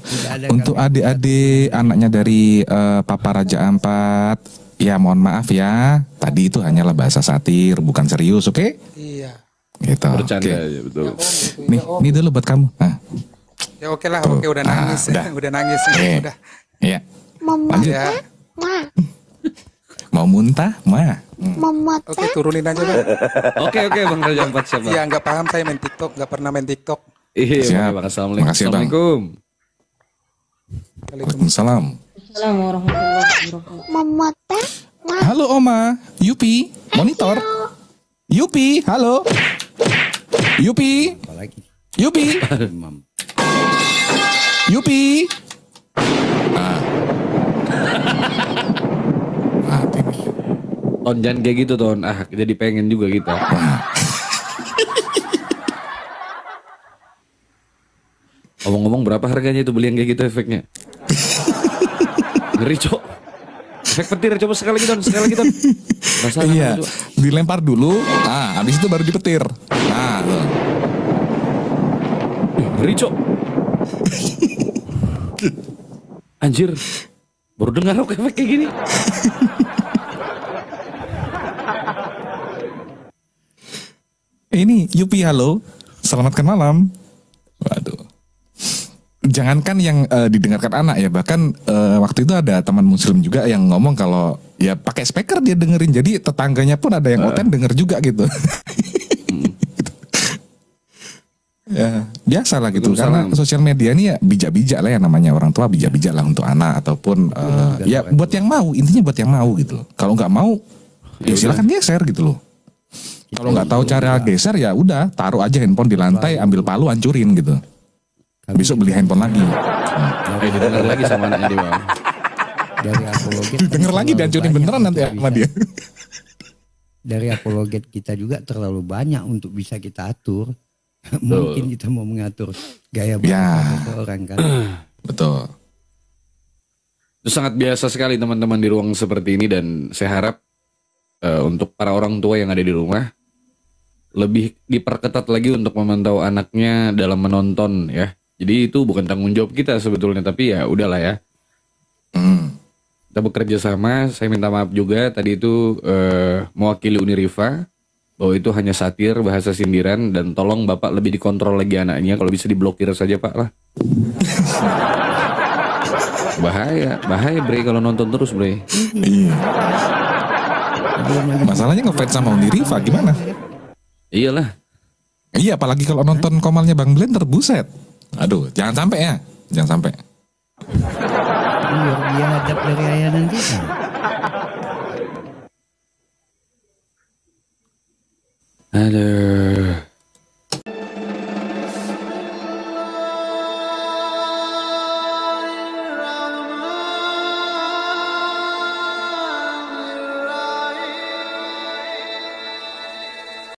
adik-adik anaknya dari Papa Raja 4. Ya mohon maaf ya, tadi itu hanyalah bahasa satir, bukan serius, oke? Iya. Gitu. Bercanda aja, betul. Ini dulu buat kamu. Ya oke lah, oke udah nangis, udah nangis, udah. Iya. Lanjut ya. Mau muntah, Oke, turunin aja bang. Oke Bang Raja 4 siapa? Iya nggak paham saya main TikTok, nggak pernah main TikTok. Iya, Siap. Bang. Assalamualaikum. Makasih, Bang. Assalamualaikum. Waalaikumsalam. Assalamualaikum warahmatullahi wabarakatuh. Halo Oma, Yupi, monitor. Yupi, halo. Yupi. Yupi. Yupi. Ton jangan kayak gitu Ton. Jadi pengen juga kita. Ngomong-ngomong berapa harganya itu beli yang kayak gitu efeknya? Ngeri cok. Efek petir coba sekali lagi Ton, sekali lagi Ton. Iya, dilempar dulu. Nah, habis itu baru dipetir. Nah, tuh. Ngeri cok. Anjir. Baru dengar aku efek kayak gini. Ini Yupi, halo. Selamatkan malam. Waduh. Jangankan yang didengarkan anak ya, bahkan waktu itu ada teman muslim juga yang ngomong kalau ya pakai speaker dia dengerin, jadi tetangganya pun ada yang oten denger juga gitu. Ya biasa lah gitu, karena sosial media ini ya bijak-bijak lah ya, namanya orang tua bijak-bijak lah untuk anak ataupun ya buat yang mau, intinya buat yang mau gitu loh. Kalau nggak mau ya silakan geser gitu loh. Kalau nggak tahu cara geser ya udah taruh aja handphone di lantai, ambil palu hancurin gitu. Besok beli handphone lagi. Didengar lagi sama anaknya dia Bang. Dari apologet. Denger lagi dihancurin beneran nanti sama dia. Dari apologet kita juga terlalu banyak untuk bisa kita atur. Mungkin kita mau mengatur gaya seseorang kan. Betul. Itu sangat biasa sekali teman-teman di ruang seperti ini, dan saya harap untuk para orang tua yang ada di rumah lebih diperketat lagi untuk memantau anaknya dalam menonton ya. Jadi itu bukan tanggung jawab kita sebetulnya, tapi ya udahlah ya. Kita bekerja sama. Saya minta maaf juga tadi itu mewakili Uniriva bahwa itu hanya satir, bahasa sindiran, dan tolong Bapak lebih dikontrol lagi anaknya. Kalau bisa diblokir saja Pak lah. Bahaya Bre kalau nonton terus Bre. Iya. Masalahnya ngefans sama Uniriva gimana? Iyalah. Iya, apalagi kalau nonton komalnya Bang Blender, buset. Aduh, jangan sampai ya. Jangan sampai. Biar dia hadap dari ayah nanti kan. Aduh.